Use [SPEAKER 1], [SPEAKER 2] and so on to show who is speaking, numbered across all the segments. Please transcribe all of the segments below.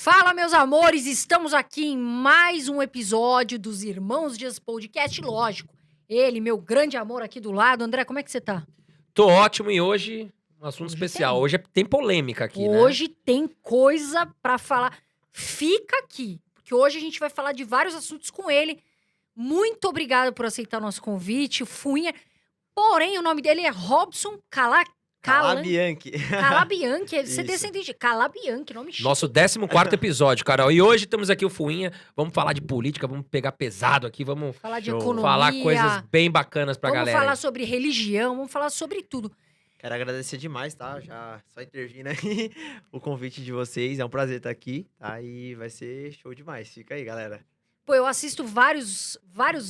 [SPEAKER 1] Fala, meus amores, estamos aqui em mais um episódio dos Irmãos Dias Podcast, lógico. Ele, meu grande amor aqui do lado. André, como é que você tá?
[SPEAKER 2] Tô ótimo e hoje um assunto
[SPEAKER 1] Hoje
[SPEAKER 2] especial.
[SPEAKER 1] tem.
[SPEAKER 2] Hoje tem polêmica aqui, né?
[SPEAKER 1] Hoje tem coisa pra falar. Fica aqui, porque hoje a gente vai falar de vários assuntos com ele. Muito obrigado por aceitar o nosso convite, o Fuinha. Porém, o nome dele é Robson
[SPEAKER 3] Calabianchi.
[SPEAKER 1] Calabianchi. Você é
[SPEAKER 3] Isso.
[SPEAKER 1] descendente de Calabianchi, nome chique.
[SPEAKER 2] Nosso 14º episódio, Carol. E hoje temos aqui o Fuinha. Vamos falar de política, vamos pegar pesado aqui, vamos
[SPEAKER 1] Falar de
[SPEAKER 3] Show.
[SPEAKER 1] economia.
[SPEAKER 2] falar coisas bem bacanas pra
[SPEAKER 1] Vamos
[SPEAKER 2] galera.
[SPEAKER 1] falar
[SPEAKER 2] aí.
[SPEAKER 1] sobre religião, vamos falar sobre tudo.
[SPEAKER 3] Quero agradecer demais, tá? Já só intervindo aí o convite de vocês. É um prazer estar aqui, tá? E vai ser show demais. Fica aí, galera.
[SPEAKER 1] Pô, eu assisto vários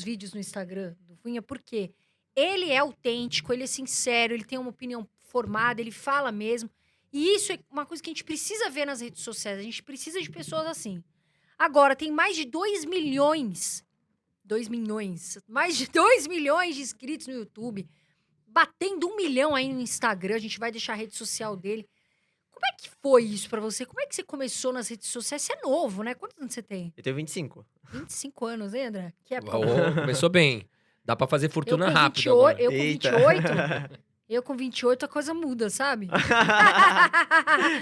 [SPEAKER 1] vídeos no Instagram do Fuinha, porque ele é autêntico, ele é sincero, ele tem uma opinião formada, ele fala mesmo. E isso é uma coisa que a gente precisa ver nas redes sociais. A gente precisa de pessoas assim. Agora, tem mais de 2 milhões. Mais de 2 milhões de inscritos no YouTube. Batendo 1 milhão aí no Instagram. A gente vai deixar a rede social dele. Como é que foi isso pra você? Como é que você começou nas redes sociais? Você é novo, né? Quantos anos você tem?
[SPEAKER 3] Eu tenho 25.
[SPEAKER 1] 25 anos, hein, André? Que é
[SPEAKER 2] Ô, começou bem. Dá pra fazer fortuna
[SPEAKER 1] com
[SPEAKER 2] rápido
[SPEAKER 1] 28,
[SPEAKER 2] agora.
[SPEAKER 1] eu com
[SPEAKER 3] Eita.
[SPEAKER 1] 28, eu com 28 a coisa muda, sabe?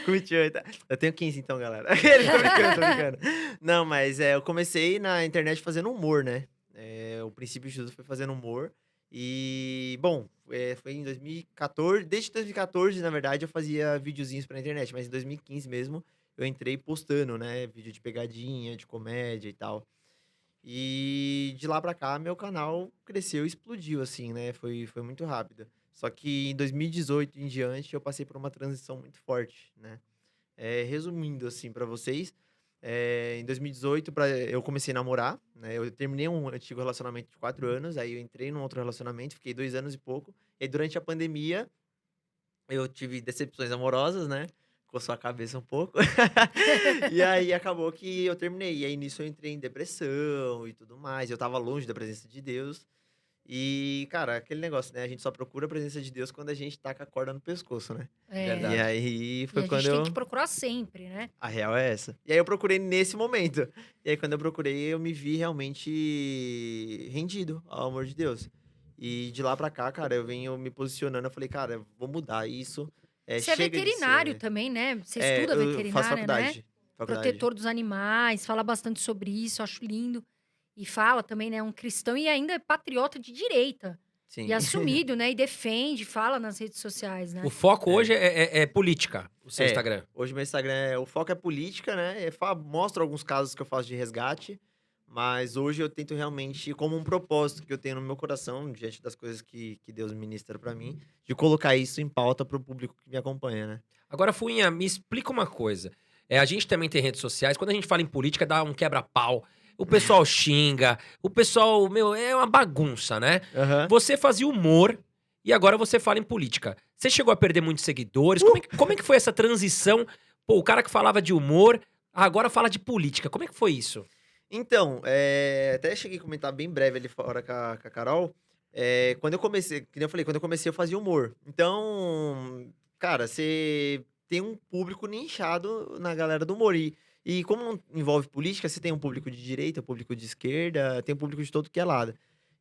[SPEAKER 3] Com 28. Eu tenho 15 então, galera. Tô brincando. Não, mas eu comecei na internet fazendo humor, né? O princípio de tudo foi fazendo humor. E, bom, foi em 2014. Desde 2014, na verdade, eu fazia videozinhos pra internet. Mas em 2015 mesmo, eu entrei postando, né? Vídeo de pegadinha, de comédia e tal. E de lá pra cá, meu canal cresceu e explodiu, assim, né? Foi muito rápido. Só que em 2018 em diante, eu passei por uma transição muito forte, né? Resumindo, assim, pra vocês, em 2018 eu comecei a namorar, né? Eu terminei um antigo relacionamento de 4 anos, aí eu entrei num outro relacionamento, fiquei 2 anos e pouco. E aí, durante a pandemia, eu tive decepções amorosas, né? Coçou a cabeça um pouco. E aí acabou que eu terminei. E aí nisso eu entrei em depressão e tudo mais. Eu tava longe da presença de Deus. E, cara, aquele negócio, né? A gente só procura a presença de Deus quando a gente tá com a corda no pescoço, né?
[SPEAKER 1] É,
[SPEAKER 2] Verdade.
[SPEAKER 3] E aí
[SPEAKER 1] e
[SPEAKER 3] foi
[SPEAKER 1] a
[SPEAKER 3] quando
[SPEAKER 1] gente tem
[SPEAKER 3] eu.
[SPEAKER 1] que procurar sempre, né?
[SPEAKER 3] A real é essa. E aí eu procurei nesse momento. E aí quando eu procurei, eu me vi realmente rendido ao amor de Deus. E de lá pra cá, cara, eu venho me posicionando. Eu falei, cara, eu vou mudar isso.
[SPEAKER 1] Você é
[SPEAKER 3] Chega de
[SPEAKER 1] veterinário
[SPEAKER 3] ser.
[SPEAKER 1] também, né? Você estuda
[SPEAKER 3] Eu faço
[SPEAKER 1] veterinária, né?
[SPEAKER 3] faculdade.
[SPEAKER 1] Protetor dos animais, fala bastante sobre isso, acho lindo. E fala também, né? Um cristão e ainda é patriota de direita.
[SPEAKER 3] Sim.
[SPEAKER 1] E assumido, né? E defende, fala nas redes sociais, né?
[SPEAKER 2] O foco hoje é política, o seu Instagram.
[SPEAKER 3] Hoje meu Instagram, o foco é política, né? Mostro alguns casos que eu faço de resgate, mas hoje eu tento realmente, como um propósito que eu tenho no meu coração, diante das coisas que Deus ministra pra mim, de colocar isso em pauta pro público que me acompanha, né?
[SPEAKER 2] Agora, Fuinha, me explica uma coisa. A gente também tem redes sociais. Quando a gente fala em política, dá um quebra-pau. O pessoal xinga. O pessoal, meu, é uma bagunça, né?
[SPEAKER 3] Aham.
[SPEAKER 2] Você fazia humor e agora você fala em política. Você chegou a perder muitos seguidores? Como é que foi essa transição? Pô, o cara que falava de humor, agora fala de política. Como é que foi isso?
[SPEAKER 3] Então, até cheguei a comentar bem breve ali fora com a Carol. Quando eu comecei, que nem eu falei, quando eu comecei eu fazia humor. Então, cara, você tem um público nichado na galera do humor. E como não envolve política, você tem um público de direita, um público de esquerda, tem um público de todo que é lado.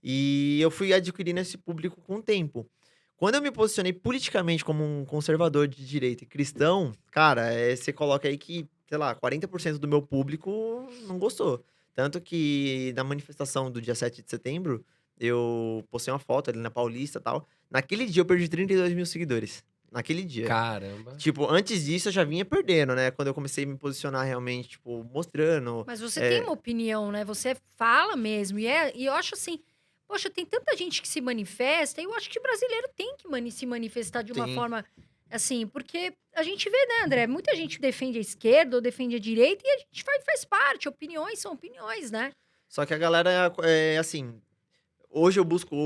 [SPEAKER 3] E eu fui adquirindo esse público com o tempo. Quando eu me posicionei politicamente como um conservador de direita e cristão, cara, você coloca aí que, sei lá, 40% do meu público não gostou. Tanto que na manifestação do dia 7 de setembro, eu postei uma foto ali na Paulista e tal. Naquele dia eu perdi 32 mil seguidores. Naquele dia.
[SPEAKER 2] Caramba.
[SPEAKER 3] Tipo, antes disso eu já vinha perdendo, né? Quando eu comecei a me posicionar realmente, tipo, mostrando.
[SPEAKER 1] Mas você tem uma opinião, né? Você fala mesmo. E eu acho assim, poxa, tem tanta gente que se manifesta, e eu acho que o brasileiro tem que se manifestar de uma
[SPEAKER 3] Sim.
[SPEAKER 1] forma assim, porque a gente vê, né, André? Muita gente defende a esquerda ou defende a direita e a gente faz parte. Opiniões são opiniões, né?
[SPEAKER 3] Só que a galera, assim, hoje eu busco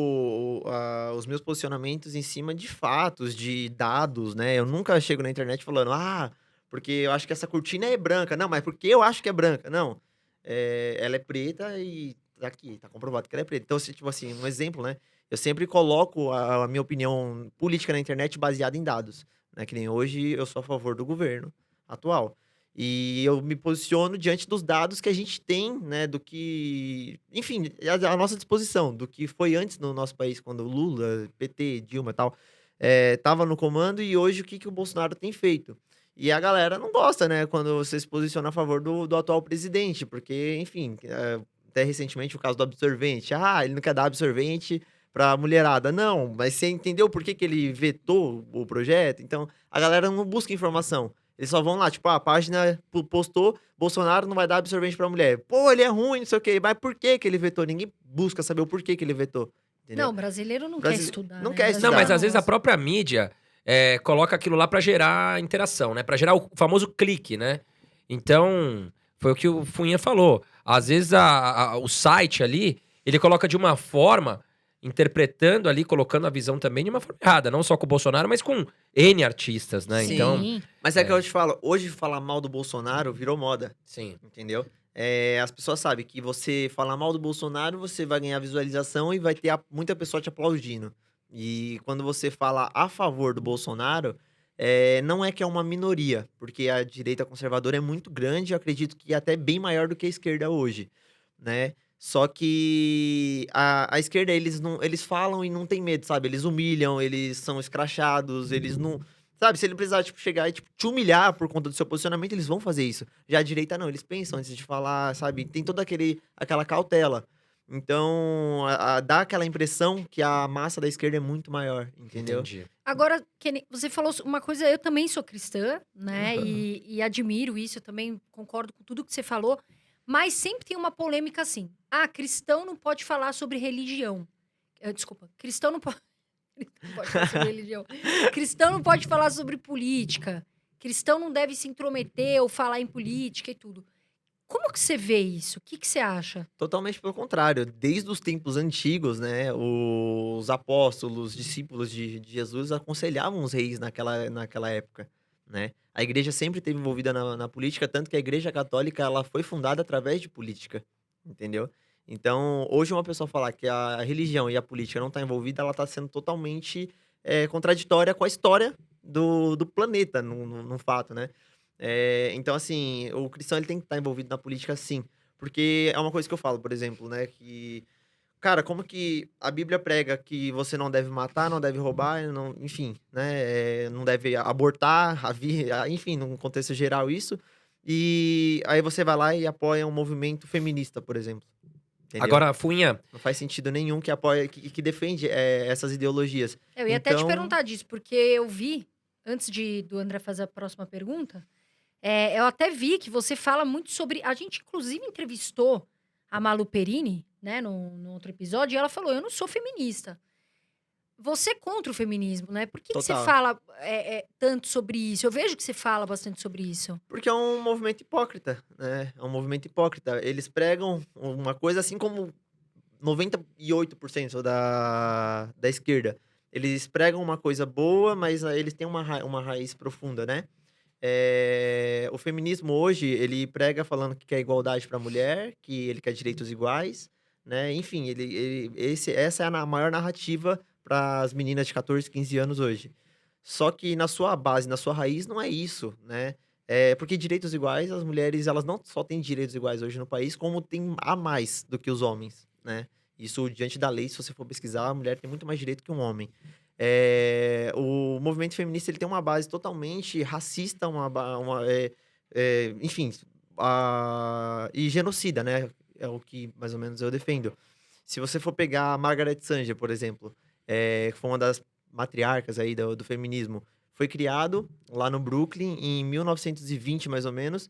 [SPEAKER 3] os meus posicionamentos em cima de fatos, de dados, né? Eu nunca chego na internet falando, porque eu acho que essa cortina é branca. Não, mas porque eu acho que é branca. Não, ela é preta e tá aqui, tá comprovado que ela é preta. Então, tipo assim, um exemplo, né? Eu sempre coloco a minha opinião política na internet baseada em dados, né? Que nem hoje eu sou a favor do governo atual. E eu me posiciono diante dos dados que a gente tem, né, do que, enfim, à nossa disposição, do que foi antes no nosso país, quando o Lula, PT, Dilma e tal, tava no comando, e hoje o que, que o Bolsonaro tem feito. E a galera não gosta, né, quando você se posiciona a favor do atual presidente, porque, enfim, até recentemente o caso do absorvente. Ah, ele não quer dar absorvente pra mulherada. Não, mas você entendeu por que, que ele vetou o projeto? Então, a galera não busca informação. Eles só vão lá, tipo, a página postou, Bolsonaro não vai dar absorvente pra mulher. Pô, ele é ruim, não sei o quê. Mas por que que ele vetou? Ninguém busca saber o porquê que ele vetou. Entendeu?
[SPEAKER 1] Não, brasileiro não quer estudar,
[SPEAKER 3] não
[SPEAKER 1] né?
[SPEAKER 3] quer estudar.
[SPEAKER 2] Não, mas às
[SPEAKER 1] Brasileiro
[SPEAKER 2] vezes a
[SPEAKER 1] gosta.
[SPEAKER 2] própria mídia coloca aquilo lá pra gerar interação, né? Pra gerar o famoso clique, né? Então, foi o que o Funha falou. Às vezes o site ali, ele coloca de uma forma, interpretando ali, colocando a visão também de uma forma errada. Não só com o Bolsonaro, mas com N artistas, né?
[SPEAKER 3] Sim.
[SPEAKER 2] Então,
[SPEAKER 3] Mas é que eu te falo, hoje falar mal do Bolsonaro virou moda,
[SPEAKER 2] sim.
[SPEAKER 3] entendeu? As pessoas sabem que você falar mal do Bolsonaro, você vai ganhar visualização e vai ter muita pessoa te aplaudindo. E quando você fala a favor do Bolsonaro, não é que é uma minoria, porque a direita conservadora é muito grande, eu acredito que é até bem maior do que a esquerda hoje, né? Só que a esquerda, eles falam e não tem medo, sabe? Eles humilham, eles são escrachados, eles não... Sabe, se ele precisar, tipo, chegar e, tipo, te humilhar por conta do seu posicionamento, eles vão fazer isso. Já a direita, não, eles pensam antes de falar, sabe? Tem toda aquela cautela. Então, dá aquela impressão que a massa da esquerda é muito maior, entendeu?
[SPEAKER 2] Entendi.
[SPEAKER 1] Agora, Kenny, você falou uma coisa, eu também sou cristã, né? E admiro isso, eu também concordo com tudo que você falou. Mas sempre tem uma polêmica assim. Ah, cristão não pode falar sobre religião. Desculpa, cristão não pode... Cristão não pode falar sobre religião. Cristão não pode falar sobre política. Cristão não deve se intrometer ou falar em política e tudo. Como que você vê isso? O que que você acha?
[SPEAKER 3] Totalmente pelo contrário. Desde os tempos antigos, né? Os apóstolos, discípulos de Jesus aconselhavam os reis naquela época, né? A igreja sempre esteve envolvida na política, tanto que a igreja católica ela foi fundada através de política, entendeu? Então, hoje uma pessoa falar que a religião e a política não tá envolvida, ela tá sendo totalmente contraditória com a história do planeta, no fato, né? Então, assim, o cristão ele tem que estar envolvido na política, sim. Porque é uma coisa que eu falo, por exemplo, né? Que, cara, como que a Bíblia prega que você não deve matar, não deve roubar, não, enfim, né? Não deve abortar, enfim, num contexto geral isso. E aí você vai lá e apoia um movimento feminista, por exemplo. Entendeu?
[SPEAKER 2] Agora, Funha,
[SPEAKER 3] Não faz sentido nenhum que apoia, que defende essas ideologias.
[SPEAKER 1] Eu ia até te
[SPEAKER 3] Então-
[SPEAKER 1] perguntar disso, porque eu vi, antes do André fazer a próxima pergunta, eu até vi que você fala muito sobre... A gente, inclusive, entrevistou a Malu Perini, né, no outro episódio, e ela falou, eu não sou feminista. Você é contra o feminismo, né? Por que você
[SPEAKER 3] Total.
[SPEAKER 1] fala tanto sobre isso? Eu vejo que você fala bastante sobre isso.
[SPEAKER 3] Porque é um movimento hipócrita, né? É um movimento hipócrita. Eles pregam uma coisa assim como 98% da esquerda. Eles pregam uma coisa boa, mas eles têm uma raiz profunda, né? O feminismo hoje, ele prega falando que quer igualdade para a mulher, que ele quer direitos iguais, né? Enfim, essa é a maior narrativa para as meninas de 14, 15 anos hoje. Só que na sua base, na sua raiz, não é isso, né? Porque direitos iguais, as mulheres, elas não só têm direitos iguais hoje no país, como tem a mais do que os homens, né? Isso, diante da lei, se você for pesquisar, a mulher tem muito mais direito que um homem. O movimento feminista, ele tem uma base totalmente racista, enfim, e genocida, né? É o que, mais ou menos, eu defendo. Se você for pegar a Margaret Sanger, por exemplo, que foi uma das matriarcas aí do feminismo, foi criado lá no Brooklyn, em 1920, mais ou menos,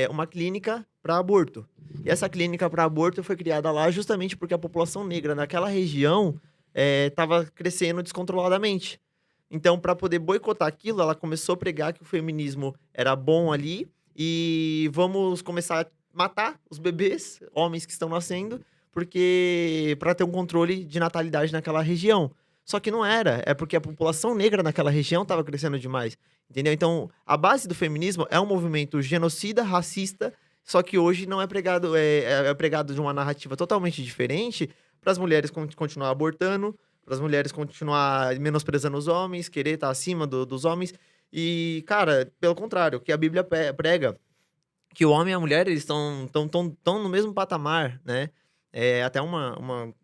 [SPEAKER 3] uma clínica para aborto. E essa clínica para aborto foi criada lá justamente porque a população negra naquela região estava crescendo descontroladamente. Então, para poder boicotar aquilo, ela começou a pregar que o feminismo era bom ali e vamos começar a matar os bebês, homens que estão nascendo, porque para ter um controle de natalidade naquela região. Só que não era, é porque a população negra naquela região estava crescendo demais, entendeu? Então, a base do feminismo é um movimento genocida, racista, só que hoje não é pregado, é pregado de uma narrativa totalmente diferente para as mulheres continuar abortando, para as mulheres continuar menosprezando os homens, querer estar acima dos homens. E, cara, pelo contrário, o que a Bíblia prega que o homem e a mulher, eles estão tão no mesmo patamar, né? Até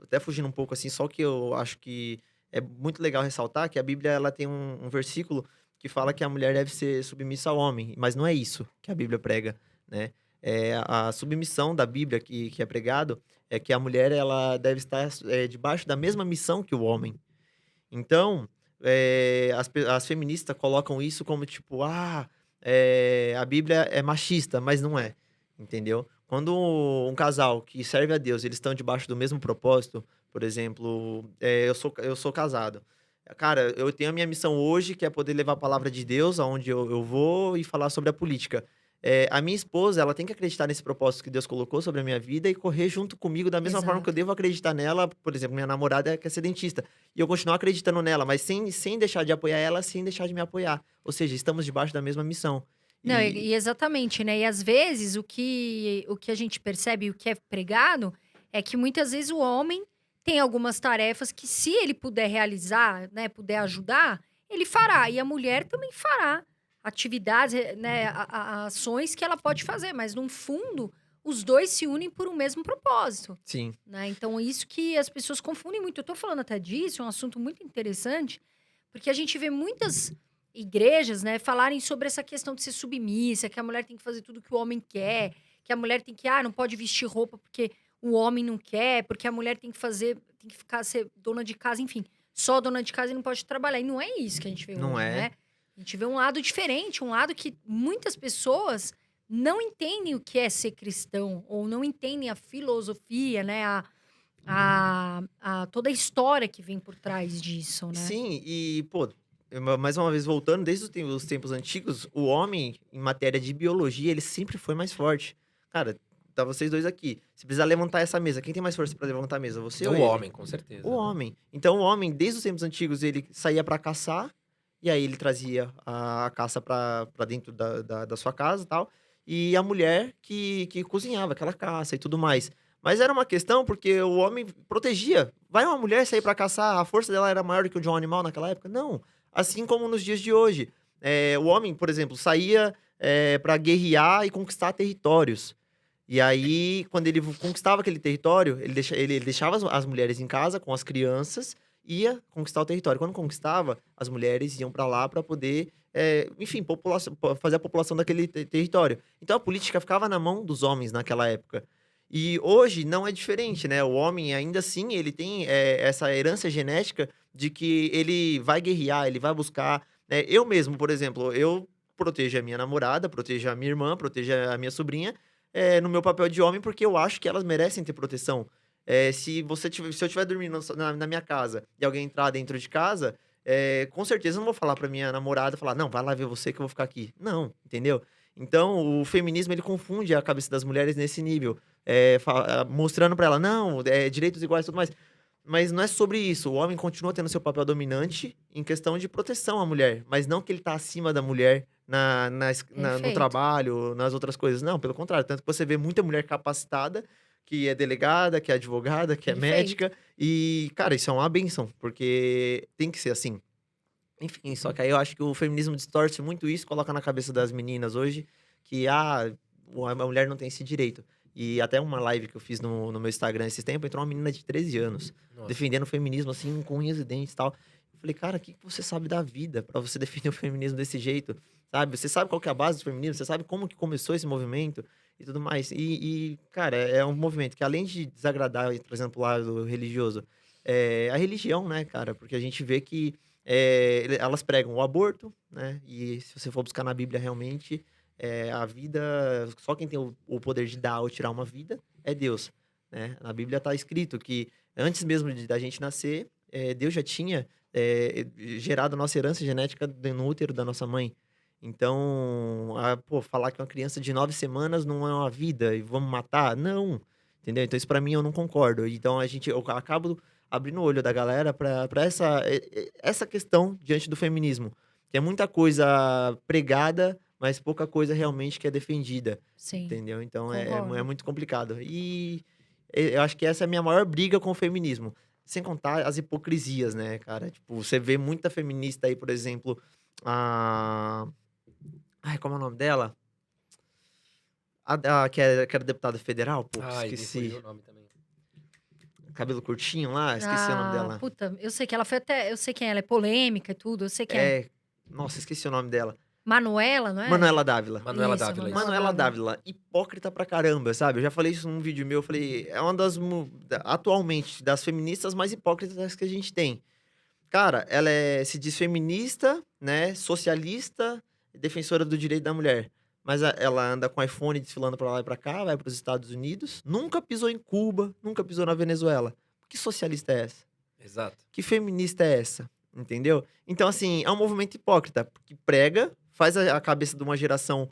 [SPEAKER 3] até fugindo um pouco assim, só que eu acho que é muito legal ressaltar que a Bíblia, ela tem um versículo que fala que a mulher deve ser submissa ao homem, mas não é isso que a Bíblia prega, né? A submissão da Bíblia que é pregado é que a mulher, ela deve estar debaixo da mesma missão que o homem. Então, as feministas colocam isso como tipo, a Bíblia é machista, mas não é, entendeu? Quando um casal que serve a Deus, eles estão debaixo do mesmo propósito, por exemplo, eu sou casado. Cara, eu tenho a minha missão hoje, que é poder levar a palavra de Deus aonde eu vou e falar sobre a política. A minha esposa, ela tem que acreditar nesse propósito que Deus colocou sobre a minha vida e correr junto comigo da mesma forma que eu
[SPEAKER 1] Exato.
[SPEAKER 3] devo acreditar nela. Por exemplo, minha namorada quer ser dentista. E eu continuar acreditando nela, mas sem deixar de apoiar ela, sem deixar de me apoiar. Ou seja, estamos debaixo da mesma missão.
[SPEAKER 1] Não,
[SPEAKER 3] E
[SPEAKER 1] e exatamente, né? E às vezes o que a gente percebe, o que é pregado, é que muitas vezes o homem tem algumas tarefas que, se ele puder realizar, né, puder ajudar, ele fará. E a mulher também fará atividades, né, ações que ela pode fazer, mas no fundo, os dois se unem por um mesmo propósito.
[SPEAKER 3] sim,
[SPEAKER 1] Né? Então, isso que as pessoas confundem muito. Eu tô falando até disso, é um assunto muito interessante, porque a gente vê muitas igrejas, né, falarem sobre essa questão de ser submissa, que a mulher tem que fazer tudo que o homem quer, que a mulher tem que, não pode vestir roupa porque o homem não quer, porque a mulher tem que fazer, tem que ficar ser dona de casa, enfim, só dona de casa e não pode trabalhar. E não é isso que a gente vê
[SPEAKER 3] não
[SPEAKER 1] hoje,
[SPEAKER 3] é.
[SPEAKER 1] né? A gente vê um lado diferente, um lado que muitas pessoas não entendem o que é ser cristão, ou não entendem a filosofia, né? Toda a história que vem por trás disso, né?
[SPEAKER 3] Sim, e, pô, mais uma vez voltando, desde os tempos antigos, o homem, em matéria de biologia, ele sempre foi mais forte. Cara, tá vocês dois aqui. Se precisar levantar essa mesa, quem tem mais força pra levantar a mesa? Você
[SPEAKER 2] É
[SPEAKER 3] ou
[SPEAKER 2] o
[SPEAKER 3] ele?
[SPEAKER 2] homem, com
[SPEAKER 3] O
[SPEAKER 2] certeza, né?
[SPEAKER 3] homem. Então, o homem, desde os tempos antigos, ele saía pra caçar, e aí ele trazia a caça pra dentro da sua casa e tal. E a mulher que cozinhava aquela caça e tudo mais. Mas era uma questão porque o homem protegia. Vai uma mulher sair pra caçar, a força dela era maior do que o de um animal naquela época? Não. Assim como nos dias de hoje. O homem, por exemplo, saía para guerrear e conquistar territórios. E aí, quando ele conquistava aquele território, ele deixava as mulheres em casa com as crianças, ia conquistar o território. Quando conquistava, as mulheres iam para lá para poder, enfim, fazer a população daquele território. Então a política ficava na mão dos homens naquela época. E hoje não é diferente, né? O homem, ainda assim, ele tem essa herança genética de que ele vai guerrear, ele vai buscar. Eu mesmo, por exemplo, eu protejo a minha namorada, protejo a minha irmã, protejo a minha sobrinha no meu papel de homem, porque eu acho que elas merecem ter proteção. Se eu estiver dormindo na minha casa e alguém entrar dentro de casa, com certeza eu não vou falar pra minha namorada, falar, não, vai lá ver você que eu vou ficar aqui. Não, entendeu? Então, o feminismo, ele confunde a cabeça das mulheres nesse nível. Mostrando pra ela, não, direitos iguais e tudo mais. Mas não é sobre isso. O homem continua tendo seu papel dominante em questão de proteção à mulher, mas não que ele tá acima da mulher no
[SPEAKER 1] Perfeito.
[SPEAKER 3] trabalho, nas outras coisas. Não, pelo contrário. Tanto que você vê muita mulher capacitada, que é delegada, que é advogada, que é
[SPEAKER 1] Perfeito.
[SPEAKER 3] médica. E, cara, isso é uma bênção, porque tem que ser assim. Enfim, só que aí eu acho que o feminismo distorce muito isso, coloca na cabeça das meninas hoje que, a mulher não tem esse direito. E até uma live que eu fiz no meu Instagram esses tempos, entrou uma menina de 13 anos,
[SPEAKER 2] Nossa.
[SPEAKER 3] defendendo o feminismo, assim, com unhas e dentes e tal. Eu falei, cara, o que você sabe da vida pra você defender o feminismo desse jeito, sabe? Você sabe qual que é a base do feminismo? Você sabe como que começou esse movimento e tudo mais? Cara, é um movimento que, além de desagradar, por exemplo, o lado religioso, é a religião, né, cara? Porque a gente vê que elas pregam o aborto, né? E se você for buscar na Bíblia, realmente, a vida, só quem tem o poder de dar ou tirar uma vida é Deus, né? Na Bíblia está escrito que antes mesmo da gente nascer, Deus já tinha gerado a nossa herança genética no útero da nossa mãe. Então, pô, falar que uma criança de 9 semanas não é uma vida e vamos matar? Não, entendeu? Então isso pra mim eu não concordo. Então eu acabo abrindo o olho da galera pra essa questão diante do feminismo, que é muita coisa pregada, mas pouca coisa realmente que é defendida,
[SPEAKER 1] Sim,
[SPEAKER 3] entendeu? Então é
[SPEAKER 1] concordo.
[SPEAKER 3] muito complicado. E eu acho que essa é a minha maior briga com o feminismo. Sem contar as hipocrisias, né, cara? Tipo, você vê muita feminista aí, por exemplo, a. Ai, como é o nome dela? Que era deputada federal, pô,
[SPEAKER 2] Ai, me
[SPEAKER 3] esqueci.
[SPEAKER 2] fugiu o nome também.
[SPEAKER 3] Cabelo curtinho lá, esqueci o nome dela.
[SPEAKER 1] Puta, eu sei que ela foi até. Eu sei quem ela é polêmica e tudo, eu sei quem é.
[SPEAKER 3] Nossa, esqueci o nome dela.
[SPEAKER 1] Manuela, não é?
[SPEAKER 3] Manuela Dávila.
[SPEAKER 2] Manuela
[SPEAKER 1] Isso,
[SPEAKER 2] Dávila.
[SPEAKER 1] Manuela
[SPEAKER 3] Manuela Dávila, hipócrita pra caramba, sabe? Eu já falei isso num vídeo meu, eu falei, é uma atualmente, das feministas mais hipócritas que a gente tem. Cara, ela se diz feminista, né, socialista, defensora do direito da mulher. Mas ela anda com iPhone desfilando pra lá e pra cá, vai pros Estados Unidos, nunca pisou em Cuba, nunca pisou na Venezuela. Que socialista é essa?
[SPEAKER 2] Exato.
[SPEAKER 3] Que feminista é essa? Entendeu? Então, assim, é um movimento hipócrita, que prega, faz a cabeça de uma geração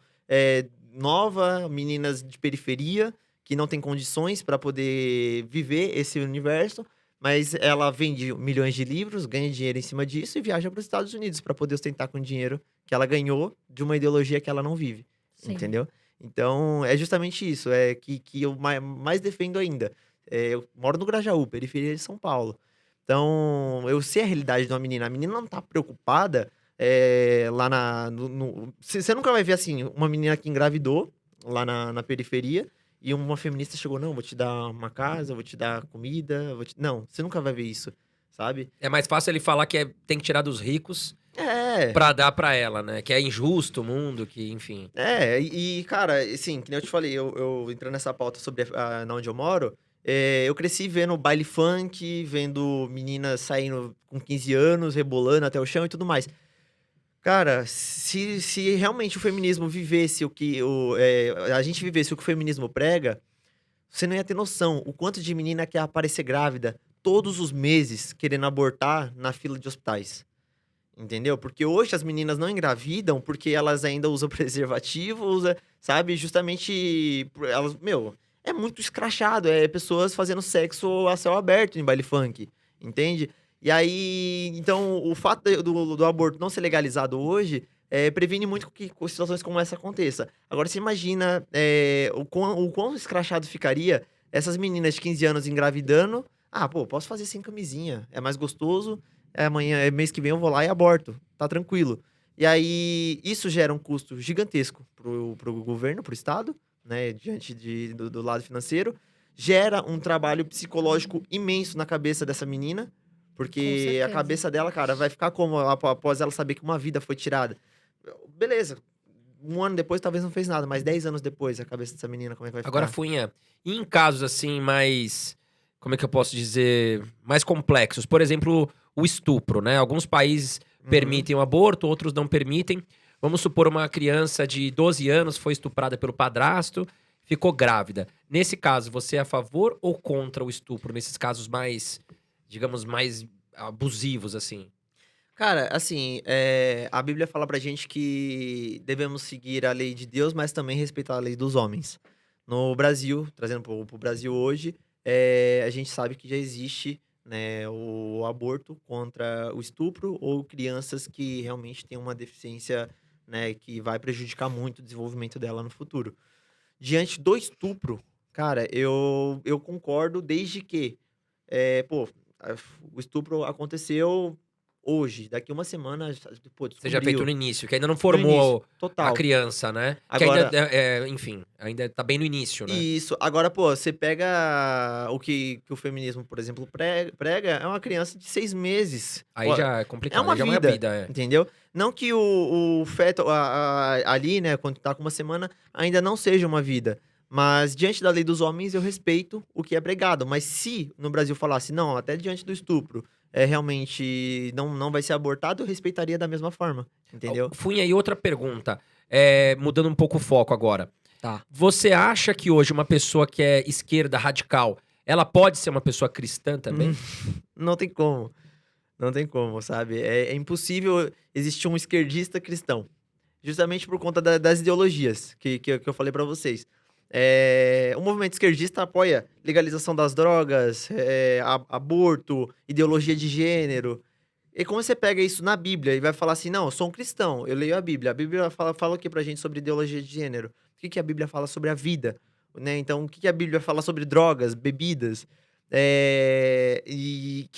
[SPEAKER 3] nova, meninas de periferia, que não tem condições para poder viver esse universo, mas ela vende milhões de livros, ganha dinheiro em cima disso e viaja para os Estados Unidos para poder ostentar com o dinheiro que ela ganhou de uma ideologia que ela não vive.
[SPEAKER 1] Sim.
[SPEAKER 3] Entendeu? Então, é justamente isso, que eu mais defendo ainda. Eu moro no Grajaú, periferia de São Paulo. Então, eu sei a realidade de uma menina. A menina não tá preocupada lá Você nunca vai ver, assim, uma menina que engravidou lá na periferia e uma feminista chegou, não, vou te dar uma casa, vou te dar comida, Não, você nunca vai ver isso, sabe?
[SPEAKER 2] É mais fácil ele falar que tem que tirar dos ricos
[SPEAKER 3] É.
[SPEAKER 2] pra dar pra ela, né? Que é injusto o mundo, que, enfim.
[SPEAKER 3] Cara, assim, que nem eu te falei, eu entrando nessa pauta sobre na onde eu moro, eu cresci vendo baile funk, vendo meninas saindo com 15 anos, rebolando até o chão e tudo mais. Cara, se realmente o feminismo vivesse a gente vivesse o que o feminismo prega, você não ia ter noção o quanto de menina quer aparecer grávida todos os meses querendo abortar na fila de hospitais. Entendeu? Porque hoje as meninas não engravidam porque elas ainda usam preservativo, sabe? Justamente, elas, é muito escrachado. É pessoas fazendo sexo a céu aberto em baile funk, entende? E aí, então, o fato do aborto não ser legalizado hoje previne muito que situações como essa aconteça. Agora, você imagina o quão escrachado ficaria essas meninas de 15 anos engravidando. Ah, pô, posso fazer sem camisinha, é mais gostoso. Amanhã, mês que vem eu vou lá e aborto, tá tranquilo. E aí, isso gera um custo gigantesco pro governo, pro Estado, né, diante do lado financeiro. Gera um trabalho psicológico imenso na cabeça dessa menina, porque a cabeça dela, cara, vai ficar como após ela saber que uma vida foi tirada. Beleza, um ano depois talvez não fez nada, mas 10 anos depois, a cabeça dessa menina, como é que vai ficar?
[SPEAKER 2] Agora, Funha, e em casos assim mais, como é que eu posso dizer, mais complexos? Por exemplo, o estupro, né? Alguns países permitem o aborto, outros não permitem. Vamos supor uma criança de 12 anos foi estuprada pelo padrasto, ficou grávida. Nesse caso, você é a favor ou contra o estupro? Nesses casos mais, digamos, mais abusivos, assim?
[SPEAKER 3] Cara, assim, a Bíblia fala pra gente que devemos seguir a lei de Deus, mas também respeitar a lei dos homens. No Brasil, trazendo pro Brasil hoje, a gente sabe que já existe, né, o aborto contra o estupro ou crianças que realmente têm uma deficiência, né, que vai prejudicar muito o desenvolvimento dela no futuro. Diante do estupro, cara, eu concordo desde que, o estupro aconteceu hoje, daqui uma semana, pô,
[SPEAKER 2] Seja feito no
[SPEAKER 3] descobriu.
[SPEAKER 2] início, que ainda não
[SPEAKER 3] No início,
[SPEAKER 2] formou a
[SPEAKER 3] total.
[SPEAKER 2] criança, né? Que
[SPEAKER 3] Agora,
[SPEAKER 2] ainda, enfim, ainda tá bem no início, né?
[SPEAKER 3] isso. Agora, pô, você pega o que o feminismo, por exemplo, prega, é uma criança de 6 meses.
[SPEAKER 2] Aí
[SPEAKER 3] Pô,
[SPEAKER 2] já é
[SPEAKER 3] é
[SPEAKER 2] complicado,
[SPEAKER 3] uma
[SPEAKER 2] aí já é uma
[SPEAKER 3] vida,
[SPEAKER 2] vida,
[SPEAKER 3] entendeu? Não que o feto ali, né, quando tá com uma semana, ainda não seja uma vida. Mas diante da lei dos homens, eu respeito o que é pregado. Mas se no Brasil falasse, não, até diante do estupro, realmente não vai ser abortado, eu respeitaria da mesma forma, entendeu?
[SPEAKER 2] Funha, aí outra pergunta, mudando um pouco o foco agora.
[SPEAKER 3] Tá.
[SPEAKER 2] Você acha que hoje uma pessoa que é esquerda radical, ela pode ser uma pessoa cristã também?
[SPEAKER 3] Não tem como. Não tem como, sabe? É impossível existir um esquerdista cristão. Justamente por conta das ideologias que eu falei pra vocês. O movimento esquerdista apoia legalização das drogas, aborto, ideologia de gênero. E como você pega isso na Bíblia e vai falar assim, não, eu sou um cristão, eu leio a Bíblia. A Bíblia fala o que pra gente sobre ideologia de gênero? O que a Bíblia fala sobre a vida? Né? Então, o que a Bíblia fala sobre drogas, bebidas? E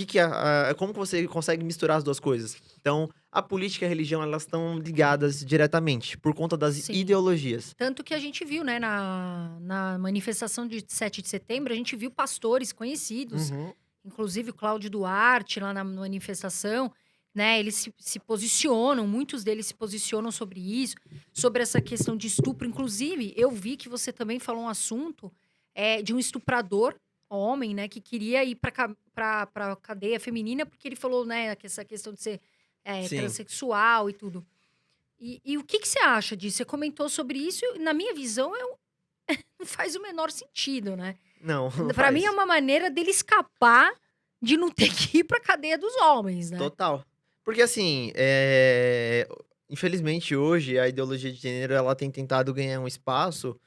[SPEAKER 3] como que você consegue misturar as duas coisas? Então, a política e a religião, elas estão ligadas diretamente, por conta das
[SPEAKER 1] Sim.
[SPEAKER 3] ideologias.
[SPEAKER 1] Tanto que a gente viu, né, na manifestação de 7 de setembro, a gente viu pastores conhecidos,
[SPEAKER 3] Uhum.
[SPEAKER 1] inclusive o Cláudio Duarte, lá na manifestação, né? Eles se posicionam, muitos deles se posicionam sobre isso, sobre essa questão de estupro. Inclusive, eu vi que você também falou um assunto de um estuprador, homem, né, que queria ir para cadeia feminina, porque ele falou, né, que essa questão de ser
[SPEAKER 3] Sim.
[SPEAKER 1] transexual e tudo. E o que você acha disso? Você comentou sobre isso, e na minha visão, não faz o menor sentido, né?
[SPEAKER 3] Não, não
[SPEAKER 1] Pra mim é
[SPEAKER 3] faz.
[SPEAKER 1] uma maneira dele escapar de não ter que ir pra cadeia dos homens, né?
[SPEAKER 3] Total. Porque assim, infelizmente hoje a ideologia de gênero ela tem tentado ganhar um espaço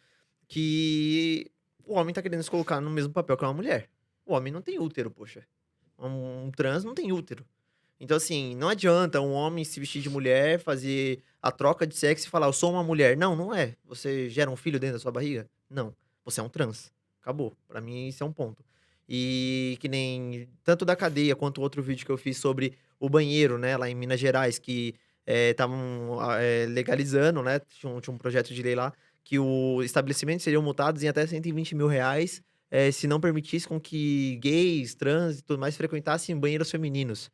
[SPEAKER 3] que o homem tá querendo se colocar no mesmo papel que uma mulher. O homem não tem útero, poxa. Um trans não tem útero. Então, assim, não adianta um homem se vestir de mulher, fazer a troca de sexo e falar, eu sou uma mulher. Não, não é. Você gera um filho dentro da sua barriga? Não. Você é um trans. Acabou. Pra mim, isso é um ponto. E que nem tanto da cadeia quanto outro vídeo que eu fiz sobre o banheiro, né, lá em Minas Gerais, que estavam legalizando, né? Tinha um projeto de lei lá, que os estabelecimentos seriam multados em até 120 mil reais se não permitisse com que gays, trans e tudo mais frequentassem banheiros femininos.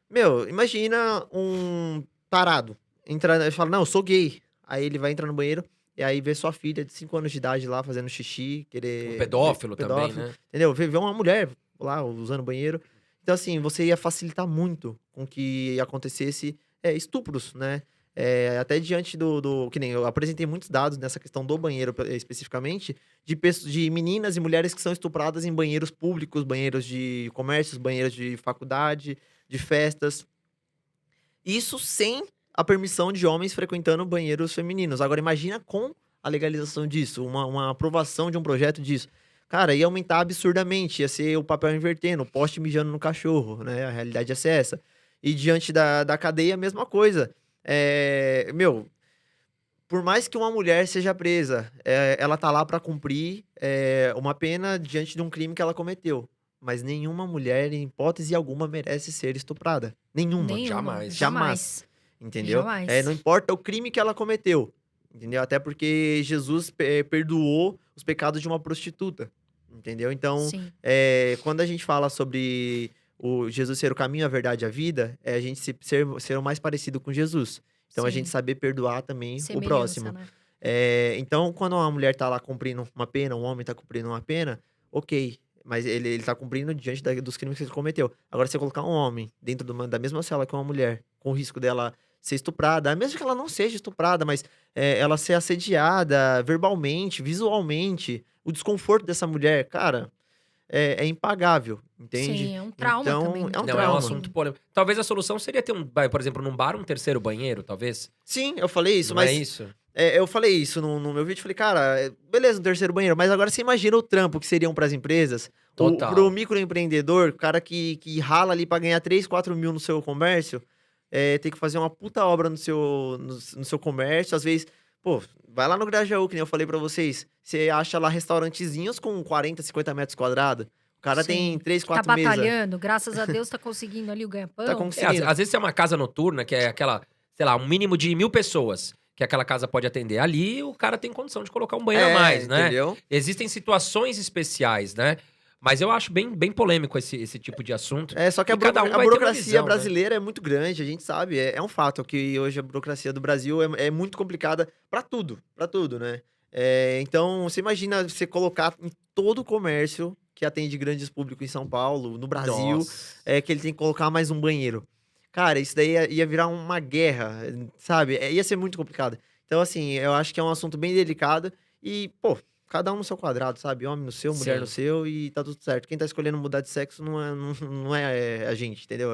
[SPEAKER 3] Meu, imagina um tarado. Ele fala, não, eu sou gay. Aí ele vai entrar no banheiro e aí vê sua filha de 5 anos de idade lá fazendo xixi, querer.
[SPEAKER 2] Um pedófilo também, né?
[SPEAKER 3] Entendeu? Vê uma mulher lá usando o banheiro. Então, assim, você ia facilitar muito com que acontecesse estupros, né? Até diante que nem eu apresentei muitos dados nessa questão do banheiro especificamente, de meninas e mulheres que são estupradas em banheiros públicos, banheiros de comércios, banheiros de faculdade, de festas. Isso sem a permissão de homens frequentando banheiros femininos. Agora, imagina com a legalização disso, uma aprovação de um projeto disso. Cara, ia aumentar absurdamente, ia ser o papel invertendo, o poste mijando no cachorro, né? A realidade ia ser essa. E diante da cadeia, a mesma coisa. Meu, por mais que uma mulher seja presa, ela tá lá pra cumprir uma pena diante de um crime que ela cometeu. Mas nenhuma mulher, em hipótese alguma, merece ser estuprada. Nenhuma.
[SPEAKER 1] Nenhuma.
[SPEAKER 2] Jamais.
[SPEAKER 1] Jamais.
[SPEAKER 3] Entendeu?
[SPEAKER 1] Jamais.
[SPEAKER 3] Não importa o crime que ela cometeu. Entendeu? Até porque Jesus perdoou os pecados de uma prostituta. Entendeu? Então,
[SPEAKER 1] Sim.
[SPEAKER 3] quando a gente fala sobre o Jesus ser o caminho, a verdade e a vida, a gente ser o mais parecido com Jesus. Então, a
[SPEAKER 1] Sim.
[SPEAKER 3] gente saber perdoar também o
[SPEAKER 1] Semelhança,
[SPEAKER 3] próximo.
[SPEAKER 1] né?
[SPEAKER 3] Então, quando uma mulher tá lá cumprindo uma pena, um homem tá cumprindo uma pena, ok. Mas ele tá cumprindo diante dos crimes que ele cometeu. Agora, você colocar um homem dentro da mesma cela que uma mulher, com o risco dela ser estuprada, mesmo que ela não seja estuprada, mas ela ser assediada verbalmente, visualmente, o desconforto dessa mulher, cara, é impagável, entende?
[SPEAKER 1] Sim, é um trauma
[SPEAKER 3] Então,
[SPEAKER 1] também. muito
[SPEAKER 3] é um
[SPEAKER 2] Não, é um
[SPEAKER 3] trauma.
[SPEAKER 2] assunto polêmico. Talvez a solução seria ter por exemplo, num bar, um terceiro banheiro, talvez.
[SPEAKER 3] Sim, eu falei isso,
[SPEAKER 2] Não
[SPEAKER 3] mas
[SPEAKER 2] é isso?
[SPEAKER 3] eu falei isso no meu vídeo. Falei, cara, beleza, um terceiro banheiro, mas agora você imagina o trampo que seriam pras empresas,
[SPEAKER 2] Total.
[SPEAKER 3] pro microempreendedor, o cara que rala ali pra ganhar 3, 4 mil no seu comércio, tem que fazer uma puta obra no seu comércio. Às vezes, pô, vai lá no Grajaú, que nem eu falei pra vocês, você acha lá restaurantezinhos com 40, 50 metros quadrados. O cara
[SPEAKER 1] Sim.
[SPEAKER 3] tem 3,
[SPEAKER 1] Tá
[SPEAKER 3] 4 mesas.
[SPEAKER 1] batalhando, graças a Deus tá conseguindo ali o ganha-pão.
[SPEAKER 3] Tá
[SPEAKER 2] Às
[SPEAKER 3] conseguindo.
[SPEAKER 2] vezes é uma casa noturna, que é aquela, sei lá, um mínimo de 1.000 pessoas que aquela casa pode atender. Ali, o cara tem condição de colocar um banheiro a mais, né?
[SPEAKER 3] Entendeu?
[SPEAKER 2] Existem situações especiais, né? Mas eu acho bem polêmico esse tipo de assunto.
[SPEAKER 3] Só que
[SPEAKER 2] E cada um
[SPEAKER 3] a
[SPEAKER 2] vai ter uma
[SPEAKER 3] burocracia
[SPEAKER 2] visão, né?
[SPEAKER 3] brasileira é muito grande, a gente sabe, é um fato que hoje a burocracia do Brasil é muito complicada pra tudo, né? Então, você imagina você colocar em todo o comércio que atende grandes públicos em São Paulo, no Brasil,
[SPEAKER 2] Nossa.
[SPEAKER 3] que ele tem que colocar mais um banheiro. Cara, isso daí ia virar uma guerra, sabe? Ia ser muito complicado. Então, assim, eu acho que é um assunto bem delicado e, pô, cada um no seu quadrado, sabe? Homem no seu, mulher
[SPEAKER 2] Sim.
[SPEAKER 3] no seu e tá tudo certo. Quem tá escolhendo mudar de sexo não é a gente, entendeu?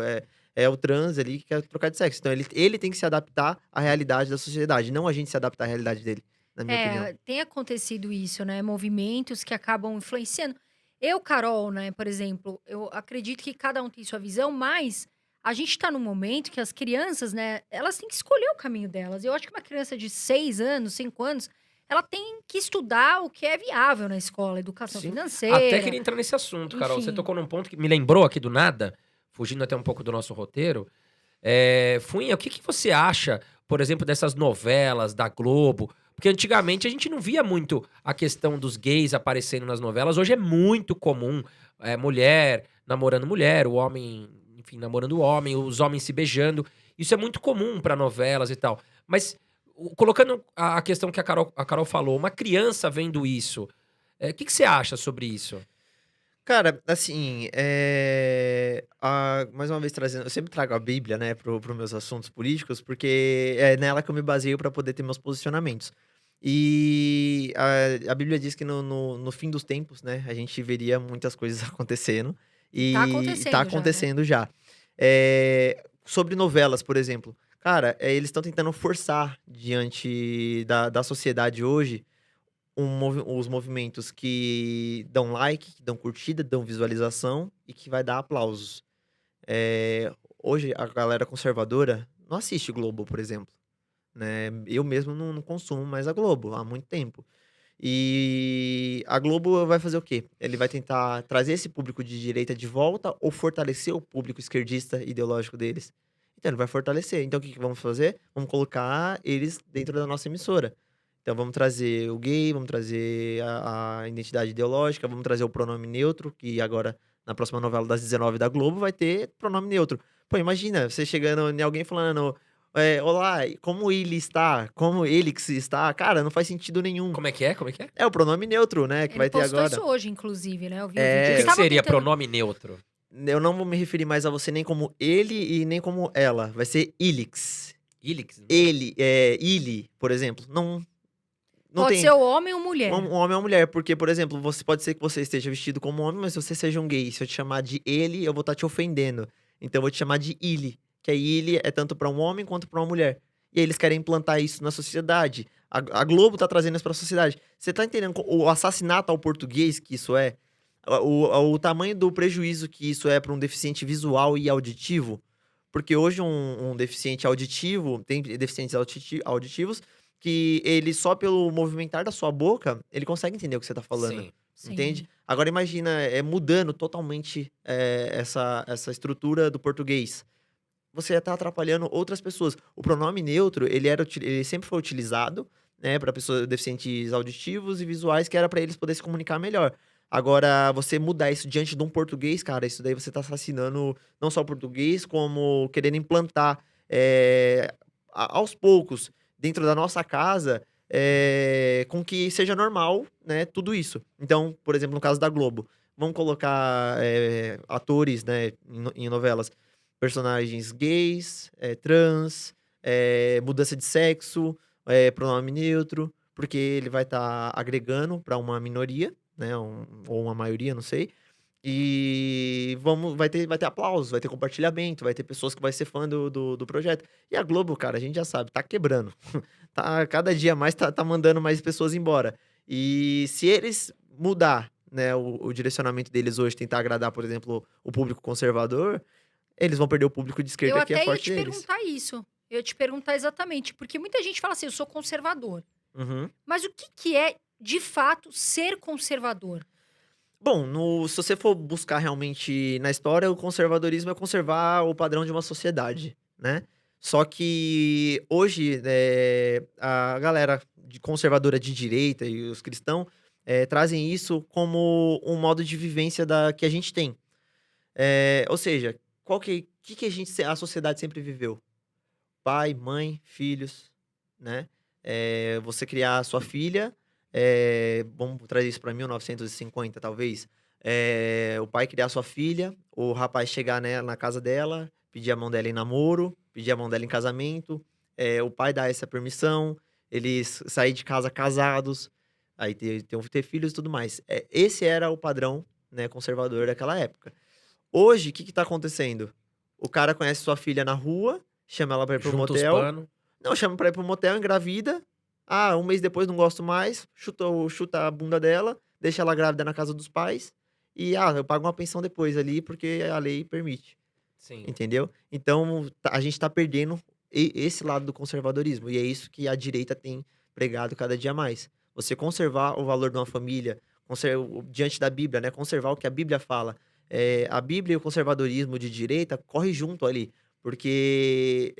[SPEAKER 3] É o trans ali que quer trocar de sexo. Então, ele tem que se adaptar à realidade da sociedade, não a gente se adaptar à realidade dele, na minha opinião.
[SPEAKER 1] Tem acontecido isso, né? Movimentos que acabam influenciando. Eu, Carol, né, por exemplo, eu acredito que cada um tem sua visão, mas a gente tá num momento que as crianças, né, elas têm que escolher o caminho delas. Eu acho que uma criança de 6 anos, 5 anos, ela tem que estudar o que é viável na escola, educação
[SPEAKER 2] Sim.
[SPEAKER 1] financeira.
[SPEAKER 2] Até queria entrar nesse assunto, Carol. Você
[SPEAKER 1] Enfim.
[SPEAKER 2] tocou num ponto que me lembrou aqui do nada, fugindo até um pouco do nosso roteiro. Funha, o que você acha, por exemplo, dessas novelas da Globo? Porque antigamente a gente não via muito a questão dos gays aparecendo nas novelas. Hoje é muito comum mulher namorando mulher, o homem, enfim, namorando o homem, os homens se beijando. Isso é muito comum para novelas e tal. Mas colocando a questão que a Carol falou, uma criança vendo isso, o que você acha sobre isso?
[SPEAKER 3] Cara, assim, mais uma vez trazendo, eu sempre trago a Bíblia, né, pro meus assuntos políticos, porque é nela que eu me baseio para poder ter meus posicionamentos. E a Bíblia diz que no fim dos tempos, né, a gente veria muitas coisas acontecendo.
[SPEAKER 1] Tá
[SPEAKER 3] E tá
[SPEAKER 1] acontecendo já, né?
[SPEAKER 3] acontecendo já. Sobre novelas, por exemplo. Cara, eles estão tentando forçar diante da sociedade hoje os movimentos que dão like, que dão curtida, dão visualização e que vai dar aplausos. Hoje, a galera conservadora não assiste Globo, por exemplo. Né? Eu mesmo não consumo mais a Globo há muito tempo. E a Globo vai fazer o quê? Ele vai tentar trazer esse público de direita de volta ou fortalecer o público esquerdista ideológico deles? Então, ele vai fortalecer. Então, o que vamos fazer? Vamos colocar eles dentro da nossa emissora. Então, vamos trazer o gay, vamos trazer a identidade ideológica, vamos trazer o pronome neutro, que agora, na próxima novela das 19 da Globo, vai ter pronome neutro. Pô, imagina, você chegando em alguém falando... olá, como ele está? Como ele que se está? Cara, não faz sentido nenhum.
[SPEAKER 2] Como é que é? Como é que é?
[SPEAKER 3] É o pronome neutro, né? Que
[SPEAKER 1] Ele
[SPEAKER 3] vai ter
[SPEAKER 1] postou
[SPEAKER 3] agora.
[SPEAKER 1] isso hoje, inclusive, né? Eu vi o
[SPEAKER 2] O
[SPEAKER 1] vídeo.
[SPEAKER 2] que,
[SPEAKER 1] Ele
[SPEAKER 2] que
[SPEAKER 1] estava
[SPEAKER 2] seria
[SPEAKER 1] tentando-
[SPEAKER 2] pronome neutro?
[SPEAKER 3] Eu não vou me referir mais a você nem como ele e nem como ela. Vai ser ilix.
[SPEAKER 2] Ilix?
[SPEAKER 3] Ele, ili, por exemplo. Não
[SPEAKER 1] Pode
[SPEAKER 3] tem
[SPEAKER 1] ser o homem ou mulher.
[SPEAKER 3] um homem ou mulher. Porque, por exemplo, você pode ser que você esteja vestido como homem, mas se você seja um gay, se eu te chamar de ele, eu vou estar te ofendendo. Então eu vou te chamar de ili. Que aí ele é tanto para um homem quanto para uma mulher. E aí eles querem implantar isso na sociedade. A Globo tá trazendo isso pra sociedade. Você tá entendendo o assassinato ao português que isso é? O tamanho do prejuízo que isso é para um deficiente visual e auditivo? Porque hoje um deficiente auditivo, tem deficientes auditivos, que ele só pelo movimentar da sua boca, ele consegue entender o que você tá falando.
[SPEAKER 2] Sim.
[SPEAKER 1] Sim.
[SPEAKER 3] Entende? Agora imagina, mudando totalmente essa estrutura do português. Você está atrapalhando outras pessoas. O pronome neutro, ele sempre foi utilizado, né, para pessoas deficientes auditivos e visuais, que era para eles poderem se comunicar melhor. Agora, você mudar isso diante de um português, cara, isso daí você está assassinando não só o português, como querendo implantar aos poucos, dentro da nossa casa, com que seja normal, né, tudo isso. Então, por exemplo, no caso da Globo, vamos colocar atores, né, em novelas, personagens gays, trans, mudança de sexo, pronome neutro, porque ele vai estar agregando para uma minoria, né, ou uma maioria, não sei. E vai ter aplausos, vai ter compartilhamento, vai ter pessoas que vai ser fã do projeto. E a Globo, cara, a gente já sabe, tá quebrando. Cada dia mais tá mandando mais pessoas embora. E se eles mudar, né, o direcionamento deles hoje, tentar agradar, por exemplo, o público conservador, eles vão perder o público de
[SPEAKER 1] Eu
[SPEAKER 3] esquerda que
[SPEAKER 1] até
[SPEAKER 3] é
[SPEAKER 1] ia
[SPEAKER 3] forte
[SPEAKER 1] te
[SPEAKER 3] deles.
[SPEAKER 1] perguntar isso. Eu ia te perguntar exatamente. Porque muita gente fala assim, eu sou conservador.
[SPEAKER 3] Uhum.
[SPEAKER 1] Mas o que é, de fato, ser conservador?
[SPEAKER 3] Bom, se você for buscar realmente na história, o conservadorismo é conservar o padrão de uma sociedade, né? Só que hoje, a galera conservadora de direita e os cristãos trazem isso como um modo de vivência que a gente tem. Ou seja, a sociedade sempre viveu? Pai, mãe, filhos, né? Você criar a sua filha, vamos trazer isso para 1950, talvez. O pai criar sua filha, o rapaz chegar na casa dela, pedir a mão dela em namoro, pedir a mão dela em casamento, o pai dar essa permissão, eles sair de casa casados, aí ter filhos e tudo mais. Esse era o padrão, né, conservador daquela época. Hoje, o que tá acontecendo? O cara conhece sua filha na rua, chama ela pra ir pro
[SPEAKER 2] Junta os
[SPEAKER 3] motel.
[SPEAKER 2] panos.
[SPEAKER 3] Não, chama pra ir pro motel, engravida. Ah, um mês depois não gosto mais. Chuta a bunda dela, deixa ela grávida na casa dos pais. E, eu pago uma pensão depois ali, porque a lei permite.
[SPEAKER 2] Sim.
[SPEAKER 3] Entendeu? Então, a gente tá perdendo esse lado do conservadorismo. E é isso que a direita tem pregado cada dia mais. você conservar o valor de uma família, diante da Bíblia, né? Conservar o que a Bíblia fala. A Bíblia e o conservadorismo de direita correm junto ali, porque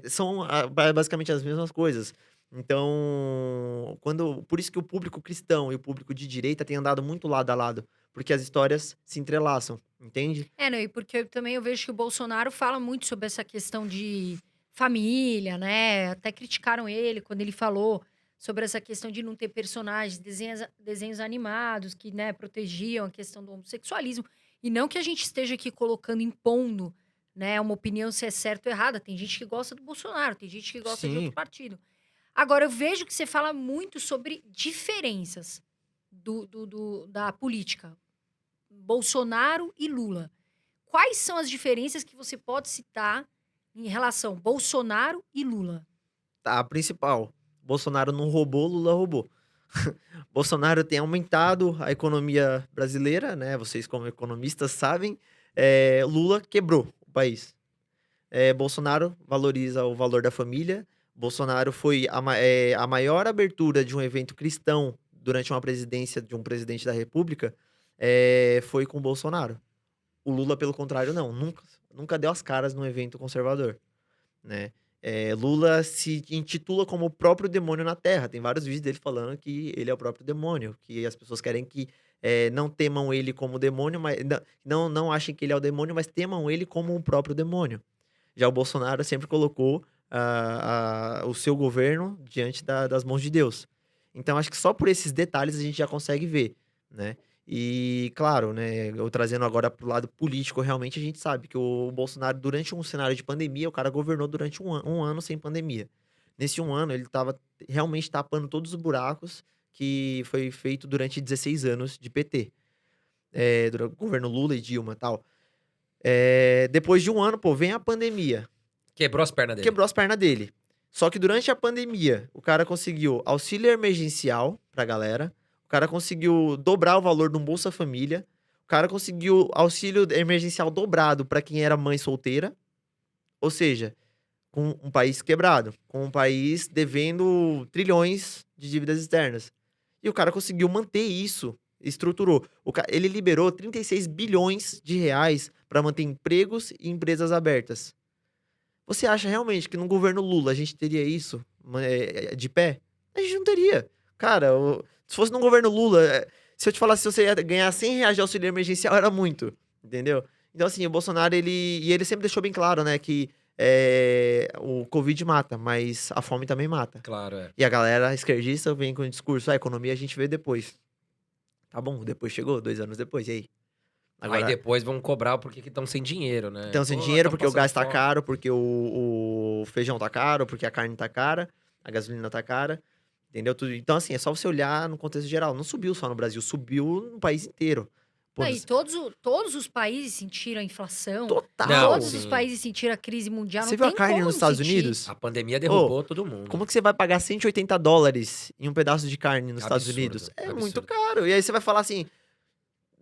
[SPEAKER 3] são basicamente as mesmas coisas. Então, por isso que o público cristão e o público de direita tem andado muito lado a lado, porque as histórias se entrelaçam, entende?
[SPEAKER 1] Não, e porque eu vejo que o Bolsonaro fala muito sobre essa questão de família, né? Até criticaram ele quando ele falou sobre essa questão de não ter personagens, desenhos animados que, né, protegiam a questão do homossexualismo. E não que a gente esteja aqui colocando, impondo, né, uma opinião se é certo ou errada. Tem gente que gosta do Bolsonaro, tem gente que gosta de
[SPEAKER 3] Sim.
[SPEAKER 1] outro partido. Agora, eu vejo que você fala muito sobre diferenças da política. Bolsonaro e Lula. Quais são as diferenças que você pode citar em relação Bolsonaro e Lula?
[SPEAKER 3] Tá, a principal. Bolsonaro não roubou, Lula roubou. Bolsonaro tem aumentado a economia brasileira, né? Vocês, como economistas, sabem. Lula quebrou o país. Bolsonaro valoriza o valor da família. Bolsonaro foi a maior abertura de um evento cristão durante uma presidência de um presidente da República. Foi com o Bolsonaro. O Lula, pelo contrário, não. Nunca deu as caras num evento conservador, né? Lula se intitula como o próprio demônio na Terra. Tem vários vídeos dele falando que ele é o próprio demônio, que as pessoas querem que não temam ele como demônio, mas não achem que ele é o demônio, mas temam ele como o próprio demônio. Já o Bolsonaro sempre colocou o seu governo diante das mãos de Deus. Então, acho que só por esses detalhes a gente já consegue ver, né? E, claro, né, eu trazendo agora pro lado político, realmente a gente sabe que o Bolsonaro, durante um cenário de pandemia, o cara governou durante um ano sem pandemia. Nesse um ano, ele estava realmente tapando todos os buracos que foi feito durante 16 anos de PT. Durante o governo Lula e Dilma e tal. Depois de um ano, pô, vem a pandemia.
[SPEAKER 2] Quebrou as pernas dele.
[SPEAKER 3] Quebrou as pernas dele. Só que durante a pandemia, o cara conseguiu auxílio emergencial pra galera. O cara conseguiu dobrar o valor de um Bolsa Família. O cara conseguiu auxílio emergencial dobrado pra quem era mãe solteira. Ou seja, com um país quebrado. Com um país devendo trilhões de dívidas externas. E o cara conseguiu manter isso. Estruturou. Ele liberou 36 bilhões de reais pra manter empregos e empresas abertas. Você acha realmente que no governo Lula a gente teria isso de pé? A gente não teria. Cara, se fosse no governo Lula, se eu te falasse que você ia ganhar 100 reais de auxílio emergencial, era muito. Entendeu? Então, assim, o Bolsonaro, ele sempre deixou bem claro, né, que o Covid mata, mas a fome também mata.
[SPEAKER 2] Claro,
[SPEAKER 3] E a galera esquerdista vem com o discurso, a economia a gente vê depois. Tá bom, depois chegou, 2 anos depois, e aí?
[SPEAKER 2] Aí depois vão cobrar porque estão sem dinheiro, né?
[SPEAKER 3] Estão sem dinheiro porque o gás tá caro, porque o feijão tá caro, porque a carne tá cara, a gasolina tá cara, entendeu? Então, assim, é só você olhar no contexto geral. Não subiu só no Brasil, subiu no país inteiro. Pô,
[SPEAKER 1] E todos os países sentiram a inflação.
[SPEAKER 3] total.
[SPEAKER 2] Não,
[SPEAKER 1] Todos
[SPEAKER 2] sim.
[SPEAKER 1] os países sentiram a crise mundial.
[SPEAKER 3] Você
[SPEAKER 1] Não
[SPEAKER 3] viu a
[SPEAKER 1] tem
[SPEAKER 3] carne
[SPEAKER 1] como
[SPEAKER 3] nos
[SPEAKER 1] não
[SPEAKER 3] Estados
[SPEAKER 1] sentir.
[SPEAKER 3] Unidos?
[SPEAKER 2] A pandemia derrubou todo mundo.
[SPEAKER 3] Como que você vai pagar $180 em um pedaço de carne nos Estados
[SPEAKER 2] Absurdo,
[SPEAKER 3] Unidos? É
[SPEAKER 2] absurdo.
[SPEAKER 3] muito caro. E aí você vai falar assim,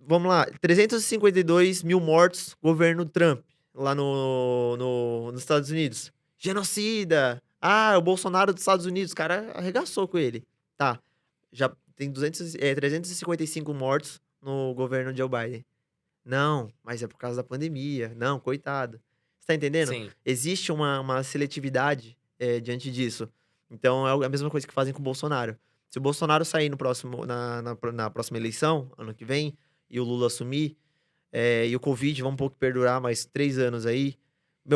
[SPEAKER 3] vamos lá, 352 mil mortos, governo Trump, lá nos Estados Unidos. Genocida. O Bolsonaro dos Estados Unidos, o cara arregaçou com ele. Tá, já tem 355 mortos no governo Joe Biden. Não, mas é por causa da pandemia. Não, coitado. Você tá entendendo?
[SPEAKER 2] Sim.
[SPEAKER 3] Existe uma seletividade diante disso. Então é a mesma coisa que fazem com o Bolsonaro. Se o Bolsonaro sair na próxima eleição, ano que vem, e o Lula assumir, e o Covid vai um pouco perdurar mais 3 anos aí,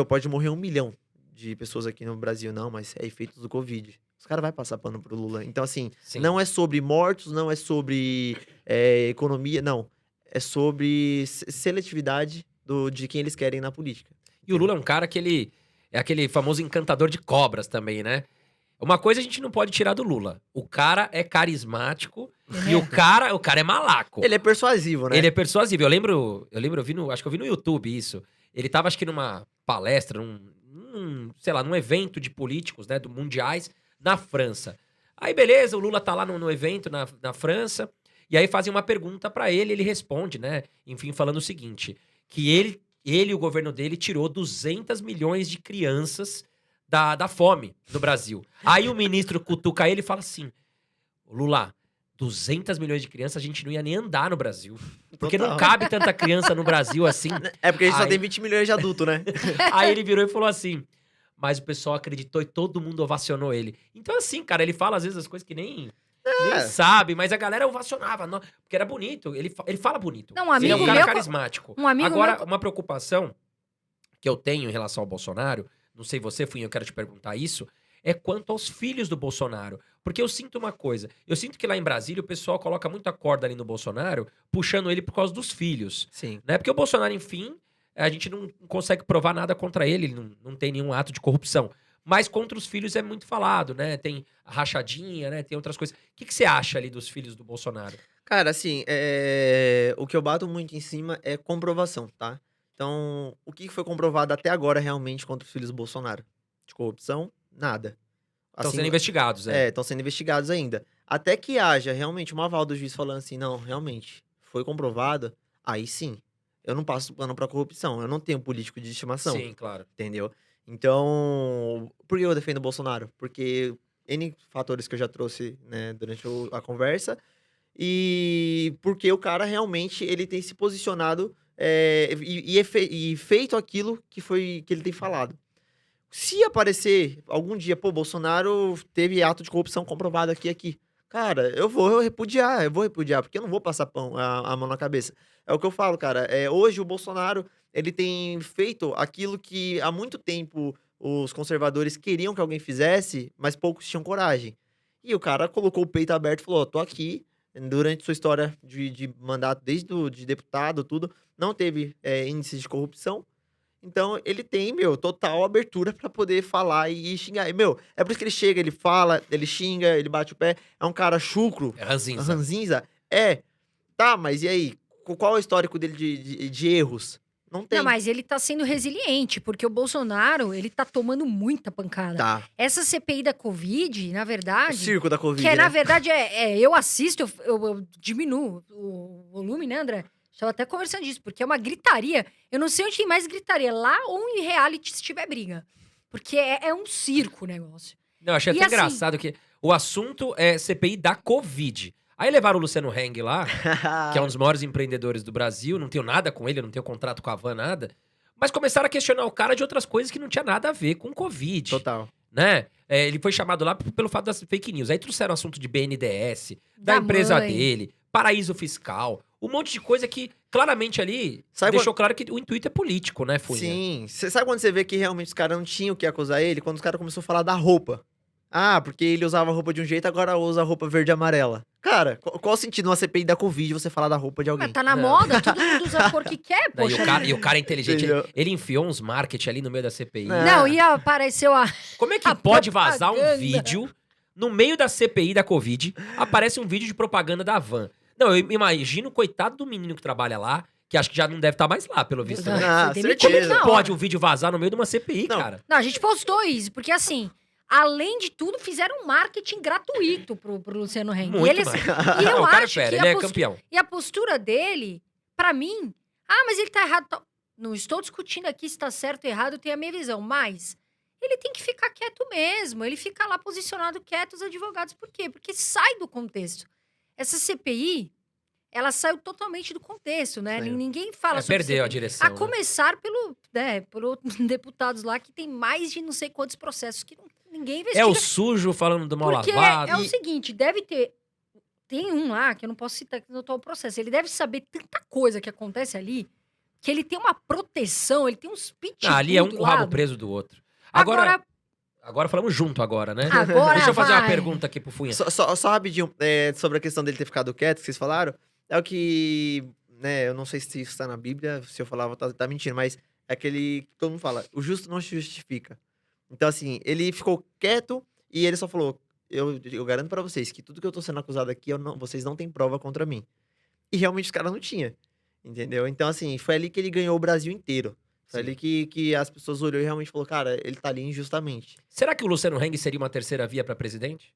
[SPEAKER 3] pode morrer 1 milhão de pessoas aqui no Brasil, não, mas é efeito do Covid. Os caras vão passar pano pro Lula. Então, assim,
[SPEAKER 2] Sim.
[SPEAKER 3] não é sobre mortos, não é sobre economia, não. É sobre seletividade de quem eles querem na política.
[SPEAKER 2] E o Lula é um cara que ele é aquele famoso encantador de cobras também, né? Uma coisa a gente não pode tirar do Lula. O cara é carismático e o cara é malaco.
[SPEAKER 3] Ele é persuasivo, né?
[SPEAKER 2] Ele é persuasivo. Eu lembro, acho que eu vi no YouTube isso. Ele tava, acho que numa palestra, sei lá, num evento de políticos, né, do mundiais, na França. Aí, beleza, o Lula tá lá no evento na França, e aí fazem uma pergunta pra ele, ele responde, né, enfim, falando o seguinte, que ele e o governo dele tirou 200 milhões de crianças da fome no Brasil. Aí o ministro cutuca ele e fala assim, Lula, 200 milhões de crianças, a gente não ia nem andar no Brasil. Porque não
[SPEAKER 3] Total.
[SPEAKER 2] cabe tanta criança no Brasil assim.
[SPEAKER 3] É porque a gente só
[SPEAKER 2] Aí-
[SPEAKER 3] tem 20 milhões de adultos, né?
[SPEAKER 2] Aí ele virou e falou assim, mas o pessoal acreditou e todo mundo ovacionou ele. Então assim, cara, ele fala às vezes as coisas que nem sabe, mas a galera ovacionava, porque era bonito, ele fala bonito.
[SPEAKER 1] Não, um
[SPEAKER 2] Ele é
[SPEAKER 1] amigo
[SPEAKER 2] um cara
[SPEAKER 1] meu-
[SPEAKER 2] carismático.
[SPEAKER 1] um amigo
[SPEAKER 2] Agora,
[SPEAKER 1] meu-
[SPEAKER 2] uma preocupação que eu tenho em relação ao Bolsonaro, não sei você, Funha, eu quero te perguntar isso, é quanto aos filhos do Bolsonaro. Porque eu sinto uma coisa, eu sinto que lá em Brasília o pessoal coloca muita corda ali no Bolsonaro, puxando ele por causa dos filhos.
[SPEAKER 3] Sim.
[SPEAKER 2] Né? Porque o Bolsonaro, enfim, a gente não consegue provar nada contra ele, ele não tem nenhum ato de corrupção. Mas contra os filhos é muito falado, né? Tem a rachadinha, né? Tem outras coisas. O que você acha ali dos filhos do Bolsonaro?
[SPEAKER 3] Cara, assim, o que eu bato muito em cima é comprovação, tá? Então, o que foi comprovado até agora realmente contra os filhos do Bolsonaro? De corrupção? Nada.
[SPEAKER 2] Estão
[SPEAKER 3] Assim,
[SPEAKER 2] sendo investigados, né?
[SPEAKER 3] estão sendo investigados ainda. Até que haja realmente um aval do juiz falando assim, não, realmente, foi comprovado, aí sim. Eu não passo pano pra corrupção, eu não tenho político de estimação.
[SPEAKER 2] Sim, claro.
[SPEAKER 3] Entendeu? Então, por que eu defendo o Bolsonaro? Porque N fatores que eu já trouxe, né, durante a conversa, e porque o cara realmente ele tem se posicionado e feito aquilo que ele tem falado. Se aparecer algum dia, pô, Bolsonaro teve ato de corrupção comprovado aqui. Cara, eu vou repudiar, porque eu não vou passar a mão na cabeça. É o que eu falo, cara. Hoje o Bolsonaro, ele tem feito aquilo que há muito tempo os conservadores queriam que alguém fizesse, mas poucos tinham coragem. E o cara colocou o peito aberto e falou, ó, tô aqui, durante sua história de mandato, desde de deputado, tudo, não teve índices de corrupção. Então, ele tem, total abertura pra poder falar e xingar. E, é por isso que ele chega, ele fala, ele xinga, ele bate o pé. É um cara chucro,
[SPEAKER 2] É ranzinza.
[SPEAKER 3] ranzinza. Tá, mas e aí? Qual é o histórico dele de erros? Não tem.
[SPEAKER 1] Não, mas ele tá sendo resiliente, porque o Bolsonaro, ele tá tomando muita pancada.
[SPEAKER 3] Tá.
[SPEAKER 1] Essa CPI da Covid, na
[SPEAKER 3] O
[SPEAKER 1] verdade...
[SPEAKER 3] circo da Covid,
[SPEAKER 1] Que
[SPEAKER 3] né?
[SPEAKER 1] na verdade eu assisto, eu diminuo o volume, né, André? Estava até conversando disso, porque é uma gritaria. Eu não sei onde tem mais gritaria, lá ou em reality se tiver briga. Porque é um circo o negócio.
[SPEAKER 2] Não, eu achei
[SPEAKER 1] E
[SPEAKER 2] até
[SPEAKER 1] assim-
[SPEAKER 2] engraçado que o assunto é CPI da Covid. Aí levaram o Luciano Heng lá, que é um dos maiores empreendedores do Brasil, não tenho nada com ele, não tenho contrato com a Van, nada. Mas começaram a questionar o cara de outras coisas que não tinha nada a ver com Covid.
[SPEAKER 3] Total.
[SPEAKER 2] Né? Ele foi chamado lá pelo fato das fake news. Aí trouxeram assunto de BNDES, da
[SPEAKER 1] Da
[SPEAKER 2] empresa
[SPEAKER 1] mãe.
[SPEAKER 2] dele, paraíso fiscal, um monte de coisa que claramente ali
[SPEAKER 3] Sabe
[SPEAKER 2] deixou claro que o intuito é político, né, Funha?
[SPEAKER 3] Sim. Você sabe quando você vê que realmente os caras não tinham o que acusar ele? Quando os caras começaram a falar da roupa. Ah, porque ele usava roupa de um jeito, agora usa roupa verde e amarela. Cara, qual o sentido numa CPI da Covid você falar da roupa de alguém?
[SPEAKER 1] Mas tá na
[SPEAKER 2] Não.
[SPEAKER 1] moda, todo mundo usa a cor que quer,
[SPEAKER 2] Não,
[SPEAKER 1] poxa.
[SPEAKER 2] e o cara é inteligente,
[SPEAKER 3] Entendeu?
[SPEAKER 2] ele enfiou uns marketing ali no meio da CPI.
[SPEAKER 3] Não.
[SPEAKER 1] Não, e apareceu a...
[SPEAKER 2] Como é que
[SPEAKER 1] A
[SPEAKER 2] pode vazar um
[SPEAKER 1] propaganda.
[SPEAKER 2] vídeo no meio da CPI da Covid, aparece um vídeo de propaganda da Van? Não, eu imagino o coitado do menino que trabalha lá, que acho que já não deve estar mais lá, pelo visto. Né?
[SPEAKER 3] Ah,
[SPEAKER 1] Foi demitido
[SPEAKER 2] Como é
[SPEAKER 3] certeza.
[SPEAKER 2] que
[SPEAKER 1] na
[SPEAKER 2] pode
[SPEAKER 1] hora.
[SPEAKER 2] um vídeo vazar no meio de uma CPI,
[SPEAKER 3] Não.
[SPEAKER 2] cara?
[SPEAKER 1] Não, a gente postou isso, porque assim, além de tudo, fizeram um marketing gratuito pro Luciano Heng.
[SPEAKER 2] Muito
[SPEAKER 1] E ele,
[SPEAKER 2] mais.
[SPEAKER 1] e eu
[SPEAKER 2] o cara é
[SPEAKER 1] acho
[SPEAKER 2] fera,
[SPEAKER 1] que
[SPEAKER 2] ele é
[SPEAKER 1] a
[SPEAKER 2] campeão.
[SPEAKER 1] E a postura dele, pra mim, mas ele tá errado. Não estou discutindo aqui se tá certo ou errado, eu tenho a minha visão, mas ele tem que ficar quieto mesmo. Ele fica lá posicionado quieto, os advogados. Por quê? Porque sai do contexto. Essa CPI, ela saiu totalmente do contexto, né?
[SPEAKER 3] Saiu.
[SPEAKER 1] Ninguém fala sobre
[SPEAKER 2] Perdeu a
[SPEAKER 1] CPI.
[SPEAKER 2] direção.
[SPEAKER 1] A
[SPEAKER 2] né?
[SPEAKER 1] começar por deputados lá que tem mais de não sei quantos processos que ninguém investiga.
[SPEAKER 2] É o sujo falando do mal
[SPEAKER 1] Porque
[SPEAKER 2] lavado.
[SPEAKER 1] é o seguinte, deve ter... Tem um lá, que eu não posso citar, que não tô o processo. Ele deve saber tanta coisa que acontece ali, que ele tem uma proteção, ele tem uns pitbull
[SPEAKER 2] Ali é um
[SPEAKER 1] do
[SPEAKER 2] com o rabo
[SPEAKER 1] lado.
[SPEAKER 2] preso do outro.
[SPEAKER 1] Agora,
[SPEAKER 2] Agora falamos junto agora, né?
[SPEAKER 1] agora
[SPEAKER 2] Deixa eu fazer uma
[SPEAKER 1] vai.
[SPEAKER 2] pergunta aqui pro Funha.
[SPEAKER 3] Só rapidinho, sobre a questão dele ter ficado quieto, que vocês falaram, é o que, né, eu não sei se isso tá na Bíblia, se eu falava, tá mentindo, mas é aquele que todo mundo fala, o justo não se justifica. Então, assim, ele ficou quieto e ele só falou, eu garanto pra vocês que tudo que eu tô sendo acusado aqui, vocês não têm prova contra mim. E realmente os caras não tinham, entendeu? Então, assim, foi ali que ele ganhou o Brasil inteiro. Foi
[SPEAKER 2] Sim.
[SPEAKER 3] ali que as pessoas olhou e realmente falou, cara, ele tá ali injustamente.
[SPEAKER 2] Será que o Luciano Heng seria uma terceira via pra presidente?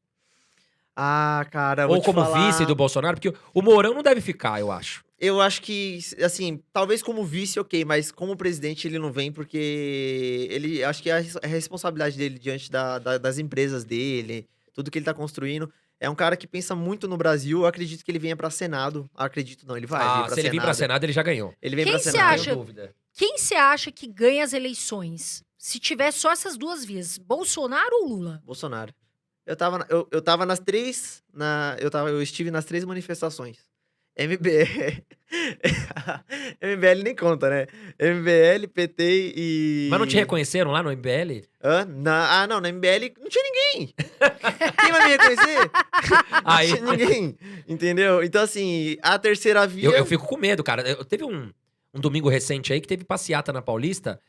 [SPEAKER 3] Ah, cara, vou
[SPEAKER 2] Ou
[SPEAKER 3] te
[SPEAKER 2] como
[SPEAKER 3] falar...
[SPEAKER 2] vice do Bolsonaro? Porque o Mourão não deve ficar, eu acho.
[SPEAKER 3] Eu acho que, assim, talvez como vice, ok, mas como presidente ele não vem porque ele, acho que a responsabilidade dele diante das empresas dele, tudo que ele tá construindo, É um cara que pensa muito no Brasil. Eu acredito que ele venha pra Senado. Acredito não, ele vai vir pra
[SPEAKER 2] Se ele vir pra Senado, ele já ganhou.
[SPEAKER 3] Ele vem
[SPEAKER 1] Quem
[SPEAKER 3] pra
[SPEAKER 1] cê
[SPEAKER 3] Senado.
[SPEAKER 2] Não
[SPEAKER 1] acha?
[SPEAKER 2] tenho dúvida.
[SPEAKER 1] Quem você acha que ganha as eleições? Se tiver só essas duas vias, Bolsonaro ou Lula?
[SPEAKER 3] Bolsonaro. Eu tava nas três. Eu estive nas três manifestações. MBL. MBL nem conta, né? MBL, PT e.
[SPEAKER 2] Mas não te reconheceram lá no MBL?
[SPEAKER 3] Não, na MBL não tinha ninguém. Quem vai me reconhecer?
[SPEAKER 2] Aí-
[SPEAKER 3] Não tinha ninguém. Entendeu? Então, assim, a terceira via.
[SPEAKER 2] Eu fico com medo, cara. Teve um domingo recente aí que teve passeata na Paulista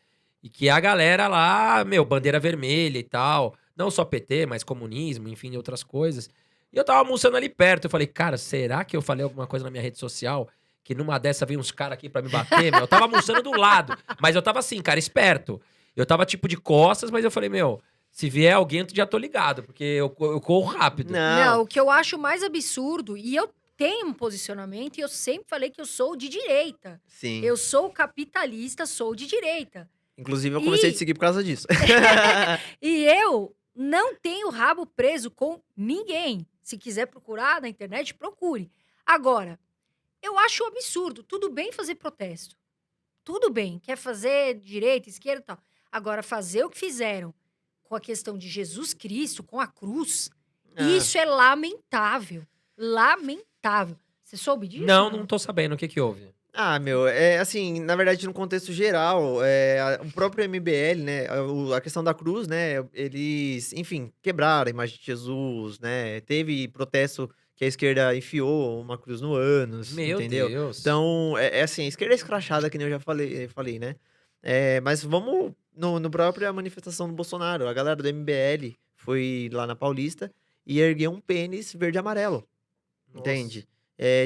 [SPEAKER 2] e que a galera lá, bandeira vermelha e tal. Não só PT, mas comunismo, enfim, outras coisas. E eu tava almoçando ali perto. Eu falei, cara, será que eu falei alguma coisa na minha rede social? Que numa dessa veio uns caras aqui pra me bater, meu? Eu tava almoçando do lado. Mas eu tava assim, cara, esperto. Eu tava tipo de costas, mas eu falei, se vier alguém, eu já tô ligado, porque eu corro rápido.
[SPEAKER 1] Não, o que eu acho mais absurdo, e eu tenho um posicionamento, e eu sempre falei que eu sou de direita.
[SPEAKER 3] Sim.
[SPEAKER 1] Eu sou capitalista, sou de direita.
[SPEAKER 3] Inclusive, eu comecei a te seguir por causa disso.
[SPEAKER 1] E eu não tenho rabo preso com ninguém. Se quiser procurar na internet, procure. Agora, eu acho um absurdo. Tudo bem fazer protesto. Tudo bem. Quer fazer direita, esquerda e tal. Agora, fazer o que fizeram com a questão de Jesus Cristo, com a cruz, isso é lamentável. Lamentável. Você soube disso?
[SPEAKER 2] Não tô sabendo o que houve.
[SPEAKER 3] É assim, na verdade, no contexto geral, o próprio MBL, né, a questão da cruz, né, eles, enfim, quebraram a imagem de Jesus, né, teve protesto que a esquerda enfiou uma cruz no ânus,
[SPEAKER 2] Meu
[SPEAKER 3] entendeu?
[SPEAKER 2] Deus.
[SPEAKER 3] Então, assim, a esquerda é escrachada, que nem eu já falei, né? Mas vamos no própria manifestação do Bolsonaro, a galera do MBL foi lá na Paulista e ergueu um pênis verde e amarelo, entende?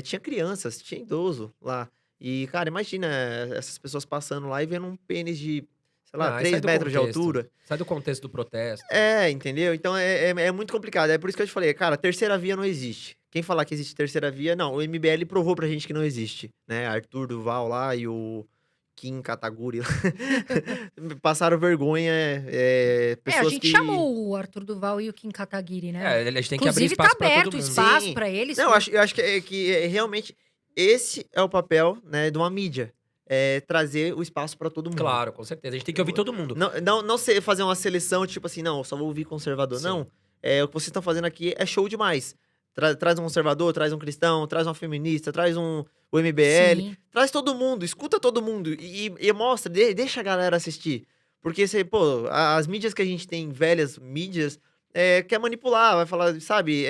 [SPEAKER 3] Tinha crianças, tinha idoso lá. E, cara, imagina essas pessoas passando lá e vendo um pênis de, sei lá, 3 metros de altura.
[SPEAKER 2] Sai do contexto do protesto.
[SPEAKER 3] Entendeu? Então é muito complicado. É por isso que eu te falei, cara, terceira via não existe. Quem falar que existe terceira via, não. O MBL provou pra gente que não existe, né? Arthur Duval lá e o Kim Kataguiri lá. Passaram vergonha. Pessoas
[SPEAKER 1] a gente chamou o Arthur Duval e o Kim Kataguiri, né?
[SPEAKER 2] A gente tem que abrir
[SPEAKER 1] Inclusive,
[SPEAKER 2] espaço
[SPEAKER 1] tá
[SPEAKER 2] pra
[SPEAKER 1] aberto
[SPEAKER 2] todo
[SPEAKER 1] o
[SPEAKER 2] mundo.
[SPEAKER 1] espaço
[SPEAKER 3] Sim.
[SPEAKER 1] pra eles.
[SPEAKER 3] Não, eu acho que realmente esse é o papel, né, de uma mídia. Trazer o espaço pra todo mundo.
[SPEAKER 2] Claro, com certeza. A gente tem que ouvir todo mundo.
[SPEAKER 3] Não fazer uma seleção, tipo assim, não, eu só vou ouvir conservador.
[SPEAKER 2] Sim.
[SPEAKER 3] Não. O que vocês estão fazendo aqui é show demais. Traz um conservador, traz um cristão, traz uma feminista, traz o MBL.
[SPEAKER 1] Sim.
[SPEAKER 3] Traz todo mundo, escuta todo mundo e mostra, deixa a galera assistir. Porque, as mídias que a gente tem, velhas mídias, quer manipular, vai falar, sabe?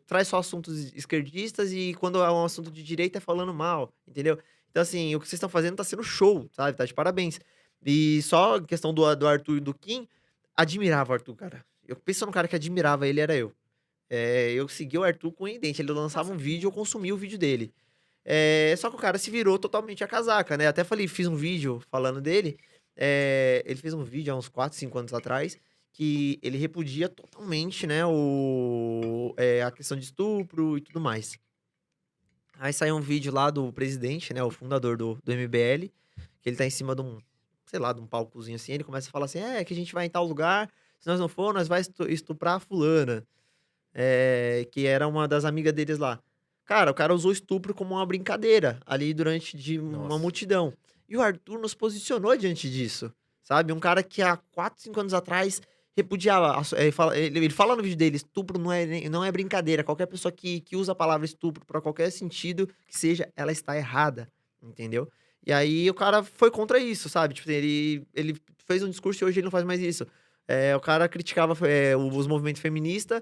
[SPEAKER 3] Traz só assuntos esquerdistas e quando é um assunto de direita é falando mal, entendeu? Então, assim, o que vocês estão fazendo tá sendo show, sabe? Tá de parabéns. E só a questão do Arthur e do Kim, admirava o Arthur, cara. Eu penso no cara que admirava ele, era eu. Eu segui o Arthur com o dente. Ele lançava um vídeo, eu consumia o vídeo dele. Só que o cara se virou totalmente a casaca, né? Até fiz um vídeo falando dele. Ele fez um vídeo há uns 4, 5 anos atrás que ele repudia totalmente, né, a questão de estupro e tudo mais. Aí saiu um vídeo lá do presidente, né, o fundador do MBL, que ele tá em cima de um palcozinho assim, ele começa a falar assim, que a gente vai em tal lugar, se nós não for, nós vai estuprar a fulana, que era uma das amigas deles lá. Cara, o cara usou estupro como uma brincadeira ali durante uma
[SPEAKER 2] Nossa.
[SPEAKER 3] multidão. E o Arthur nos posicionou diante disso, sabe? Um cara que há 4, 5 anos atrás repudiava. Ele fala no vídeo dele, estupro não é brincadeira. Qualquer pessoa que usa a palavra estupro para qualquer sentido que seja, ela está errada, entendeu? E aí o cara foi contra isso, sabe? Tipo, ele fez um discurso e hoje ele não faz mais isso. O cara criticava os movimentos feministas.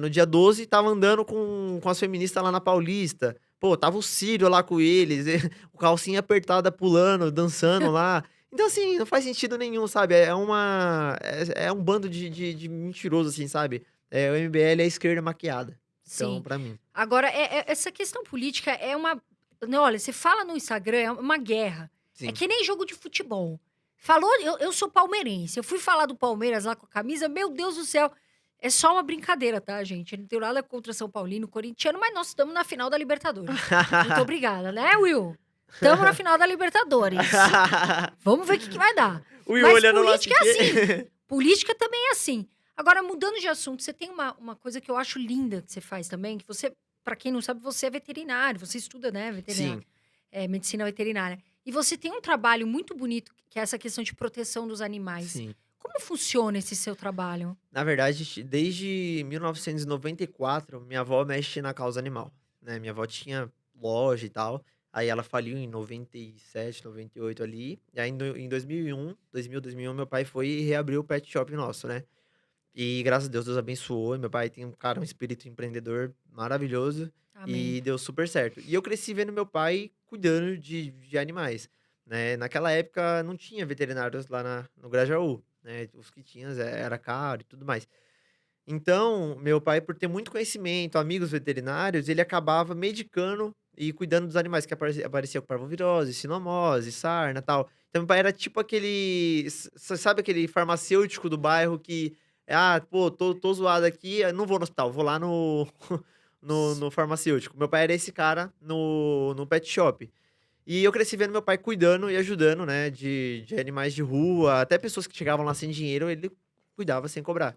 [SPEAKER 3] No dia 12, tava andando com as feministas lá na Paulista. Pô, tava o Círio lá com eles, o calcinha apertada pulando, dançando lá. Então, assim, não faz sentido nenhum, sabe? É um bando de mentiroso, assim, sabe? O MBL é a esquerda maquiada. Então,
[SPEAKER 1] Sim.
[SPEAKER 3] pra mim.
[SPEAKER 1] Agora, essa questão política é uma... Não, olha, você fala no Instagram, é uma guerra.
[SPEAKER 3] Sim.
[SPEAKER 1] É que nem jogo de futebol. Falou, eu sou palmeirense. Eu fui falar do Palmeiras lá com a camisa, meu Deus do céu. É só uma brincadeira, tá, gente? Eu não tenho nada contra São Paulino, corintiano, mas nós estamos na final da Libertadores. Muito obrigada, né, Will? Estamos na final da Libertadores. Vamos ver o que vai dar.
[SPEAKER 3] O Will
[SPEAKER 1] Mas
[SPEAKER 3] olhando lá
[SPEAKER 1] política é assim. Política também é assim. Agora, mudando de assunto, você tem uma coisa que eu acho linda que você faz também, que você, pra quem não sabe, você é veterinário, você estuda, né, veterinário,
[SPEAKER 3] Sim,
[SPEAKER 1] medicina veterinária. E você tem um trabalho muito bonito, que é essa questão de proteção dos animais.
[SPEAKER 3] sim.
[SPEAKER 1] Como funciona esse seu trabalho?
[SPEAKER 3] Na verdade, desde 1994, minha avó mexe na causa animal, né? Minha avó tinha loja e tal. Aí ela faliu em 97, 98 ali. E aí em 2001, meu pai foi e reabriu o pet shop nosso, né? E graças a Deus, Deus abençoou. E meu pai tem um espírito empreendedor maravilhoso.
[SPEAKER 1] Amém.
[SPEAKER 3] E deu super certo. E eu cresci vendo meu pai cuidando de animais, né? Naquela época não tinha veterinários lá no Grajaú, né? Os que tinham era caro e tudo mais. Então, meu pai, por ter muito conhecimento, amigos veterinários, ele acabava medicando e cuidando dos animais que aparecia com parvovirose, sinomose, sarna, tal. Então, meu pai era tipo aquele, sabe aquele farmacêutico do bairro que, pô, tô zoado aqui, eu não vou no hospital, vou lá no, no farmacêutico. Meu pai era esse cara no pet shop. E eu cresci vendo meu pai cuidando e ajudando, né, de animais de rua, até pessoas que chegavam lá sem dinheiro, ele cuidava sem cobrar.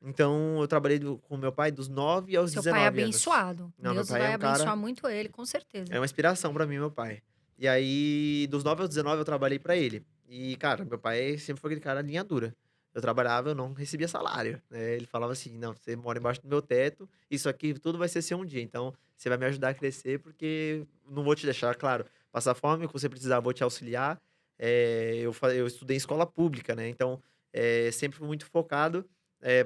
[SPEAKER 3] Então, eu trabalhei com meu pai dos 9 aos
[SPEAKER 1] Seu pai é
[SPEAKER 3] 19 anos.
[SPEAKER 1] abençoado.
[SPEAKER 3] Não, meu
[SPEAKER 1] Deus
[SPEAKER 3] pai é
[SPEAKER 1] vai
[SPEAKER 3] um cara
[SPEAKER 1] abençoar muito ele, com
[SPEAKER 3] é
[SPEAKER 1] certeza.
[SPEAKER 3] uma inspiração pra mim, meu pai. E aí, dos 9 aos 19 eu trabalhei pra ele. E, cara, meu pai sempre foi aquele cara linha dura. Eu trabalhava, eu não recebia salário, né, ele falava assim: "Não, você mora embaixo do meu teto, isso aqui tudo vai ser seu um dia, então você vai me ajudar a crescer, porque não vou te deixar, claro, passar fome, o que você precisar, eu vou te auxiliar". Eu estudei em escola pública, né, então, sempre fui muito focado,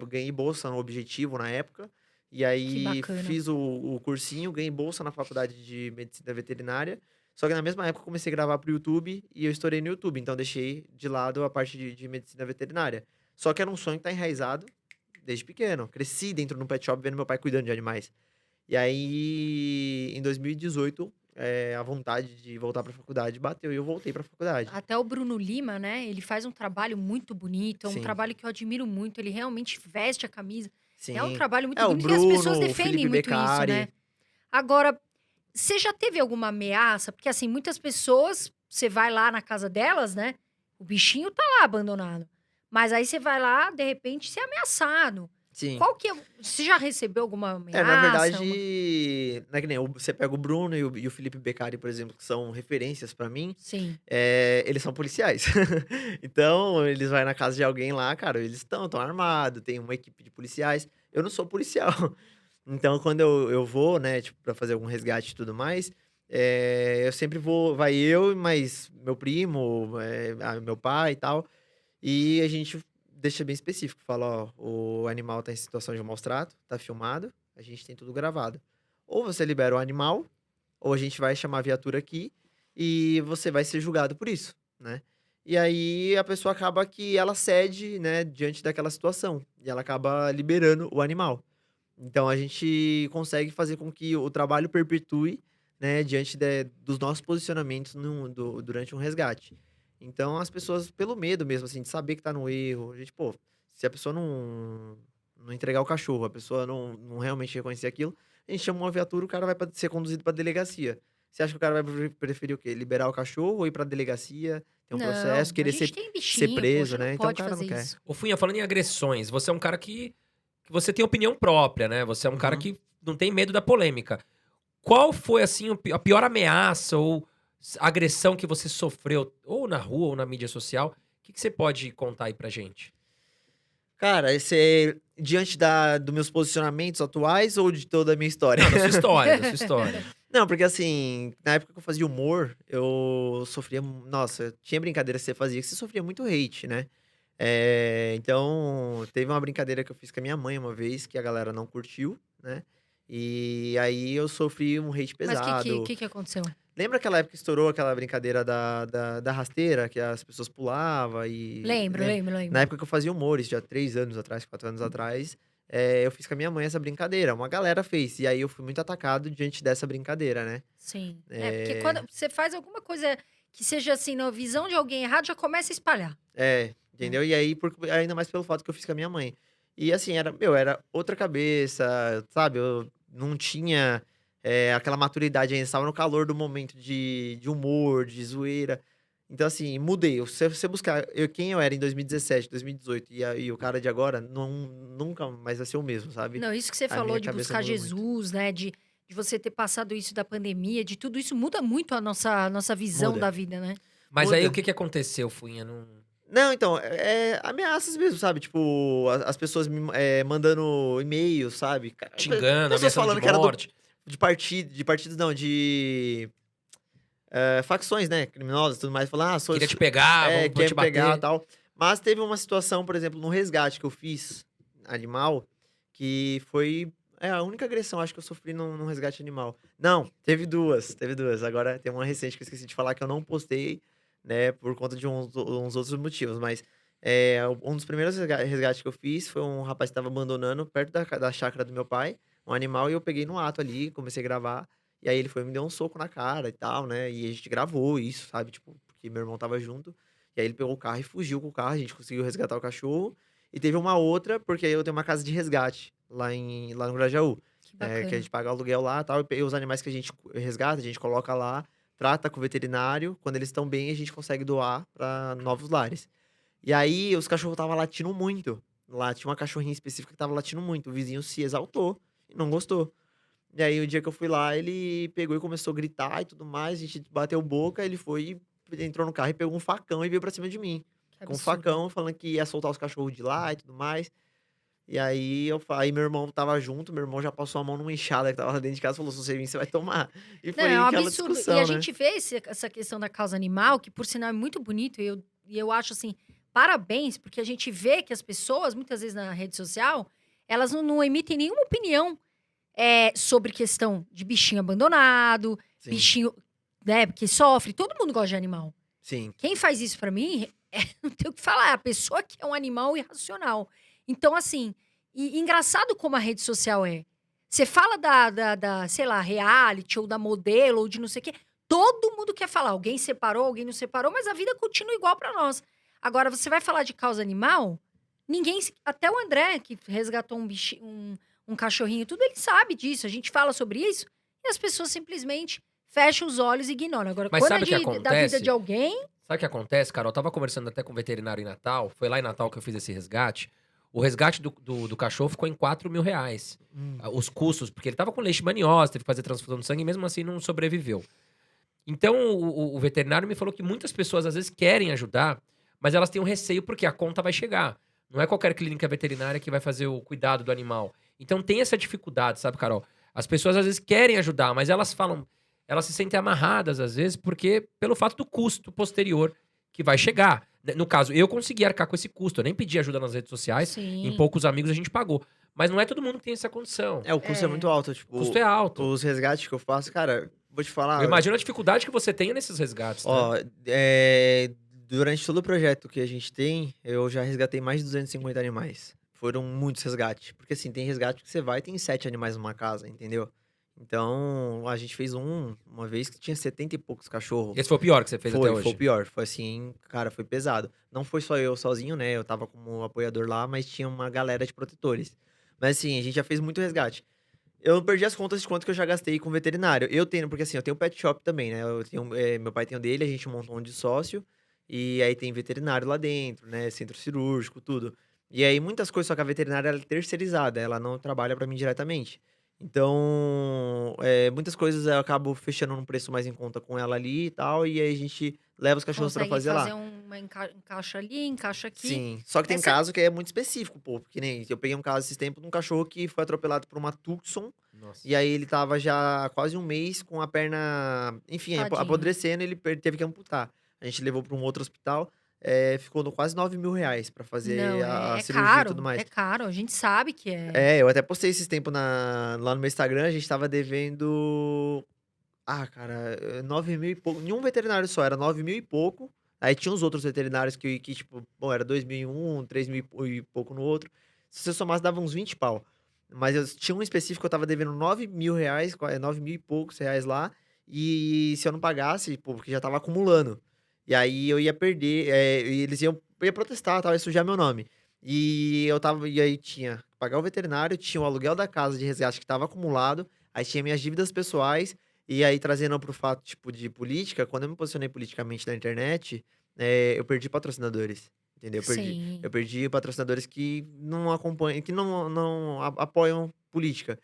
[SPEAKER 3] ganhei bolsa no Objetivo na época, e
[SPEAKER 1] Que
[SPEAKER 3] aí
[SPEAKER 1] bacana.
[SPEAKER 3] fiz o cursinho, ganhei bolsa na faculdade de medicina veterinária, só que na mesma época eu comecei a gravar para o YouTube e eu estourei no YouTube, então deixei de lado a parte de medicina veterinária. Só que era um sonho que tá enraizado desde pequeno. Cresci dentro de um pet shop vendo meu pai cuidando de animais. E aí, em 2018, a vontade de voltar pra faculdade bateu e eu voltei pra faculdade.
[SPEAKER 1] Até o Bruno Lima, né? Ele faz um trabalho muito bonito, é um
[SPEAKER 3] Sim,
[SPEAKER 1] trabalho que eu admiro muito. Ele realmente veste a camisa. É um
[SPEAKER 3] sim.
[SPEAKER 1] trabalho
[SPEAKER 3] É,
[SPEAKER 1] muito
[SPEAKER 3] o
[SPEAKER 1] bonito e as pessoas
[SPEAKER 3] Bruno, o
[SPEAKER 1] defendem
[SPEAKER 3] Felipe
[SPEAKER 1] muito isso, né?
[SPEAKER 3] Beccari.
[SPEAKER 1] Agora, você já teve alguma ameaça? Porque, assim, muitas pessoas, você vai lá na casa delas, né? O bichinho tá lá abandonado. Mas aí você vai lá, de repente, ser ameaçado.
[SPEAKER 3] Sim.
[SPEAKER 1] Qual que é. Você já recebeu alguma
[SPEAKER 3] Na
[SPEAKER 1] ameaça?
[SPEAKER 3] verdade, não é que nem você pega o Bruno e o Felipe Beccari, por exemplo, que são referências pra mim,
[SPEAKER 1] Sim.
[SPEAKER 3] eles são policiais. Então, eles vai na casa de alguém lá, cara, eles estão armados, tem uma equipe de policiais. Eu não sou policial. Então, quando eu vou, né, tipo, pra fazer algum resgate e tudo mais, eu sempre vou, vai eu, mais meu primo, meu pai e tal. E a gente deixa bem específico, fala, ó, o animal tá em situação de maus trato, tá filmado, a gente tem tudo gravado. Ou você libera o animal, ou a gente vai chamar a viatura aqui e você vai ser julgado por isso, né? E aí a pessoa acaba que ela cede, né, diante daquela situação, e ela acaba liberando o animal. Então a gente consegue fazer com que o trabalho perpetue, né, diante dos nossos posicionamentos durante um resgate. Então as pessoas, pelo medo mesmo, assim, de saber que tá no erro, a gente, pô, se a pessoa não entregar o cachorro, a pessoa não realmente reconhecer aquilo, a gente chama uma viatura, o cara vai ser conduzido pra delegacia. Você acha que o cara vai preferir o quê? Liberar o cachorro ou ir pra delegacia, ter um processo,
[SPEAKER 1] Não, a
[SPEAKER 3] querer
[SPEAKER 1] gente
[SPEAKER 3] ser,
[SPEAKER 1] tem
[SPEAKER 3] ser
[SPEAKER 1] bichinho,
[SPEAKER 3] preso,
[SPEAKER 1] poxa, não
[SPEAKER 3] né? Então o
[SPEAKER 1] pode
[SPEAKER 3] cara não
[SPEAKER 1] fazer
[SPEAKER 3] quer.
[SPEAKER 1] isso.
[SPEAKER 2] Ô, Funha, falando em agressões, você é um cara que você tem opinião própria, né? Você é um cara
[SPEAKER 3] Uhum.
[SPEAKER 2] que não tem medo da polêmica. Qual foi, assim, a pior ameaça ou agressão que você sofreu, ou na rua ou na mídia social? O que você pode contar aí pra gente?
[SPEAKER 3] Cara, esse é diante dos meus posicionamentos atuais ou de toda a minha história?
[SPEAKER 2] Não, da sua história, da sua história.
[SPEAKER 3] Não, porque assim, na época que eu fazia humor, eu sofria. Nossa, tinha brincadeira que você fazia que você sofria muito hate, né? Então, teve uma brincadeira que eu fiz com a minha mãe uma vez que a galera não curtiu, né? E aí eu sofri um hate
[SPEAKER 1] Mas o que, que,
[SPEAKER 3] pesado.
[SPEAKER 1] que que aconteceu?
[SPEAKER 3] Lembra aquela época que estourou aquela brincadeira da rasteira, que as pessoas pulavam e.
[SPEAKER 1] Lembro,
[SPEAKER 3] Lembra?
[SPEAKER 1] lembro,
[SPEAKER 3] Na
[SPEAKER 1] lembro.
[SPEAKER 3] época que eu fazia humor, isso já 3 anos atrás, 4 anos atrás, eu fiz com a minha mãe essa brincadeira. Uma galera fez. E aí eu fui muito atacado diante dessa brincadeira, né?
[SPEAKER 1] Sim. É, porque quando
[SPEAKER 3] É,
[SPEAKER 1] você faz alguma coisa que seja assim, na visão de alguém errado, já começa a espalhar. Né?
[SPEAKER 3] entendeu? E aí, ainda mais pelo fato que eu fiz com a minha mãe. E assim, era outra cabeça, sabe? Eu não tinha aquela maturidade ainda, estava no calor do momento de humor, de zoeira. Então, assim, mudei. Se você buscar quem eu era em 2017, 2018 e o cara de agora, nunca mais vai ser o mesmo, sabe?
[SPEAKER 1] Não, isso que você
[SPEAKER 3] A
[SPEAKER 1] falou
[SPEAKER 3] minha
[SPEAKER 1] de
[SPEAKER 3] cabeça
[SPEAKER 1] buscar
[SPEAKER 3] mudou muito.
[SPEAKER 1] Jesus, né? De você ter passado isso da pandemia, de tudo isso muda muito a nossa visão
[SPEAKER 3] Muda.
[SPEAKER 1] da vida, né?
[SPEAKER 2] Mas aí
[SPEAKER 3] Muda.
[SPEAKER 2] o que que aconteceu, Funha? Não...
[SPEAKER 3] Não, então, ameaças mesmo, sabe? Tipo, as pessoas mandando e-mails, sabe?
[SPEAKER 2] Xingando,
[SPEAKER 3] Pessoas
[SPEAKER 2] ameaçando
[SPEAKER 3] falando
[SPEAKER 2] de
[SPEAKER 3] que era
[SPEAKER 2] morte.
[SPEAKER 3] de partidos não, de facções, né? Criminosas e tudo mais. Falando,
[SPEAKER 2] Queria te pegar, vamos
[SPEAKER 3] quer
[SPEAKER 2] te
[SPEAKER 3] me pegar e
[SPEAKER 2] bater.
[SPEAKER 3] tal. Mas teve uma situação, por exemplo, no resgate que eu fiz animal, que foi a única agressão, acho que eu sofri num resgate animal. Não, teve duas. Agora tem uma recente que eu esqueci de falar que eu não postei, né, por conta de uns outros motivos. Mas um dos primeiros resgates que eu fiz foi um rapaz que estava abandonando perto da chácara do meu pai, um animal, e eu peguei no ato ali, comecei a gravar. E aí ele foi e me deu um soco na cara e tal, né? E a gente gravou isso, sabe? Tipo, porque meu irmão tava junto. E aí ele pegou o carro e fugiu com o carro, a gente conseguiu resgatar o cachorro. E teve uma outra, porque aí eu tenho uma casa de resgate lá no Grajaú.
[SPEAKER 1] Que
[SPEAKER 3] Que a
[SPEAKER 1] bacana.
[SPEAKER 3] gente paga aluguel lá e tal. E os animais que a gente resgata, a gente coloca lá, trata com o veterinário. Quando eles estão bem, a gente consegue doar pra novos lares. E aí os cachorros estavam latindo muito. Lá tinha uma cachorrinha específica que tava latindo muito. O vizinho se exaltou e não gostou. E aí, o dia que eu fui lá, ele pegou e começou a gritar e tudo mais. A gente bateu boca, ele foi, entrou no carro e pegou um facão e veio pra cima de mim.
[SPEAKER 1] Que
[SPEAKER 3] Com um
[SPEAKER 1] absurdo.
[SPEAKER 3] facão, falando que ia soltar os cachorros de lá e tudo mais. E aí meu irmão tava junto, meu irmão já passou a mão numa enxada que tava lá dentro de casa e falou: se você vir, você vai tomar. E
[SPEAKER 1] Não, é
[SPEAKER 3] foi
[SPEAKER 1] um
[SPEAKER 3] aquela
[SPEAKER 1] absurdo. E a
[SPEAKER 3] discussão, né?
[SPEAKER 1] gente vê essa questão da causa animal, que por sinal é muito bonito, e eu acho assim, parabéns, porque a gente vê que as pessoas, muitas vezes na rede social, elas não emitem nenhuma opinião sobre questão de bichinho abandonado,
[SPEAKER 3] Sim,
[SPEAKER 1] bichinho, né, que sofre. Todo mundo gosta de animal.
[SPEAKER 3] sim.
[SPEAKER 1] Quem faz isso pra mim, não tem o que falar, é a pessoa que é um animal irracional. Então, assim, e engraçado como a rede social é. Você fala sei lá, reality, ou da modelo, ou de não sei o quê. Todo mundo quer falar. Alguém separou, alguém não separou, mas a vida continua igual pra nós. Agora, você vai falar de causa animal, até o André, que resgatou um cachorrinho e tudo, ele sabe disso. A gente fala sobre isso e as pessoas simplesmente fecham os olhos e ignoram. Agora,
[SPEAKER 2] Mas
[SPEAKER 1] quando
[SPEAKER 2] sabe o que
[SPEAKER 1] da vida
[SPEAKER 2] acontece?
[SPEAKER 1] de alguém,
[SPEAKER 2] Sabe o que acontece, Carol? Eu tava conversando até com o veterinário em Natal. Foi lá em Natal que eu fiz esse resgate. O resgate do cachorro ficou em R$ 4.000. Os custos, porque ele tava com leishmaniose, teve que fazer transfusão de sangue e mesmo assim não sobreviveu. Então, o veterinário me falou que muitas pessoas às vezes querem ajudar, mas elas têm um receio porque a conta vai chegar. Não é qualquer clínica veterinária que vai fazer o cuidado do animal. Então tem essa dificuldade, sabe, Carol? As pessoas às vezes querem ajudar, mas elas se sentem amarradas às vezes pelo fato do custo posterior que vai chegar. No caso, eu consegui arcar com esse custo, eu nem pedi ajuda nas redes sociais, em
[SPEAKER 1] sim.
[SPEAKER 2] poucos amigos a gente pagou. Mas não é todo mundo que tem essa condição.
[SPEAKER 3] O custo é muito alto.
[SPEAKER 2] O
[SPEAKER 3] Tipo,
[SPEAKER 2] custo é alto.
[SPEAKER 3] os resgates que eu faço, cara, vou te falar.
[SPEAKER 2] Eu imagino a dificuldade que você tem nesses resgates, né?
[SPEAKER 3] Ó, durante todo o projeto que a gente tem, eu já resgatei mais de 250 animais. Foram muitos resgates. Porque assim, tem resgate que você vai e tem 7 animais numa casa, entendeu? Então, a gente fez uma vez que tinha 70 e poucos cachorros.
[SPEAKER 2] Esse foi o pior que você fez até hoje.
[SPEAKER 3] Foi o pior. Foi assim, cara, foi pesado. Não foi só eu sozinho, né? Eu tava como apoiador lá, mas tinha uma galera de protetores. Mas assim, a gente já fez muito resgate. Eu perdi as contas de quanto que eu já gastei com veterinário. Eu tenho, porque assim, eu tenho pet shop também, né? Meu pai tem um dele, a gente montou um de sócio. E aí tem veterinário lá dentro, né? Centro cirúrgico, tudo. E aí muitas coisas, só que a veterinária ela é terceirizada, ela não trabalha pra mim diretamente. Então, muitas coisas eu acabo fechando num preço mais em conta com ela ali e tal. E aí a gente leva os cachorros pra
[SPEAKER 1] Consegue
[SPEAKER 3] fazer lá.
[SPEAKER 1] fazer uma encaixa ali, encaixa aqui.
[SPEAKER 3] Sim, só que tem
[SPEAKER 1] Essa-
[SPEAKER 3] caso que é muito específico, pô. Porque nem eu peguei um caso esses tempos de um cachorro que foi atropelado por uma Tucson.
[SPEAKER 2] Nossa.
[SPEAKER 3] E aí ele tava já há quase um mês com a perna, enfim,
[SPEAKER 1] Tadinho.
[SPEAKER 3] apodrecendo, ele teve que amputar. A gente levou pra um outro hospital, ficou no quase R$ 9.000 pra fazer
[SPEAKER 1] Não,
[SPEAKER 3] a
[SPEAKER 1] é
[SPEAKER 3] cirurgia e
[SPEAKER 1] caro,
[SPEAKER 3] tudo mais.
[SPEAKER 1] é caro. A gente sabe que é.
[SPEAKER 3] Eu até postei esses tempos lá no meu Instagram, a gente tava devendo. Ah, cara, 9 mil e pouco. Nenhum veterinário só, era 9 mil e pouco. Aí tinha os outros veterinários que tipo, bom, era 2.000 em um, 3 mil e pouco no outro. Se você somasse, dava uns 20 pau. Mas eu tinha um específico que eu tava devendo 9 mil reais, 9 mil e poucos reais lá. E se eu não pagasse, pô, porque já tava acumulando. E aí eu ia perder, e eles ia protestar, tal, ia sujar meu nome. E aí tinha que pagar o veterinário, tinha o aluguel da casa de resgate que tava acumulado, aí tinha minhas dívidas pessoais, E aí, trazendo pro fato, tipo, de política, quando eu me posicionei politicamente na internet, eu perdi patrocinadores, entendeu?
[SPEAKER 1] Sim.
[SPEAKER 3] Eu perdi patrocinadores que não acompanham, que não apoiam política.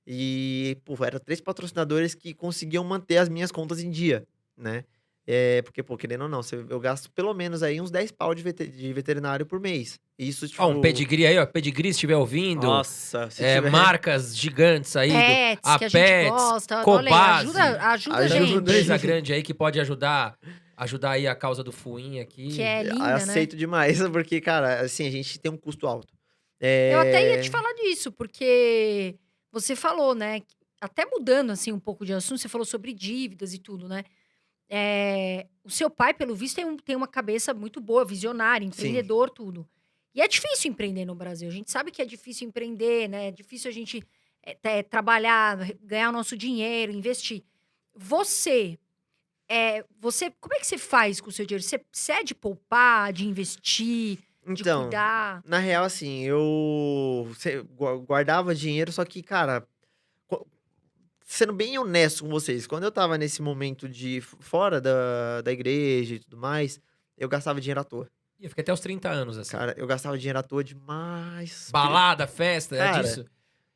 [SPEAKER 3] E, pô, eram 3 patrocinadores que conseguiam manter as minhas contas em dia, né. Porque, pô, querendo ou não, eu gasto pelo menos aí uns 10 pau de veterinário por mês. Isso,
[SPEAKER 2] Ó, um
[SPEAKER 3] tipo
[SPEAKER 2] pedigree aí, ó. Pedigree, se estiver ouvindo.
[SPEAKER 3] nossa, se tiver
[SPEAKER 2] Marcas gigantes aí.
[SPEAKER 1] Pets,
[SPEAKER 2] A
[SPEAKER 1] que a gente
[SPEAKER 2] Pets,
[SPEAKER 1] gosta. Olha aí,
[SPEAKER 2] Cobase.
[SPEAKER 1] ajuda a
[SPEAKER 3] Ajuda
[SPEAKER 2] Tanta
[SPEAKER 1] gente.
[SPEAKER 2] empresa grande aí que pode ajudar aí a causa do Fuinha
[SPEAKER 1] Que
[SPEAKER 2] aqui.
[SPEAKER 1] é linda, né?
[SPEAKER 3] aceito demais, porque, cara, assim, a gente tem um custo alto.
[SPEAKER 1] Eu até ia te
[SPEAKER 3] Eh
[SPEAKER 1] falar disso, porque você falou, né? Até mudando assim um pouco de assunto, você falou sobre dívidas e tudo, né? O seu pai, pelo visto, tem uma cabeça muito boa, visionária,
[SPEAKER 3] sim,
[SPEAKER 1] empreendedor, tudo. E é difícil empreender no Brasil. A gente sabe que é difícil empreender, né? É difícil a gente trabalhar, ganhar o nosso dinheiro, investir. Você, como é que você faz com o seu dinheiro? Você é de poupar, de investir, de
[SPEAKER 3] então,
[SPEAKER 1] cuidar?
[SPEAKER 3] na real, assim, eu guardava dinheiro, só que, cara, co sendo bem honesto com vocês, quando eu estava nesse momento de fora da igreja e tudo mais, eu gastava dinheiro à toa.
[SPEAKER 2] E eu fiquei até os 30 anos assim.
[SPEAKER 3] Cara, eu gastava dinheiro à toa demais.
[SPEAKER 2] Balada, festa, é
[SPEAKER 3] Cara,
[SPEAKER 2] disso?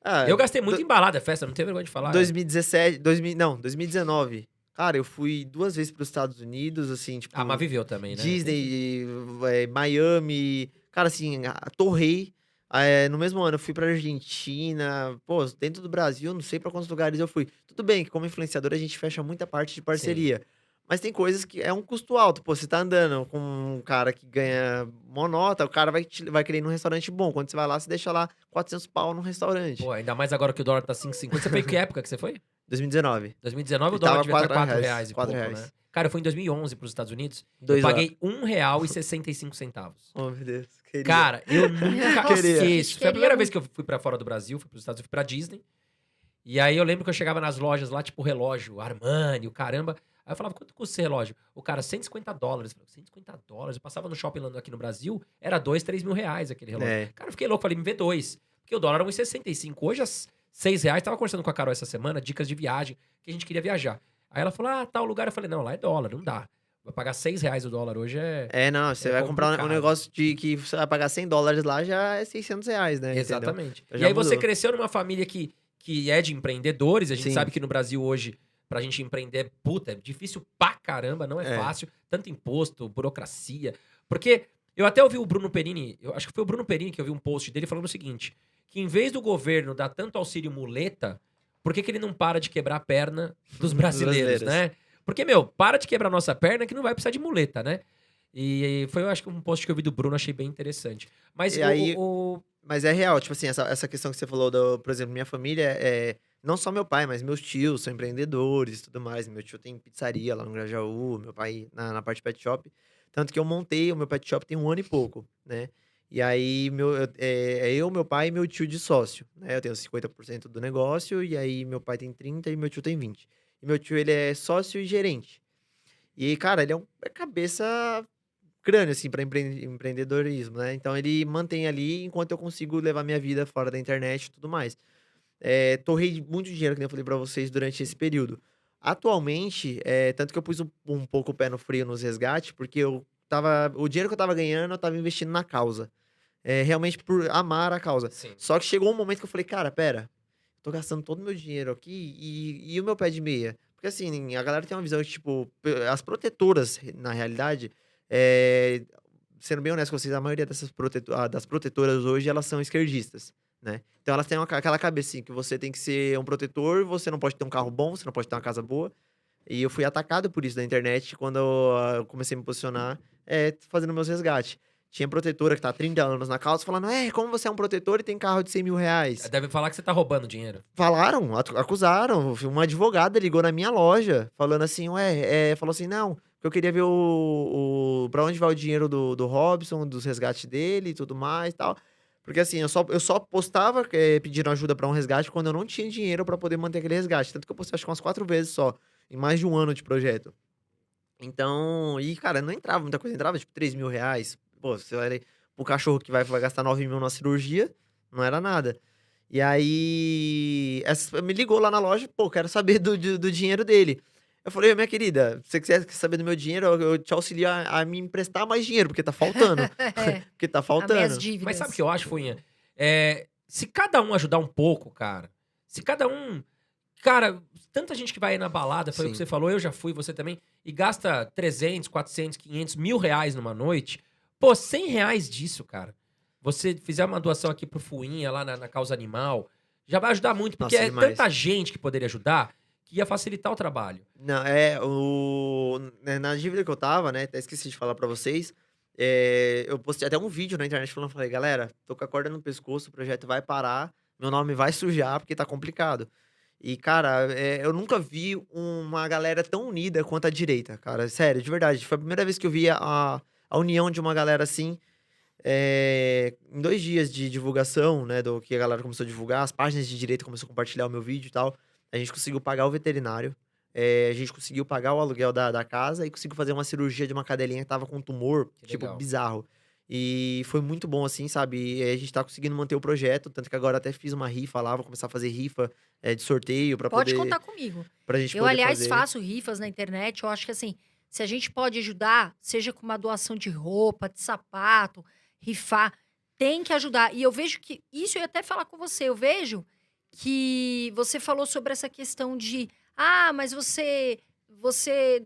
[SPEAKER 3] ah,
[SPEAKER 2] Eu gastei muito em balada, festa, não tenho vergonha de falar.
[SPEAKER 3] 2017, 2000, não, 2019. Cara, eu fui 2 vezes para os Estados Unidos, assim,
[SPEAKER 2] Ah, mas
[SPEAKER 3] tipo,
[SPEAKER 2] viveu também, né?
[SPEAKER 3] Disney, Miami. Cara, assim, torrei. No mesmo ano eu fui pra Argentina. Pô, dentro do Brasil, não sei pra quantos lugares eu fui. Tudo bem que como influenciador a gente fecha muita parte de
[SPEAKER 2] Sim,
[SPEAKER 3] parceria. Mas tem coisas que é um custo alto. Pô, você tá andando com um cara que ganha monota, o cara vai querer ir num restaurante bom. Quando você vai lá, você deixa lá 400 pau num restaurante.
[SPEAKER 2] pô, ainda mais agora que o dólar tá 5,50. Você foi em que época que você foi?
[SPEAKER 3] 2019.
[SPEAKER 2] 2019 o
[SPEAKER 3] E
[SPEAKER 2] dólar
[SPEAKER 3] tava
[SPEAKER 2] devia estar 4
[SPEAKER 3] R$
[SPEAKER 2] reais e
[SPEAKER 3] 4
[SPEAKER 2] pouco, né?
[SPEAKER 3] reais.
[SPEAKER 2] Cara, eu fui em 2011 pros Estados Unidos, eu
[SPEAKER 3] 2 horas.
[SPEAKER 2] paguei R$ 1,65.
[SPEAKER 3] Oh, meu Deus. Queria.
[SPEAKER 2] Cara, eu nunca
[SPEAKER 3] Queria.
[SPEAKER 2] esqueço. Foi a
[SPEAKER 1] Queria
[SPEAKER 2] primeira
[SPEAKER 1] um-
[SPEAKER 2] vez que eu fui pra fora do Brasil, fui pros Estados Unidos, fui pra Disney. E aí eu lembro que eu chegava nas lojas lá, tipo relógio, Armani, o caramba. Aí eu falava, quanto custa esse relógio? O cara, $150. Eu falei, $150? Eu passava no shopping aqui no Brasil, era 2, 3 mil reais aquele relógio.
[SPEAKER 3] É.
[SPEAKER 2] Cara, eu fiquei louco, falei, me vê dois. Porque o dólar era 1,65. Hoje, R$ 6. Tava conversando com a Carol essa semana, dicas de viagem, que a gente queria viajar. Aí ela falou, tal lugar. Eu falei, não, lá é dólar, não dá. Vai pagar R$ 6 o dólar hoje
[SPEAKER 3] Não, você
[SPEAKER 2] é
[SPEAKER 3] vai comprar um
[SPEAKER 2] complicado.
[SPEAKER 3] negócio de que você vai pagar $100 lá, já é R$ 600, né? Entendeu?
[SPEAKER 2] Exatamente.
[SPEAKER 3] Então
[SPEAKER 2] E
[SPEAKER 3] já
[SPEAKER 2] aí você
[SPEAKER 3] mudou.
[SPEAKER 2] cresceu numa família que é de empreendedores. A gente
[SPEAKER 3] Sim.
[SPEAKER 2] sabe que no Brasil hoje, pra gente empreender, puta, é difícil pra caramba, não é
[SPEAKER 3] É.
[SPEAKER 2] fácil. Tanto imposto, burocracia. Porque eu até ouvi o Bruno Perini, eu acho que foi o Bruno Perini que eu vi um post dele falando o seguinte, que em vez do governo dar tanto auxílio muleta, por que ele não para de quebrar a perna dos brasileiros, né? Porque, para de quebrar a nossa perna que não vai precisar de muleta, né? E foi, eu acho que um post que eu vi do Bruno, achei bem interessante. Mas
[SPEAKER 3] E aí- Mas é real, tipo assim, essa questão que você falou, por exemplo, minha família, não só meu pai, mas meus tios são empreendedores e tudo mais. Meu tio tem pizzaria lá no Grajaú, meu pai na parte pet shop. Tanto que eu montei o meu pet shop tem 1 ano e pouco, né? E aí, eu, meu pai e meu tio de sócio, né? Eu tenho 50% do negócio, e aí meu pai tem 30% e meu tio tem 20%. E meu tio, ele é sócio e gerente. E, cara, ele é cabeça crânio, assim, pra empreendedorismo, né? Então ele mantém ali enquanto eu consigo levar minha vida fora da internet e tudo mais. Torrei muito dinheiro, que nem eu falei pra vocês, durante esse período. Atualmente, tanto que eu pus um pouco o pé no freio nos resgates, porque o dinheiro que eu tava ganhando, eu tava investindo na causa. Realmente por amar a causa.
[SPEAKER 2] Sim.
[SPEAKER 3] Só que chegou um momento que eu falei, cara, pera, tô gastando todo o meu dinheiro aqui e o meu pé de meia? Porque assim, a galera tem uma visão de, tipo, as protetoras, na realidade, sendo bem honesto com vocês, a maioria das protetoras hoje, elas são esquerdistas, né? Então elas têm aquela cabecinha que você tem que ser um protetor, você não pode ter um carro bom, você não pode ter uma casa boa. E eu fui atacado por isso na internet quando eu comecei a me posicionar, fazendo meus resgates. Tinha protetora que tá há 30 anos na causa falando, como você é um protetor e tem carro de R$ 100 mil?
[SPEAKER 2] Deve falar que você tá roubando dinheiro.
[SPEAKER 3] Falaram, acusaram. Uma advogada ligou na minha loja, falando assim, falou assim, não, que eu queria ver pra onde vai o dinheiro do Robson, dos resgates dele e tudo mais e tal. Porque assim, eu só postava pedindo ajuda pra um resgate quando eu não tinha dinheiro pra poder manter aquele resgate. Tanto que eu postei acho que umas 4 vezes só, em mais de 1 ano de projeto. Então, cara, não entrava muita coisa, entrava tipo R$ 3 mil. Pô, você vai pro cachorro que vai gastar 9 mil numa cirurgia, não era nada. E aí, me ligou lá na loja, pô, quero saber do dinheiro dele. Eu falei, minha querida, se você quiser saber do meu dinheiro, eu te auxilio a me emprestar mais dinheiro, porque tá faltando.
[SPEAKER 1] É,
[SPEAKER 3] Porque tá
[SPEAKER 1] as minhas
[SPEAKER 3] faltando.
[SPEAKER 1] dívidas.
[SPEAKER 2] Mas sabe o que eu acho, Fuinha? Se cada um ajudar um pouco, cara. Se cada um. Cara, tanta gente que vai aí na balada, foi o que
[SPEAKER 3] Sim.
[SPEAKER 2] você falou, eu já fui, você também, e gasta 300, 400, 500, R$ 1.000 numa noite. Pô, R$ 100 disso, cara. Você fizer uma doação aqui pro Fuinha, lá na Causa Animal, já vai ajudar muito, porque
[SPEAKER 3] Nossa,
[SPEAKER 2] é
[SPEAKER 3] demais.
[SPEAKER 2] tanta gente que poderia ajudar que ia facilitar o trabalho.
[SPEAKER 3] Não, na dívida que eu tava, né, até esqueci de falar pra vocês, eu postei até um vídeo na internet falei, galera, tô com a corda no pescoço, o projeto vai parar, meu nome vai sujar, porque tá complicado. E, cara, eu nunca vi uma galera tão unida quanto a direita, cara, sério, de verdade. Foi a primeira vez que eu vi a união de uma galera assim, em 2 dias de divulgação, né, do que a galera começou a divulgar, as páginas de direita começou a compartilhar o meu vídeo e tal, a gente conseguiu pagar o veterinário, a gente conseguiu pagar o aluguel da casa e conseguiu fazer uma cirurgia de uma cadelinha que tava com tumor,
[SPEAKER 2] Que
[SPEAKER 3] tipo,
[SPEAKER 2] legal.
[SPEAKER 3] bizarro. E foi muito bom, assim, sabe? E a gente tá conseguindo manter o projeto, tanto que agora até fiz uma rifa lá, vou começar a fazer rifa de sorteio
[SPEAKER 1] Pode contar comigo.
[SPEAKER 3] pra gente
[SPEAKER 1] Eu,
[SPEAKER 3] poder
[SPEAKER 1] aliás,
[SPEAKER 3] fazer.
[SPEAKER 1] faço rifas na internet. Eu acho que, assim, se a gente pode ajudar, seja com uma doação de roupa, de sapato, rifar, tem que ajudar. E eu vejo que, isso eu ia até falar com você, eu vejo que você falou sobre essa questão de, mas você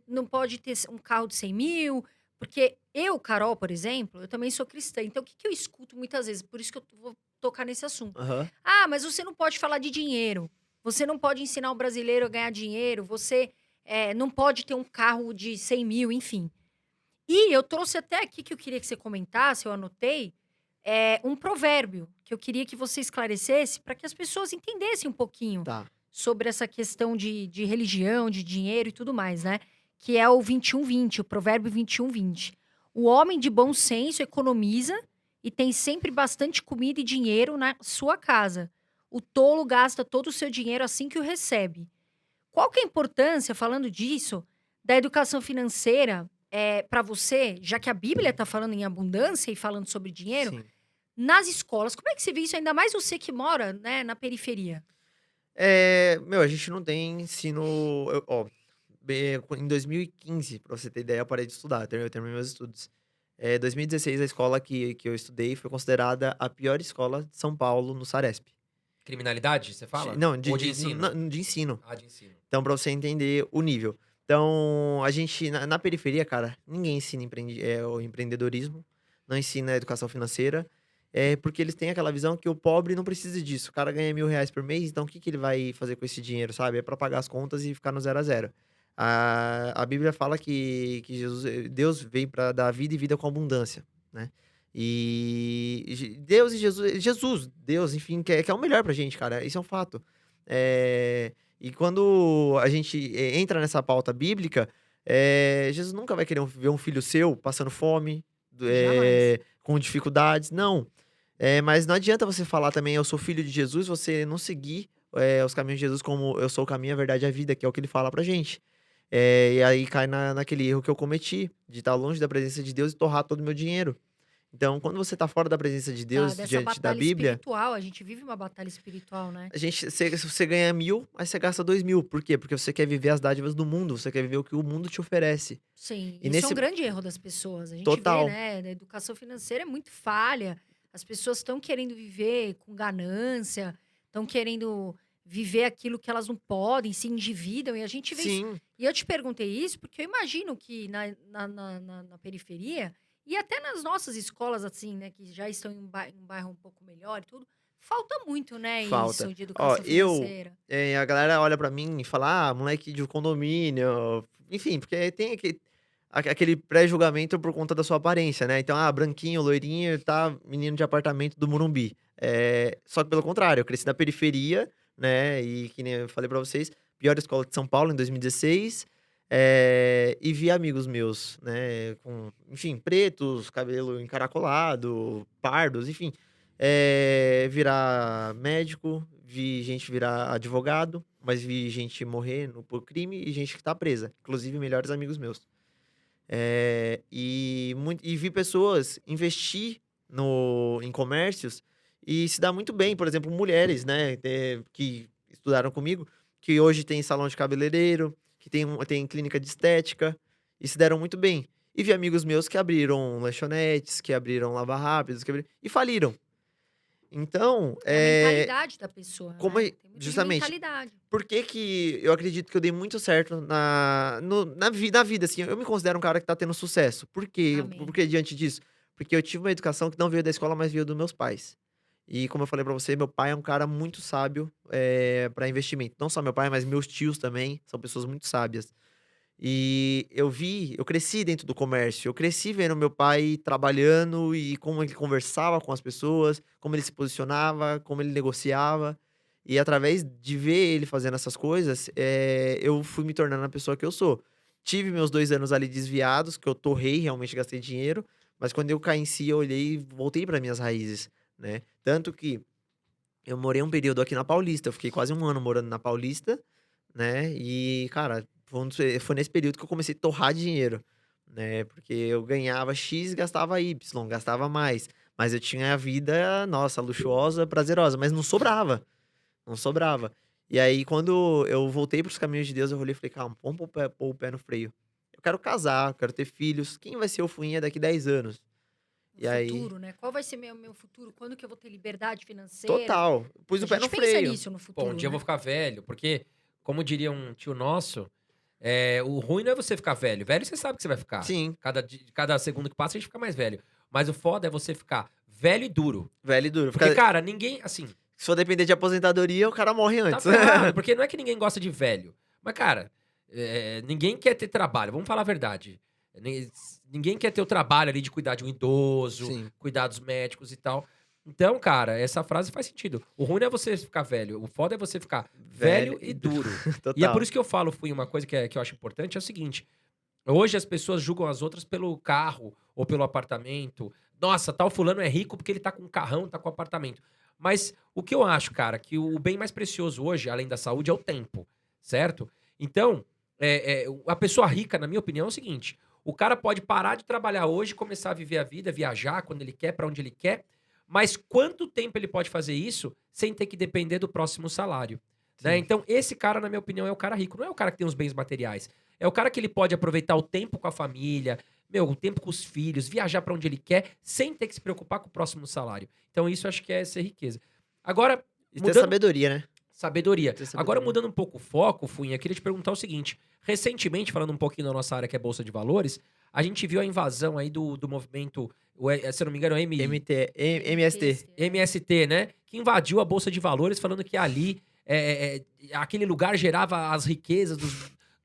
[SPEAKER 1] não pode ter um carro de 100 mil, porque eu, Carol, por exemplo, eu também sou cristã. Então, o que eu escuto muitas vezes? Por isso que eu vou tocar nesse assunto.
[SPEAKER 3] Aham.
[SPEAKER 1] Mas você não pode falar de dinheiro. Você não pode ensinar o brasileiro a ganhar dinheiro. Você não pode ter um carro de 100 mil, enfim. E eu trouxe até aqui que eu queria que você comentasse, eu anotei, um provérbio que eu queria que você esclarecesse para que as pessoas entendessem um pouquinho
[SPEAKER 3] Tá.
[SPEAKER 1] sobre essa questão de religião, de dinheiro e tudo mais, né? Que é o 21:20, o provérbio 21:20. O homem de bom senso economiza e tem sempre bastante comida e dinheiro na sua casa. O tolo gasta todo o seu dinheiro assim que o recebe. Qual que é a importância, falando disso, da educação financeira para você, já que a Bíblia está falando em abundância e falando sobre dinheiro,
[SPEAKER 3] Sim.
[SPEAKER 1] nas escolas? Como é que você vê isso, ainda mais você que mora, né, na periferia?
[SPEAKER 3] A gente não tem ensino. Em 2015, pra você ter ideia, eu parei de estudar, eu terminei meus estudos. 2016, a escola que eu estudei foi considerada a pior escola de São Paulo no Saresp.
[SPEAKER 2] Criminalidade, você fala?
[SPEAKER 3] Não,
[SPEAKER 2] Ou de ensino?
[SPEAKER 3] de ensino.
[SPEAKER 2] Ah, de ensino.
[SPEAKER 3] Então, pra você entender o nível. Então, a gente, na periferia, cara, ninguém ensina o empreendedorismo, não ensina a educação financeira, porque eles têm aquela visão que o pobre não precisa disso. O cara ganha R$ 1.000 por mês, então o que ele vai fazer com esse dinheiro, sabe? É pra pagar as contas e ficar no 0 a 0. A Bíblia fala que Deus veio para dar vida e vida com abundância, né? Deus e Deus, enfim, quer o melhor pra gente, cara. Isso é um fato. E quando a gente entra nessa pauta bíblica, Jesus nunca vai querer ver um filho seu passando fome,
[SPEAKER 1] Jamais.
[SPEAKER 3] com dificuldades, não. Mas não adianta você falar também, eu sou filho de Jesus, você não seguir os caminhos de Jesus como eu sou o caminho, a verdade e a vida, que é o que ele fala pra gente. E aí cai naquele erro que eu cometi, de estar longe da presença de Deus e torrar todo o meu dinheiro. Então, quando você tá fora da presença de Deus,
[SPEAKER 1] Dessa
[SPEAKER 3] diante da
[SPEAKER 1] batalha
[SPEAKER 3] Bíblia,
[SPEAKER 1] espiritual, a gente vive uma batalha espiritual, né?
[SPEAKER 3] você ganha 1.000, aí você gasta 2.000. Por quê? Porque você quer viver as dádivas do mundo, você quer viver o que o mundo te oferece.
[SPEAKER 1] Sim,
[SPEAKER 3] E
[SPEAKER 1] isso é
[SPEAKER 3] nesse
[SPEAKER 1] um grande erro das pessoas. A gente
[SPEAKER 3] Total.
[SPEAKER 1] vê, né? A educação financeira é muito falha. As pessoas estão querendo viver com ganância, estão querendo viver aquilo que elas não podem, se endividam, e a gente vê isso.
[SPEAKER 3] Sim,
[SPEAKER 1] E eu te perguntei isso porque eu imagino que na periferia, e até nas nossas escolas, assim, né, que já estão em um bairro um pouco melhor e tudo, falta muito, né,
[SPEAKER 3] falta.
[SPEAKER 1] isso de
[SPEAKER 3] Ó,
[SPEAKER 1] educação financeira.
[SPEAKER 3] a galera olha pra mim e fala, moleque de condomínio, enfim, porque tem aquele pré-julgamento por conta da sua aparência, né? Então, branquinho, loirinho, tá menino de apartamento do Morumbi. Só que pelo contrário, eu cresci na periferia, né? E que nem eu falei pra vocês, pior escola de São Paulo em 2016. E vi amigos meus, né? Enfim, pretos, cabelo encaracolado, pardos, enfim. Virar médico, vi gente virar advogado, mas vi gente morrer por crime e gente que tá presa. Inclusive, melhores amigos meus. E vi pessoas investir em comércios e se dá muito bem. Por exemplo, mulheres, né, que estudaram comigo, que hoje tem salão de cabeleireiro, que tem clínica de estética, e se deram muito bem. E vi amigos meus que abriram lanchonetes, que abriram lava rápidos, e faliram. Então,
[SPEAKER 1] É a mentalidade da pessoa,
[SPEAKER 3] como
[SPEAKER 1] né? Tem muito de
[SPEAKER 3] justamente,
[SPEAKER 1] mentalidade.
[SPEAKER 3] por que que eu acredito que eu dei muito certo na vida, assim, eu me considero um cara que tá tendo sucesso. Por quê?
[SPEAKER 1] Amém.
[SPEAKER 3] Por que diante disso? Porque eu tive uma educação que não veio da escola, mas veio dos meus pais. E como eu falei pra você, meu pai é um cara muito sábio, pra investimento. Não só meu pai, mas meus tios também, são pessoas muito sábias. E eu cresci dentro do comércio, eu cresci vendo meu pai trabalhando e como ele conversava com as pessoas, como ele se posicionava, como ele negociava. E através de ver ele fazendo essas coisas, eu fui me tornando a pessoa que eu sou. Tive meus 2 anos ali desviados, que eu torrei, realmente gastei dinheiro, mas quando eu caí em si, eu olhei e voltei para minhas raízes, né? Tanto que eu morei um período aqui na Paulista, eu fiquei quase 1 ano morando na Paulista, né, e cara, foi nesse período que eu comecei a torrar dinheiro, né, porque eu ganhava X e gastava Y, gastava mais, mas eu tinha a vida, nossa, luxuosa, prazerosa, mas não sobrava, não sobrava. E aí quando eu voltei para os caminhos de Deus, eu olhei e falei: "Calma, vamos pôr o pé no freio. Eu quero casar, eu quero ter filhos, quem vai ser o Fuinha daqui 10 anos?".
[SPEAKER 1] O
[SPEAKER 3] E aí
[SPEAKER 1] futuro, né? Qual vai ser meu futuro? Quando que eu vou ter liberdade financeira?
[SPEAKER 3] total, pus
[SPEAKER 1] A
[SPEAKER 3] o pé no
[SPEAKER 1] gente pensa
[SPEAKER 3] freio.
[SPEAKER 1] nisso no
[SPEAKER 2] Pô, um
[SPEAKER 1] futuro,
[SPEAKER 2] dia eu
[SPEAKER 1] né?
[SPEAKER 2] vou ficar velho, porque, como diria um tio nosso, o ruim não é você ficar velho. Velho você sabe que você vai ficar.
[SPEAKER 3] Sim,
[SPEAKER 2] Cada segundo que passa a gente fica mais velho. Mas o foda é você ficar velho e duro.
[SPEAKER 3] velho e duro.
[SPEAKER 2] Porque, cara, ninguém, assim,
[SPEAKER 3] Se for depender de aposentadoria, o cara morre
[SPEAKER 2] tá
[SPEAKER 3] antes.
[SPEAKER 2] ferrado. Porque não é que ninguém gosta de velho. Mas, cara, ninguém quer ter trabalho. Vamos falar a verdade. Ni- Ninguém quer ter o trabalho ali de cuidar de um idoso,
[SPEAKER 3] Sim.
[SPEAKER 2] cuidar dos médicos e tal. Então, cara, essa frase faz sentido. O ruim não é você ficar velho. O foda é você ficar velho e duro. E é por
[SPEAKER 3] Total.
[SPEAKER 2] isso que eu falo, fui uma coisa que eu acho importante, é o seguinte. Hoje as pessoas julgam as outras pelo carro ou pelo apartamento. Nossa, tal fulano é rico porque ele tá com um carrão, tá com um apartamento. Mas o que eu acho, cara, que o bem mais precioso hoje, além da saúde, é o tempo, certo? Então, a pessoa rica, na minha opinião, é o seguinte: o cara pode parar de trabalhar hoje, começar a viver a vida, viajar quando ele quer, pra onde ele quer, mas quanto tempo ele pode fazer isso sem ter que depender do próximo salário? Né?
[SPEAKER 3] Sim.
[SPEAKER 2] Então, esse cara, na minha opinião, é o cara rico. Não é o cara que tem os bens materiais. É o cara que ele pode aproveitar o tempo com a família, o tempo com os filhos, viajar pra onde ele quer, sem ter que se preocupar com o próximo salário. Então, isso eu acho que é ser riqueza. Agora,
[SPEAKER 3] E ter
[SPEAKER 2] mudando.
[SPEAKER 3] sabedoria, né?
[SPEAKER 2] Sabedoria.
[SPEAKER 3] Ter
[SPEAKER 2] Agora,
[SPEAKER 3] sabedoria.
[SPEAKER 2] mudando um pouco o foco, Funha, queria te perguntar o seguinte. Recentemente, falando um pouquinho da nossa área, que é Bolsa de Valores, a gente viu a invasão aí do movimento, se eu não me engano,
[SPEAKER 3] MST.
[SPEAKER 2] MST, né? Que invadiu a Bolsa de Valores, falando que ali, aquele lugar gerava as riquezas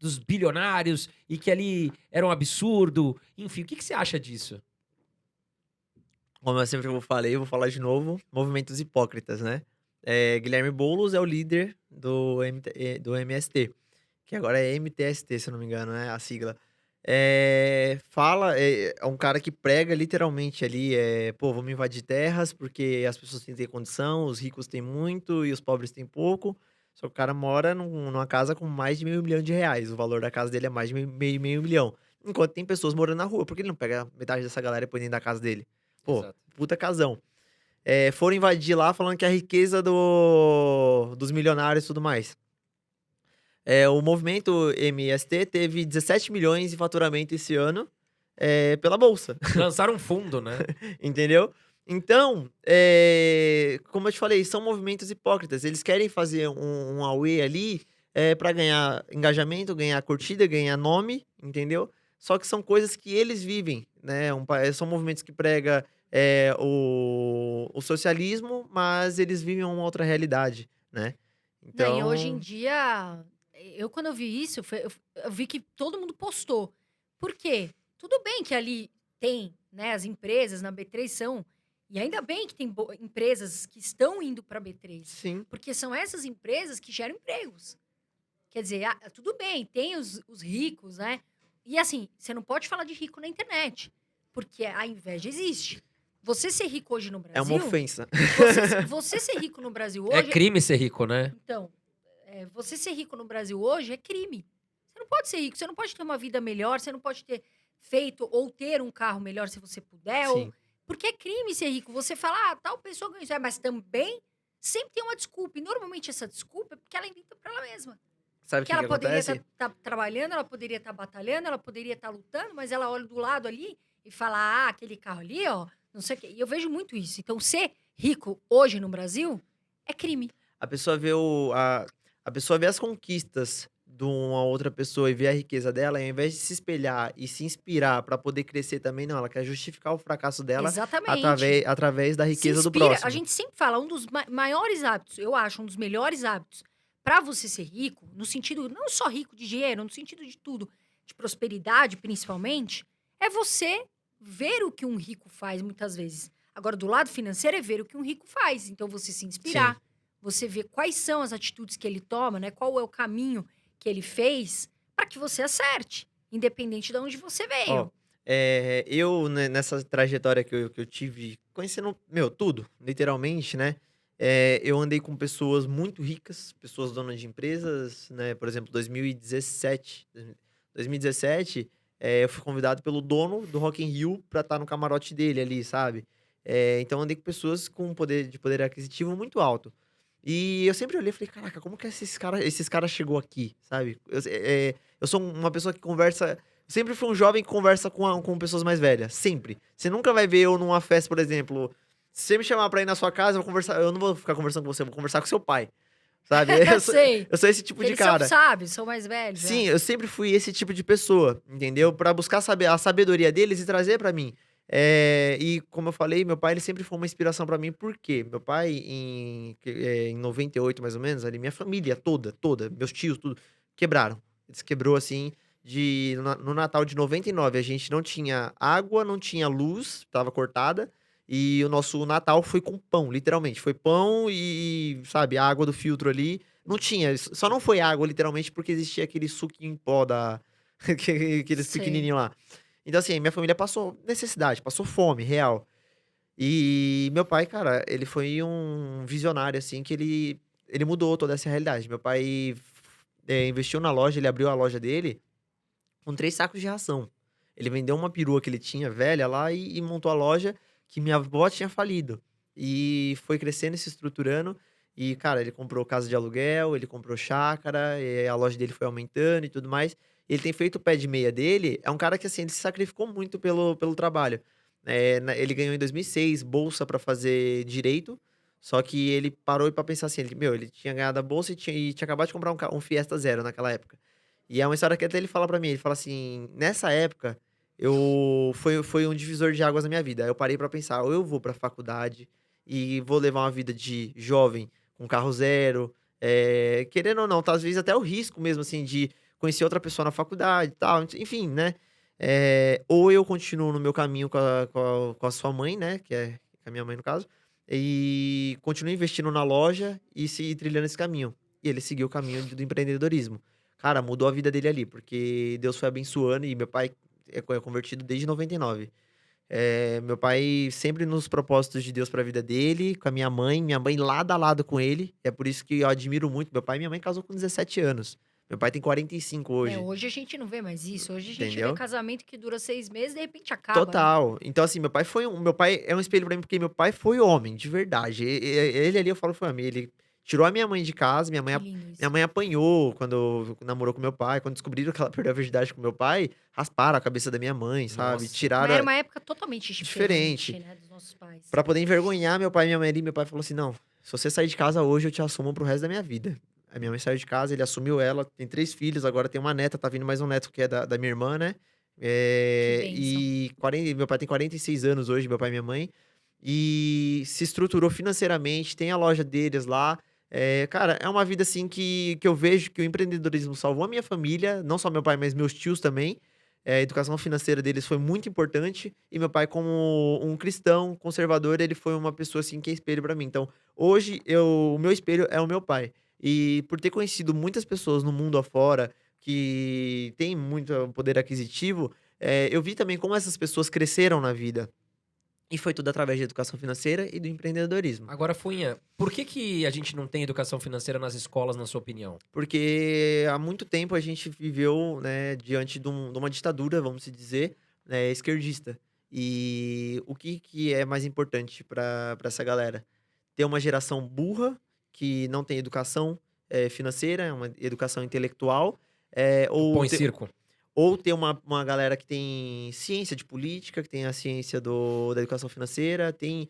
[SPEAKER 2] dos bilionários e que ali era um absurdo. Enfim, o que você acha disso?
[SPEAKER 3] Como eu sempre falei, eu vou falar de novo. Movimentos hipócritas, né? Guilherme Boulos é o líder do MST. Que agora é MTST, se eu não me engano, né? A sigla. É um cara que prega literalmente ali, pô, vamos invadir terras porque as pessoas têm que ter condição, os ricos têm muito e os pobres têm pouco. Só que o cara mora numa casa com mais de R$ 500.000. O valor da casa dele é mais de meio milhão. Enquanto tem pessoas morando na rua. Por que ele não pega metade dessa galera e põe dentro da casa dele? Pô,
[SPEAKER 2] Exato.
[SPEAKER 3] puta casão. Foram invadir lá falando que é a riqueza dos milionários e tudo mais. O movimento MST teve 17 milhões em faturamento esse ano pela Bolsa,
[SPEAKER 2] Lançaram um fundo, né?
[SPEAKER 3] entendeu? Então, como eu te falei, são movimentos hipócritas. Eles querem fazer um auê ali para ganhar engajamento, ganhar curtida, ganhar nome, entendeu? Só que são coisas que eles vivem, né? São movimentos que pregam o socialismo, mas eles vivem uma outra realidade, né?
[SPEAKER 1] Não, e hoje em
[SPEAKER 3] Então,
[SPEAKER 1] dia, quando eu vi isso, eu vi que todo mundo postou. Por quê? Tudo bem que ali tem, né, as empresas na B3 são, e ainda bem que tem empresas que estão indo para B3,
[SPEAKER 3] sim,
[SPEAKER 1] porque são essas empresas que geram empregos. Quer dizer, tudo bem, tem os ricos, né? E assim, você não pode falar de rico na internet, porque a inveja existe. Você ser rico hoje no
[SPEAKER 3] é uma
[SPEAKER 1] Brasil,
[SPEAKER 3] ofensa.
[SPEAKER 1] você ser rico no Brasil
[SPEAKER 2] É
[SPEAKER 1] hoje
[SPEAKER 2] crime ser rico, né?
[SPEAKER 1] então, você ser rico no Brasil hoje é crime. Você não pode ser rico, você não pode ter uma vida melhor, você não pode ter feito ou ter um carro melhor se você puder, ou
[SPEAKER 3] Sim.
[SPEAKER 1] Porque é crime ser rico. Você fala, tal pessoa ganhou isso, mas também sempre tem uma desculpa. E normalmente essa desculpa é porque ela inventa pra ela mesma.
[SPEAKER 3] Sabe o
[SPEAKER 1] Que
[SPEAKER 3] que
[SPEAKER 1] ela
[SPEAKER 3] que
[SPEAKER 1] poderia
[SPEAKER 3] acontece?
[SPEAKER 1] estar trabalhando, ela poderia estar batalhando, ela poderia estar lutando, mas ela olha do lado ali e fala: ah, aquele carro ali, ó, não sei o quê. E eu vejo muito isso. Então, ser rico hoje no Brasil é crime.
[SPEAKER 3] A pessoa vê a pessoa vê as conquistas de uma outra pessoa e vê a riqueza dela, e ao invés de se espelhar e se inspirar pra poder crescer também, não, ela quer justificar o fracasso dela
[SPEAKER 1] Exatamente.
[SPEAKER 3] através da
[SPEAKER 1] Se
[SPEAKER 3] riqueza do
[SPEAKER 1] inspira. A
[SPEAKER 3] próximo.
[SPEAKER 1] gente sempre fala, um dos maiores hábitos, eu acho, um dos melhores hábitos para você ser rico, no sentido, não só rico de dinheiro, no sentido de tudo, de prosperidade principalmente, é você ver o que um rico faz muitas vezes. Agora, do lado financeiro, é ver o que um rico faz. Então, você se inspirar, você ver quais são as atitudes que ele toma, né? Qual é o caminho que ele fez para que você acerte, independente de onde você
[SPEAKER 3] Ó,
[SPEAKER 1] veio.
[SPEAKER 3] eu, né, nessa trajetória que eu tive, conhecendo, meu, tudo, literalmente, né? Eu andei com pessoas muito ricas, pessoas donas de empresas, né? Por exemplo, 2017, eu fui convidado pelo dono do Rock in Rio pra estar no camarote dele ali, sabe? Então eu andei com pessoas com poder aquisitivo muito alto. E eu sempre olhei e falei, caraca, como que esses cara chegou aqui, sabe? Eu sou uma pessoa que conversa. Sempre fui um jovem que conversa com pessoas mais velhas. Sempre. Você nunca vai ver eu numa festa, por exemplo. Se você me chamar pra ir na sua casa, eu vou conversar. Eu não vou ficar conversando com você, eu vou conversar com seu pai. Sabe?
[SPEAKER 1] Eu sei.
[SPEAKER 3] Eu sou esse tipo de
[SPEAKER 1] Eles são
[SPEAKER 3] cara.
[SPEAKER 1] sábios, são mais velhos.
[SPEAKER 3] Sim, eu sempre fui esse tipo de pessoa, entendeu? Pra buscar saber a sabedoria deles e trazer pra mim. E como eu falei, meu pai ele sempre foi uma inspiração pra mim, por quê? Meu pai, em 98, mais ou menos, ali, minha família toda, meus tios, tudo, quebraram. Eles quebrou assim, no Natal de 99, a gente não tinha água, não tinha luz, tava cortada, e o nosso Natal foi com pão, literalmente. Foi pão e, sabe, a água do filtro ali. Não tinha, só não foi água, literalmente, porque existia aquele suquinho em pó aqueles
[SPEAKER 1] Sei.
[SPEAKER 3] pequenininhos lá. Então, assim, minha família passou necessidade, passou fome, real. E meu pai, cara, ele foi um visionário, assim, que ele mudou toda essa realidade. Meu pai investiu na loja, ele abriu a loja dele com 3 sacos de ração. Ele vendeu uma perua que ele tinha, velha, lá, e montou a loja que minha avó tinha falido. E foi crescendo e se estruturando. E, cara, ele comprou casa de aluguel, ele comprou chácara, e a loja dele foi aumentando e tudo mais. Ele tem feito o pé de meia dele. É um cara que, assim, ele se sacrificou muito pelo trabalho. Ele ganhou em 2006 bolsa pra fazer direito. Só que ele parou pra pensar assim, ele tinha ganhado a bolsa e tinha acabado de comprar um Fiesta Zero naquela época. E é uma história que até ele fala pra mim, ele fala assim, nessa época, foi um divisor de águas na minha vida. Aí eu parei pra pensar, ou eu vou pra faculdade e vou levar uma vida de jovem com carro zero, querendo ou não, tá, às vezes até o risco mesmo, assim, de conhecer outra pessoa na faculdade e tal, enfim, né? Ou eu continuo no meu caminho com a sua mãe, né? Que é com a minha mãe, no caso, e continuo investindo na loja e se trilhando esse caminho. E ele seguiu o caminho do empreendedorismo. Cara, mudou a vida dele ali, porque Deus foi abençoando e meu pai é convertido desde 99. Meu pai sempre nos propósitos de Deus pra vida dele, com a minha mãe lado a lado com ele. É por isso que eu admiro muito. Meu pai e minha mãe casou com 17 anos. Meu pai tem 45 hoje,
[SPEAKER 1] Hoje a gente não vê mais isso. Hoje a gente vê
[SPEAKER 3] entendeu?
[SPEAKER 1] casamento que dura 6 meses e de repente acaba, né?
[SPEAKER 3] Total. Então, assim, meu pai é um espelho pra mim, porque meu pai foi homem, de verdade. Ele ali, eu falo, foi homem. Ele tirou a minha mãe de casa,
[SPEAKER 1] Que lindo
[SPEAKER 3] minha
[SPEAKER 1] isso.
[SPEAKER 3] mãe apanhou quando namorou com meu pai. Quando descobriram que ela perdeu a virgindade com meu pai, rasparam a cabeça da minha mãe, sabe?
[SPEAKER 2] Nossa.
[SPEAKER 1] Mas
[SPEAKER 3] Tiraram
[SPEAKER 1] era uma época totalmente
[SPEAKER 3] diferente.
[SPEAKER 1] diferente, né, dos nossos pais.
[SPEAKER 3] Pra poder envergonhar meu pai e minha mãe ali, meu pai falou assim: não, se você sair de casa hoje, eu te assumo pro resto da minha vida. A minha mãe saiu de casa, ele assumiu ela, tem 3 filhos, agora tem uma neta, tá vindo mais um neto que é da minha irmã, né?
[SPEAKER 1] Que bênção.
[SPEAKER 3] Meu pai tem 46 anos hoje, meu pai e minha mãe. E se estruturou financeiramente, tem a loja deles lá. Cara, é uma vida assim que eu vejo que o empreendedorismo salvou a minha família, não só meu pai, mas meus tios também. A educação financeira deles foi muito importante. E meu pai, como um cristão conservador, ele foi uma pessoa assim que é espelho pra mim. Então, hoje, o meu espelho é o meu pai. E por ter conhecido muitas pessoas no mundo afora que têm muito poder aquisitivo, eu vi também como essas pessoas cresceram na vida. E foi tudo através de educação financeira e do empreendedorismo.
[SPEAKER 2] Agora, Funha, por que a gente não tem educação financeira nas escolas, na sua opinião?
[SPEAKER 3] Porque há muito tempo a gente viveu, né, diante de uma ditadura, vamos se dizer, né, esquerdista. E o que é mais importante para essa galera? Ter uma geração burra, que não tem educação financeira, uma educação intelectual,
[SPEAKER 2] Põe circo.
[SPEAKER 3] ou ter uma galera que tem ciência de política, que tem a ciência da educação financeira, tem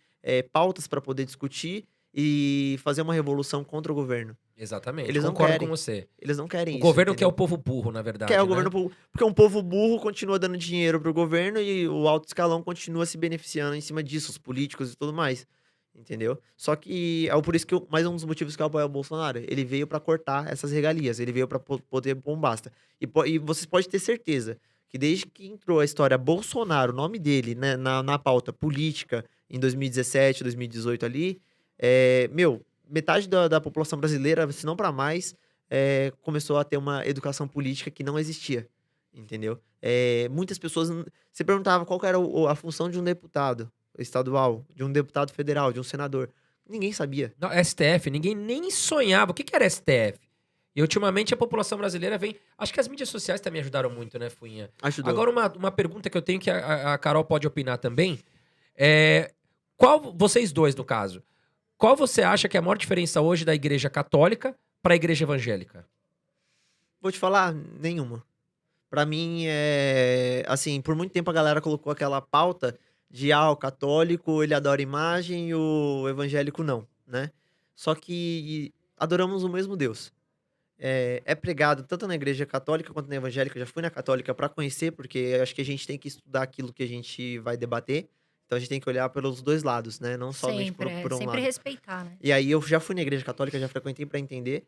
[SPEAKER 3] pautas para poder discutir e fazer uma revolução contra o governo.
[SPEAKER 2] Exatamente.
[SPEAKER 3] Eles não
[SPEAKER 2] Concordo
[SPEAKER 3] querem.
[SPEAKER 2] com você.
[SPEAKER 3] Eles não querem
[SPEAKER 2] O
[SPEAKER 3] isso,
[SPEAKER 2] governo quer
[SPEAKER 3] entendeu?
[SPEAKER 2] o povo burro, na verdade.
[SPEAKER 3] Quer o
[SPEAKER 2] né?
[SPEAKER 3] governo porque um povo burro continua dando dinheiro pro governo e o alto escalão continua se beneficiando em cima disso, os políticos e tudo mais. Entendeu? Só que é por isso que mais um dos motivos que eu apoio o Bolsonaro. Ele veio pra cortar essas regalias, ele veio pra poder bombasta. E vocês podem ter certeza que desde que entrou a história Bolsonaro, o nome dele, né, na pauta política, em 2017, 2018 ali, metade da população brasileira, se não pra mais, começou a ter uma educação política que não existia. Entendeu? Muitas pessoas. Você perguntava qual que era a função de um deputado estadual, de um deputado federal, de um senador. Ninguém sabia.
[SPEAKER 2] Não, STF, ninguém nem sonhava. O que era STF? E ultimamente a população brasileira vem. Acho que as mídias sociais também ajudaram muito, né, Fuinha?
[SPEAKER 3] Ajudou.
[SPEAKER 2] Agora, uma pergunta que eu tenho que a Carol pode opinar também. Vocês dois, no caso, qual você acha que é a maior diferença hoje da igreja católica para a igreja evangélica?
[SPEAKER 3] Vou te falar, nenhuma. Pra mim, assim, por muito tempo a galera colocou aquela pauta de, o católico, ele adora imagem e o evangélico não, né? Só que adoramos o mesmo Deus. É pregado tanto na igreja católica quanto na evangélica. Eu já fui na católica pra conhecer, porque eu acho que a gente tem que estudar aquilo que a gente vai debater. Então a gente tem que olhar pelos dois lados, né? Não somente por um
[SPEAKER 1] sempre
[SPEAKER 3] lado.
[SPEAKER 1] respeitar, né?
[SPEAKER 3] E aí eu já fui na igreja católica, já frequentei pra entender.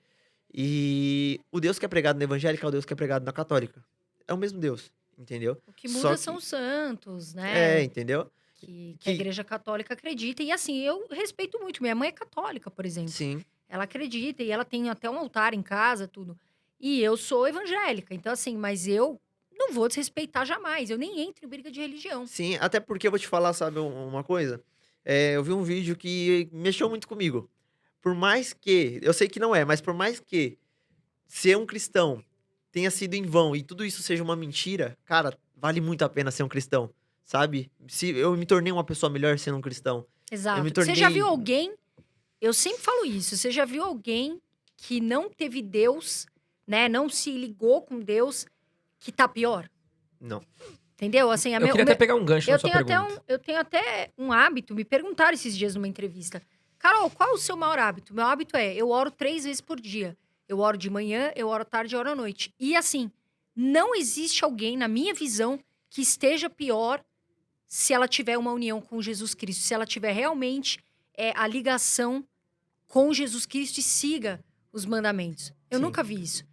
[SPEAKER 3] E o Deus que é pregado na evangélica é o Deus que é pregado na católica. É o mesmo Deus, entendeu?
[SPEAKER 1] O que muda são os santos,
[SPEAKER 3] É,
[SPEAKER 1] né?
[SPEAKER 3] entendeu?
[SPEAKER 1] Que a igreja católica acredita. E assim, eu respeito muito. Minha mãe é católica, por exemplo.
[SPEAKER 3] Sim.
[SPEAKER 1] Ela acredita e ela tem até um altar em casa, tudo. E eu sou evangélica. Então, assim, mas eu não vou desrespeitar jamais. Eu nem entro em briga de religião.
[SPEAKER 3] Sim, até porque eu vou te falar, sabe, uma coisa? Eu vi um vídeo que mexeu muito comigo. Por mais que, eu sei que não é, mas por mais que ser um cristão tenha sido em vão e tudo isso seja uma mentira, cara, vale muito a pena ser um cristão, sabe? Se eu me tornei uma pessoa melhor sendo um cristão.
[SPEAKER 1] Exato.
[SPEAKER 3] me
[SPEAKER 1] Você já
[SPEAKER 3] tornei-
[SPEAKER 1] viu alguém... Eu sempre falo isso. Você já viu alguém que não teve Deus, né? Não se ligou com Deus, que tá pior?
[SPEAKER 3] Não.
[SPEAKER 1] Entendeu? Assim,
[SPEAKER 2] Eu queria até pegar um gancho na sua pergunta.
[SPEAKER 1] eu tenho até um hábito, me perguntaram esses dias numa entrevista. Carol, qual é o seu maior hábito? Meu hábito eu oro 3 vezes por dia. Eu oro de manhã, eu oro à tarde e oro à noite. E assim, não existe alguém, na minha visão, que esteja pior se ela tiver uma união com Jesus Cristo. Se ela tiver realmente a ligação com Jesus Cristo e siga os mandamentos. Eu
[SPEAKER 3] Sim.
[SPEAKER 1] nunca vi isso.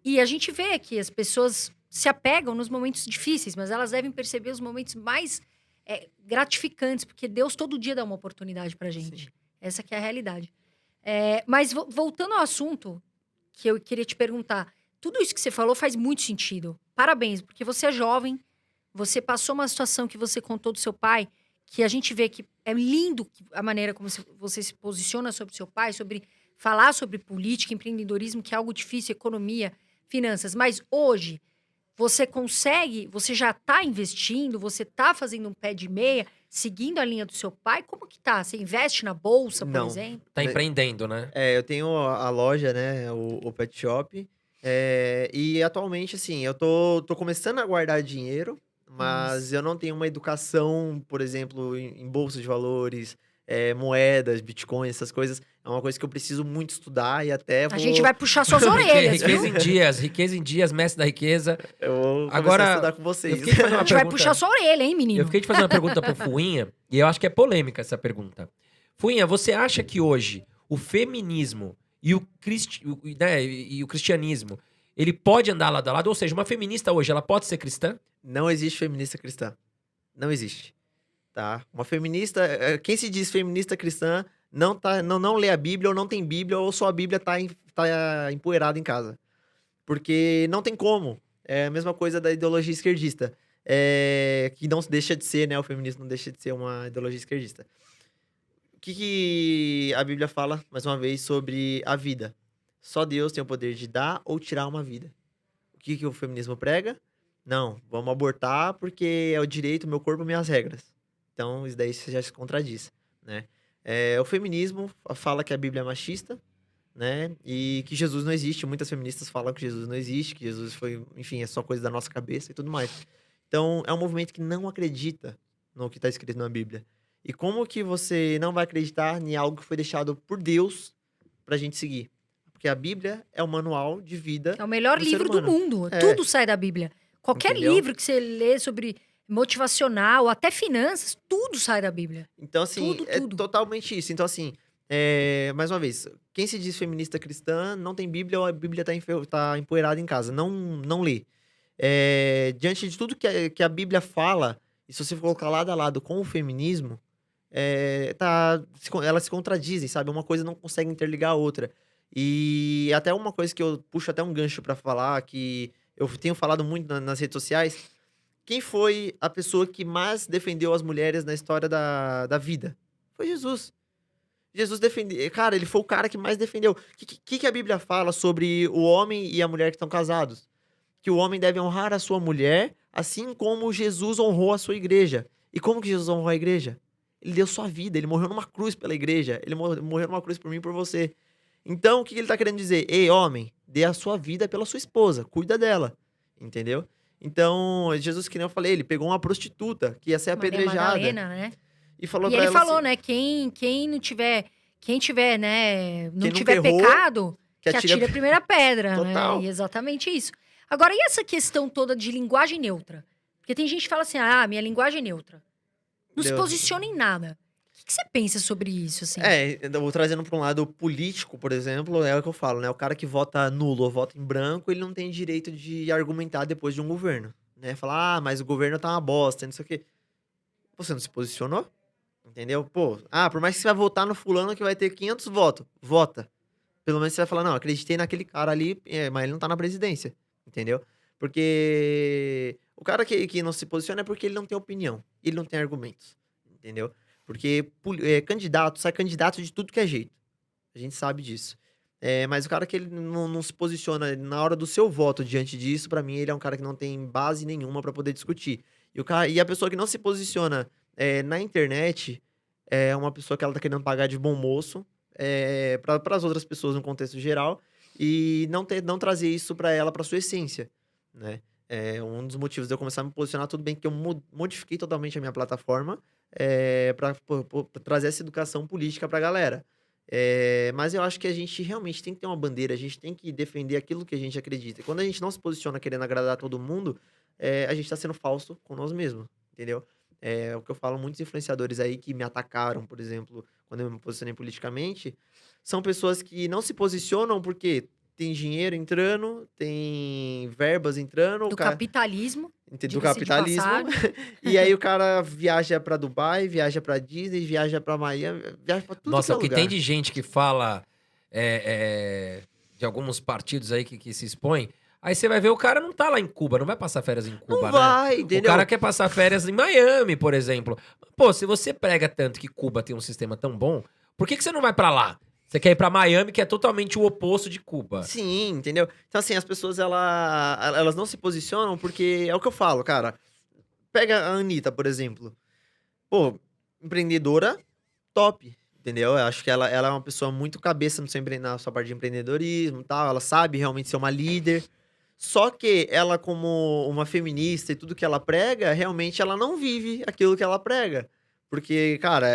[SPEAKER 1] E a gente vê que as pessoas se apegam nos momentos difíceis, mas elas devem perceber os momentos mais gratificantes, porque Deus todo dia dá uma oportunidade pra gente.
[SPEAKER 3] Sim.
[SPEAKER 1] Essa que é a realidade. Mas voltando ao assunto que eu queria te perguntar, tudo isso que você falou faz muito sentido. Parabéns, porque você é jovem, você passou uma situação que você contou do seu pai, que a gente vê que é lindo a maneira como você se posiciona sobre seu pai, sobre falar sobre política, empreendedorismo, que é algo difícil, economia, finanças. Mas hoje, você consegue, você já está investindo, você está fazendo um pé de meia, seguindo a linha do seu pai? Como que tá? Você investe na bolsa, por
[SPEAKER 3] Não.
[SPEAKER 1] exemplo?
[SPEAKER 2] Tá empreendendo, né?
[SPEAKER 3] Eu tenho a loja, né, o pet shop, e atualmente, assim, eu tô começando a guardar dinheiro, mas eu não tenho uma educação, por exemplo, em bolsa de valores, moedas, bitcoins, essas coisas. É uma coisa que eu preciso muito estudar e até
[SPEAKER 1] A gente vai puxar suas orelhas, viu?
[SPEAKER 2] Riqueza em dias, mestre da riqueza.
[SPEAKER 3] Eu vou começar
[SPEAKER 2] Agora,
[SPEAKER 3] a estudar com
[SPEAKER 2] Eu
[SPEAKER 3] vocês.
[SPEAKER 2] fiquei de fazer
[SPEAKER 1] A
[SPEAKER 2] uma
[SPEAKER 1] gente vai
[SPEAKER 2] pergunta.
[SPEAKER 1] puxar sua orelha, hein, menino?
[SPEAKER 2] Eu fiquei de fazer uma pergunta pro Fuinha, e eu acho que é polêmica essa pergunta. Fuinha, você acha que hoje o feminismo e o cristianismo, ele pode andar lado a lado? Ou seja, uma feminista hoje, ela pode ser cristã?
[SPEAKER 3] Não existe feminista cristã. Não existe. Tá? Uma feminista... Quem se diz feminista cristã não lê a Bíblia, ou não tem Bíblia, ou só a Bíblia tá empoeirada em casa. Porque não tem como. É a mesma coisa da ideologia esquerdista. Que não deixa de ser, né? O feminismo não deixa de ser uma ideologia esquerdista. O que a Bíblia fala, mais uma vez, sobre a vida? Só Deus tem o poder de dar ou tirar uma vida. O que o feminismo prega? Não, vamos abortar porque é o direito, meu corpo, minhas regras. Então, isso daí você já se contradiz, né? O feminismo fala que a Bíblia é machista, né? E que Jesus não existe. Muitas feministas falam que Jesus não existe, que Jesus foi, enfim, é só coisa da nossa cabeça e tudo mais. Então, é um movimento que não acredita no que está escrito na Bíblia. E como que você não vai acreditar em algo que foi deixado por Deus pra gente seguir? Porque a Bíblia é o manual de vida
[SPEAKER 1] É o melhor
[SPEAKER 3] do ser
[SPEAKER 1] livro do
[SPEAKER 3] humano.
[SPEAKER 1] mundo.
[SPEAKER 3] É.
[SPEAKER 1] Tudo sai da Bíblia. Qualquer
[SPEAKER 3] Entendeu?
[SPEAKER 1] livro que você lê sobre motivacional, até finanças, tudo sai da Bíblia.
[SPEAKER 3] Então, assim,
[SPEAKER 1] Tudo,
[SPEAKER 3] é
[SPEAKER 1] tudo.
[SPEAKER 3] totalmente isso. Então, assim, mais uma vez, quem se diz feminista cristã não tem Bíblia ou a Bíblia tá empoeirada em casa. Não lê. Diante de tudo que a Bíblia fala, e se você colocar lado a lado com o feminismo, elas se contradizem, sabe? Uma coisa não consegue interligar a outra. E até uma coisa que eu puxo até um gancho pra falar, que eu tenho falado muito nas redes sociais. Quem foi a pessoa que mais defendeu as mulheres na história da vida? Foi Jesus. Jesus defendeu. Cara, ele foi o cara que mais defendeu. O que a Bíblia fala sobre o homem e a mulher que estão casados? Que o homem deve honrar a sua mulher, assim como Jesus honrou a sua igreja. E como que Jesus honrou a igreja? Ele deu sua vida, ele morreu numa cruz pela igreja. Ele morreu numa cruz por mim e por você. Então, o que ele tá querendo dizer? Ei, homem, dê a sua vida pela sua esposa, cuida dela. Entendeu? Então, Jesus, que nem eu falei, ele pegou uma prostituta que ia ser
[SPEAKER 1] Maria
[SPEAKER 3] apedrejada.
[SPEAKER 1] Madalena, né?
[SPEAKER 3] E falou
[SPEAKER 1] E
[SPEAKER 3] pra
[SPEAKER 1] ele
[SPEAKER 3] ela
[SPEAKER 1] falou,
[SPEAKER 3] assim,
[SPEAKER 1] né? Quem não tiver, né? Não
[SPEAKER 3] Quem não
[SPEAKER 1] tiver
[SPEAKER 3] errou,
[SPEAKER 1] pecado,
[SPEAKER 3] que
[SPEAKER 1] que
[SPEAKER 3] atira-
[SPEAKER 1] atire a primeira pedra,
[SPEAKER 3] Total.
[SPEAKER 1] né? E exatamente isso. Agora, e essa questão toda de linguagem neutra? Porque tem gente que fala assim, minha linguagem é neutra. Não se
[SPEAKER 3] Deus.
[SPEAKER 1] posiciona em nada. O que você pensa sobre isso, assim?
[SPEAKER 3] Eu vou trazendo pra um lado político, por exemplo, é o que eu falo, né? O cara que vota nulo ou vota em branco, ele não tem direito de argumentar depois de um governo, né? Falar, mas o governo tá uma bosta, não sei o quê. Você não se posicionou? Entendeu? Pô, por mais que você vai votar no fulano que vai ter 500 votos, vota. Pelo menos você vai falar, não, acreditei naquele cara ali, mas ele não tá na presidência, entendeu? Porque o cara que não se posiciona é porque ele não tem opinião, ele não tem argumentos, entendeu? Porque sai candidato de tudo que é jeito, a gente sabe disso. Mas o cara que ele não se posiciona na hora do seu voto diante disso, pra mim, ele é um cara que não tem base nenhuma pra poder discutir. E a pessoa que não se posiciona na internet é uma pessoa que ela tá querendo pagar de bom moço para as outras pessoas no contexto geral e não trazer isso pra ela, pra sua essência, né? Um dos motivos de eu começar a me posicionar, tudo bem que eu modifiquei totalmente a minha plataforma pra trazer essa educação política pra galera. Mas eu acho que a gente realmente tem que ter uma bandeira, a gente tem que defender aquilo que a gente acredita. E quando a gente não se posiciona querendo agradar todo mundo, a gente tá sendo falso com nós mesmos, entendeu? O que eu falo, muitos influenciadores aí que me atacaram, por exemplo, quando eu me posicionei politicamente, são pessoas que não se posicionam porque tem dinheiro entrando, tem verbas entrando,
[SPEAKER 1] Do capitalismo.
[SPEAKER 3] do
[SPEAKER 1] diga-se de
[SPEAKER 3] capitalismo.
[SPEAKER 1] passagem.
[SPEAKER 3] E aí o cara viaja pra Dubai, viaja pra Disney, viaja pra Miami, viaja pra tudo
[SPEAKER 2] Nossa,
[SPEAKER 3] que é
[SPEAKER 2] o que
[SPEAKER 3] lugar.
[SPEAKER 2] tem de gente que fala de alguns partidos aí que se expõem, aí você vai ver o cara não tá lá em Cuba, não vai passar férias em Cuba,
[SPEAKER 3] Não
[SPEAKER 2] né?
[SPEAKER 3] vai,
[SPEAKER 2] O
[SPEAKER 3] entendeu?
[SPEAKER 2] cara quer passar férias em Miami, por exemplo. Pô, se você prega tanto que Cuba tem um sistema tão bom, por que você não vai pra lá? Você quer ir pra Miami, que é totalmente o oposto de Cuba.
[SPEAKER 3] Sim, entendeu? Então, assim, as pessoas, elas não se posicionam porque é o que eu falo, cara. Pega a Anitta, por exemplo. Pô, empreendedora top, entendeu? Eu acho que ela é uma pessoa muito cabeça na sua parte de empreendedorismo e tal. Ela sabe realmente ser uma líder. Só que ela, como uma feminista e tudo que ela prega, realmente ela não vive aquilo que ela prega. Porque, cara,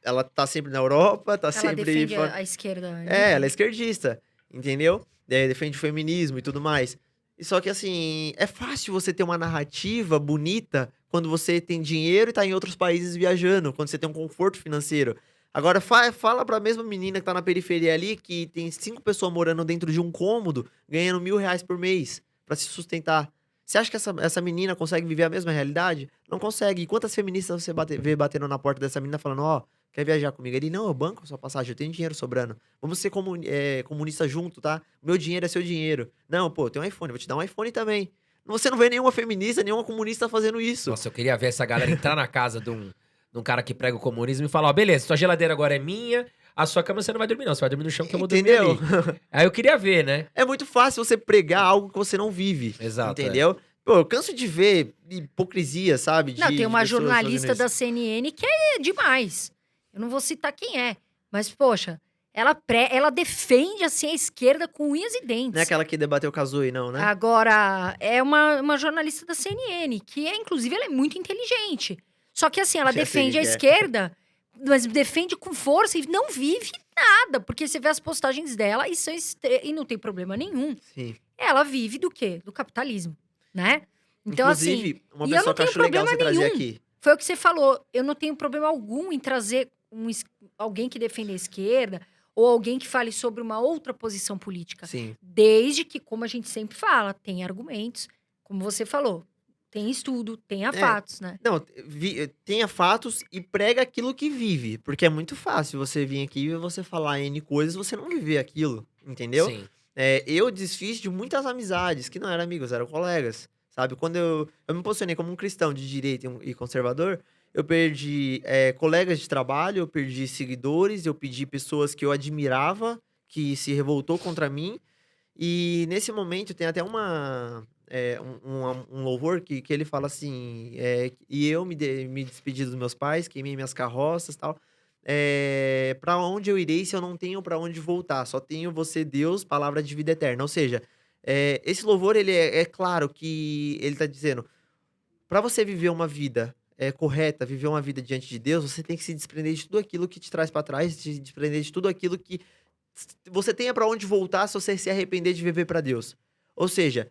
[SPEAKER 3] ela tá sempre na Europa, tá
[SPEAKER 1] Ela
[SPEAKER 3] sempre...
[SPEAKER 1] defende a esquerda.
[SPEAKER 3] ela é esquerdista, entendeu? Defende o feminismo e tudo mais. E só que, assim, é fácil você ter uma narrativa bonita quando você tem dinheiro e tá em outros países viajando, quando você tem um conforto financeiro. Agora, fala pra mesma menina que tá na periferia ali, que tem 5 pessoas morando dentro de um cômodo, ganhando R$1.000 por mês pra se sustentar. Você acha que essa menina consegue viver a mesma realidade? Não consegue. E quantas feministas você vê batendo na porta dessa menina falando, quer viajar comigo? Ele, não, eu banco a sua passagem, eu tenho dinheiro sobrando. Vamos ser comunista junto, tá? Meu dinheiro é seu dinheiro. Não, pô, tem um iPhone, vou te dar um iPhone também. Você não vê nenhuma feminista, nenhuma comunista fazendo isso.
[SPEAKER 2] Nossa, eu queria ver essa galera entrar na casa de um cara que prega o comunismo e falar, beleza, sua geladeira agora é minha, a sua cama você não vai dormir não, você vai dormir no chão que eu vou dormir
[SPEAKER 3] Entendeu?
[SPEAKER 2] ali. Aí eu queria ver, né?
[SPEAKER 3] É muito fácil você pregar algo que você não vive.
[SPEAKER 2] Exato,
[SPEAKER 3] Entendeu? Pô, eu canso de ver hipocrisia, sabe?
[SPEAKER 1] Não,
[SPEAKER 3] De
[SPEAKER 1] tem uma
[SPEAKER 3] pessoas fazendo
[SPEAKER 1] jornalista
[SPEAKER 3] isso.
[SPEAKER 1] da CNN que é demais. Eu não vou citar quem é. Mas, poxa, ela defende, assim, a esquerda com unhas e
[SPEAKER 3] Não é
[SPEAKER 1] dentes.
[SPEAKER 3] aquela que debateu com a Zoe, não, né?
[SPEAKER 1] Agora, é uma jornalista da CNN, que é, inclusive, ela é muito inteligente. Só que, assim, ela
[SPEAKER 3] Já sei
[SPEAKER 1] defende a
[SPEAKER 3] quem que é.
[SPEAKER 1] esquerda, mas defende com força e não vive nada. Porque você vê as postagens dela e, e não tem problema nenhum.
[SPEAKER 3] Sim.
[SPEAKER 1] Ela vive do quê? Do capitalismo, né? Então, assim,
[SPEAKER 3] Inclusive, uma
[SPEAKER 1] e eu
[SPEAKER 3] pessoa
[SPEAKER 1] não
[SPEAKER 3] que eu
[SPEAKER 1] tenho
[SPEAKER 3] acho legal
[SPEAKER 1] problema
[SPEAKER 3] você trazer
[SPEAKER 1] nenhum.
[SPEAKER 3] aqui.
[SPEAKER 1] Foi o que você falou. Eu não tenho problema algum em trazer alguém que defenda a esquerda ou alguém que fale sobre uma outra posição política.
[SPEAKER 3] Sim.
[SPEAKER 1] Desde que, como a gente sempre fala, tem argumentos, como você falou, tem estudo, tenha fatos, né?
[SPEAKER 3] Não, tenha fatos e prega aquilo que vive. Porque é muito fácil você vir aqui e você falar N coisas, você não viver aquilo, entendeu?
[SPEAKER 2] Sim.
[SPEAKER 3] Eu desfiz de muitas amizades que não eram amigos, eram colegas, sabe? Quando eu me posicionei como um cristão de direita e conservador, eu perdi colegas de trabalho, eu perdi seguidores, eu perdi pessoas que eu admirava, que se revoltou contra mim. E nesse momento tem até um louvor que ele fala assim, e eu me despedi dos meus pais, queimei minhas carroças e tal. Para onde eu irei se eu não tenho para onde voltar? Só tenho você, Deus, palavra de vida eterna. Ou seja, esse louvor, ele é claro que ele tá dizendo, para você viver uma vida correta, viver uma vida diante de Deus, você tem que se desprender de tudo aquilo que te traz para trás, se desprender de tudo aquilo que você tenha para onde voltar se você se arrepender de viver para Deus. Ou seja,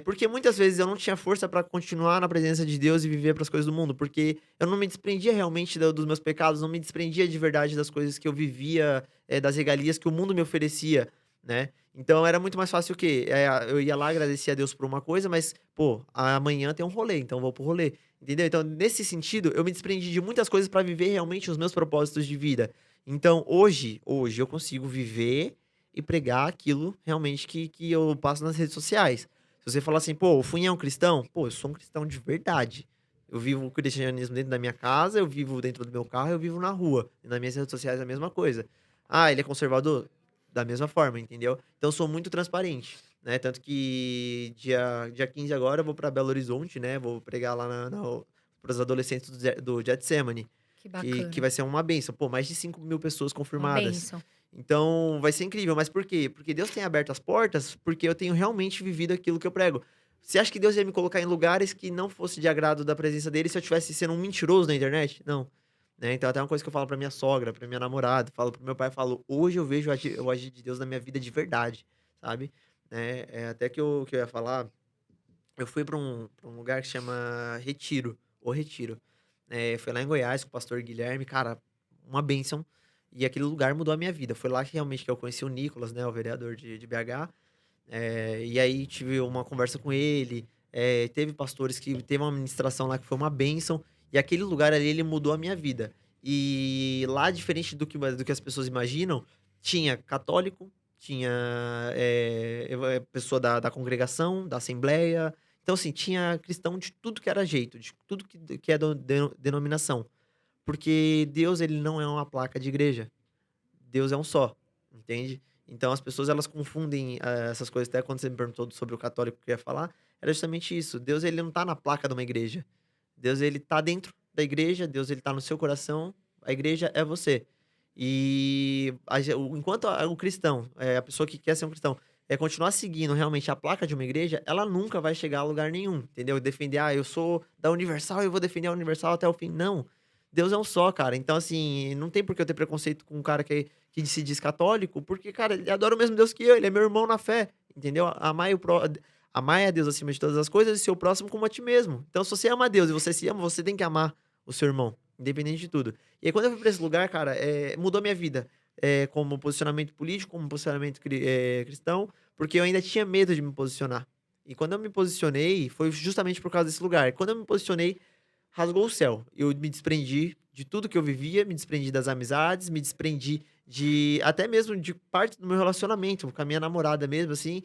[SPEAKER 3] porque muitas vezes eu não tinha força para continuar na presença de Deus e viver para as coisas do mundo, porque eu não me desprendia realmente dos meus pecados, não me desprendia de verdade das coisas que eu vivia, das regalias que o mundo me oferecia, né? Então era muito mais fácil o quê? Eu ia lá agradecer a Deus por uma coisa, mas, pô, amanhã tem um rolê, então eu vou pro rolê. Entendeu? Então, nesse sentido, eu me desprendi de muitas coisas para viver realmente os meus propósitos de vida. Então, hoje eu consigo viver e pregar aquilo realmente que eu passo nas redes sociais. Se você falar assim, pô, o Funha é um cristão? Pô, eu sou um cristão de verdade. Eu vivo o cristianismo dentro da minha casa, eu vivo dentro do meu carro, eu vivo na rua. E nas minhas redes sociais é a mesma coisa. Ah, ele é conservador? Da mesma forma, entendeu? Então, eu sou muito transparente, né? Tanto que dia 15 agora eu vou para Belo Horizonte, né? Vou pregar lá para os adolescentes do Getsemane.
[SPEAKER 1] Que
[SPEAKER 3] Que
[SPEAKER 1] bacana.
[SPEAKER 3] vai ser uma bênção. Pô, mais de 5.000 pessoas
[SPEAKER 1] Uma
[SPEAKER 3] confirmadas.
[SPEAKER 1] bênção.
[SPEAKER 3] Então, vai ser incrível. Mas por quê? Porque Deus tem aberto as portas, porque eu tenho realmente vivido aquilo que eu prego. Você acha que Deus ia me colocar em lugares que não fosse de agrado da presença dele se eu tivesse sendo um mentiroso na internet? Não. Né? Então, até uma coisa que eu falo pra minha sogra, pra minha namorada, falo pro meu pai, falo, hoje eu vejo o agir de Deus na minha vida de verdade, sabe? Até que eu ia falar, eu fui pra um lugar que chama Retiro, o Retiro. Foi lá em Goiás com o pastor Guilherme, cara, uma bênção. E aquele lugar mudou a minha vida. Foi lá que realmente que eu conheci o Nicolas, né, o vereador de BH. E aí tive uma conversa com ele. Teve pastores que teve uma ministração lá que foi uma bênção. E aquele lugar ali, ele mudou a minha vida. E lá, diferente do que as pessoas imaginam, tinha católico, tinha pessoa da congregação, da assembleia. Então, assim, tinha cristão de tudo que era jeito, de tudo que é denominação. Porque Deus, ele não é uma placa de igreja. Deus é um só, entende? Então as pessoas, elas confundem essas coisas. Até quando você me perguntou sobre o católico que eu ia falar, era justamente isso. Deus, ele não tá na placa de uma igreja. Deus, ele tá dentro da igreja, Deus, ele tá no seu coração, a igreja é você. E enquanto o cristão, a pessoa que quer ser um cristão, continuar seguindo realmente a placa de uma igreja, ela nunca vai chegar a lugar nenhum, entendeu? Defender, eu sou da Universal e eu vou defender a Universal até o fim. Não. Deus é um só, cara. Então, assim, não tem por que eu ter preconceito com um cara que se diz católico, porque, cara, ele adora o mesmo Deus que eu, ele é meu irmão na fé, entendeu? Amar a Deus acima de todas as coisas e seu próximo como a ti mesmo. Então, se você ama a Deus e você se ama, você tem que amar o seu irmão, independente de tudo. E aí, quando eu fui pra esse lugar, cara, mudou a minha vida. Como posicionamento político, como posicionamento cristão, porque eu ainda tinha medo de me posicionar. E quando eu me posicionei, foi justamente por causa desse lugar. Quando eu me posicionei, rasgou o céu. Eu me desprendi de tudo que eu vivia, me desprendi das amizades, me desprendi até mesmo de parte do meu relacionamento com a minha namorada mesmo, assim,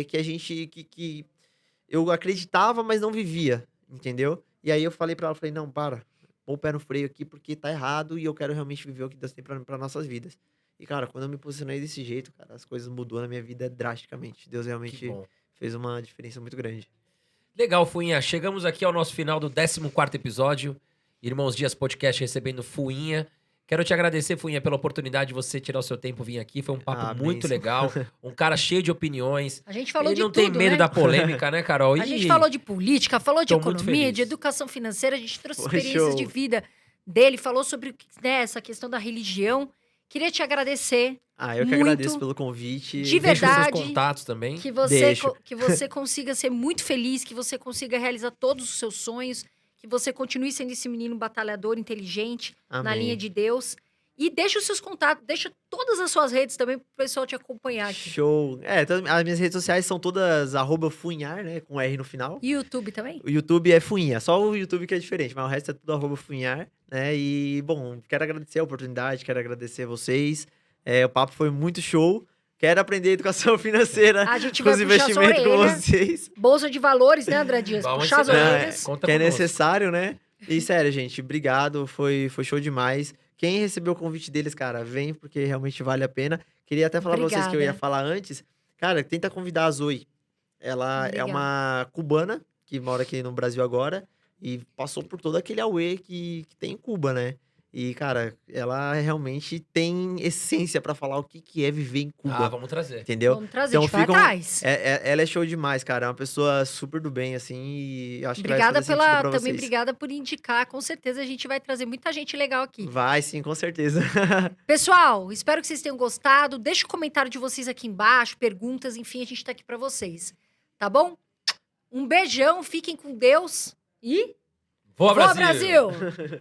[SPEAKER 3] que a gente, que eu acreditava, mas não vivia, entendeu? E aí eu falei pra ela, falei, não, põe o pé no freio aqui, porque tá errado e eu quero realmente viver o que Deus tem pra nossas vidas. E, cara, quando eu me posicionei desse jeito, cara, as coisas mudou na minha vida drasticamente. Deus
[SPEAKER 2] Que
[SPEAKER 3] realmente
[SPEAKER 2] bom.
[SPEAKER 3] fez uma diferença muito grande.
[SPEAKER 2] Legal, Fuinha. Chegamos aqui ao nosso final do 14º episódio. Irmãos Dias Podcast recebendo Fuinha. Quero te agradecer, Fuinha, pela oportunidade de você tirar o seu tempo e vir aqui. Foi um papo muito
[SPEAKER 3] bênção.
[SPEAKER 2] legal. Um cara cheio de opiniões.
[SPEAKER 1] A gente falou
[SPEAKER 2] Ele
[SPEAKER 1] de
[SPEAKER 2] não
[SPEAKER 1] tudo,
[SPEAKER 2] tem medo
[SPEAKER 1] né?
[SPEAKER 2] da polêmica, né, Carol?
[SPEAKER 1] A gente falou de política, falou de
[SPEAKER 2] Tô muito
[SPEAKER 1] economia,
[SPEAKER 2] feliz.
[SPEAKER 1] de educação financeira, a gente trouxe
[SPEAKER 3] Foi
[SPEAKER 1] experiências
[SPEAKER 3] show.
[SPEAKER 1] de vida dele, falou sobre né, essa questão da religião. Queria te agradecer
[SPEAKER 3] Eu que
[SPEAKER 1] muito.
[SPEAKER 3] agradeço pelo convite.
[SPEAKER 1] De
[SPEAKER 2] Deixa os seus
[SPEAKER 1] verdade,
[SPEAKER 2] contatos também.
[SPEAKER 1] que você,
[SPEAKER 3] Deixo.
[SPEAKER 1] que você consiga ser muito feliz, que você consiga realizar todos os seus sonhos, que você continue sendo esse menino batalhador, inteligente, na
[SPEAKER 3] Amém.
[SPEAKER 1] linha de Deus. E deixa os seus contatos, deixa todas as suas redes também pro pessoal te acompanhar aqui.
[SPEAKER 3] Show. As minhas redes sociais são todas @funhar, né? Com R no final.
[SPEAKER 1] E YouTube também?
[SPEAKER 3] O YouTube é Fuinha, só o YouTube que é diferente, mas o resto é tudo @funhar, né? E, bom, quero agradecer a oportunidade, quero agradecer a vocês. O papo foi muito show. Quero aprender educação financeira
[SPEAKER 1] A gente
[SPEAKER 3] com
[SPEAKER 1] vai
[SPEAKER 3] os
[SPEAKER 1] puxar sua
[SPEAKER 3] investimentos com
[SPEAKER 1] orelha.
[SPEAKER 3] vocês.
[SPEAKER 1] Bolsa de valores, né, André Dias?
[SPEAKER 2] Vamos
[SPEAKER 1] Puxar as
[SPEAKER 2] ensinar,
[SPEAKER 1] orelhas.
[SPEAKER 2] Conta
[SPEAKER 3] Que é
[SPEAKER 2] conosco.
[SPEAKER 3] necessário, né? E sério, gente, obrigado. Foi show demais. Quem recebeu o convite deles, cara, vem, porque realmente vale a pena. Queria até falar pra vocês que eu ia
[SPEAKER 1] Obrigada.
[SPEAKER 3] falar antes. Cara, tenta convidar a Zoe. Ela é
[SPEAKER 1] Obrigada.
[SPEAKER 3] uma cubana que mora aqui no Brasil agora e passou por todo aquele auê que tem em Cuba, né? E, cara, ela realmente tem essência pra falar o que é viver em Cuba,
[SPEAKER 2] Vamos trazer.
[SPEAKER 3] entendeu?
[SPEAKER 1] Vamos trazer,
[SPEAKER 3] Então
[SPEAKER 1] a gente vai
[SPEAKER 3] ficam-
[SPEAKER 1] atrás.
[SPEAKER 3] Ela é show demais, cara. É uma pessoa super do bem, assim, e eu acho que
[SPEAKER 1] Obrigada
[SPEAKER 3] vai fazer sentido pra
[SPEAKER 1] também
[SPEAKER 3] vocês.
[SPEAKER 1] obrigada por indicar. Com certeza a gente vai trazer muita gente legal aqui.
[SPEAKER 3] Vai, sim, com certeza.
[SPEAKER 1] Pessoal, espero que vocês tenham gostado. Deixa o comentário de vocês aqui embaixo, perguntas, enfim, a gente tá aqui pra vocês. Tá bom? Um beijão, fiquem com Deus e
[SPEAKER 2] Voa,
[SPEAKER 1] Voa,
[SPEAKER 2] Brasil!
[SPEAKER 1] Brasil!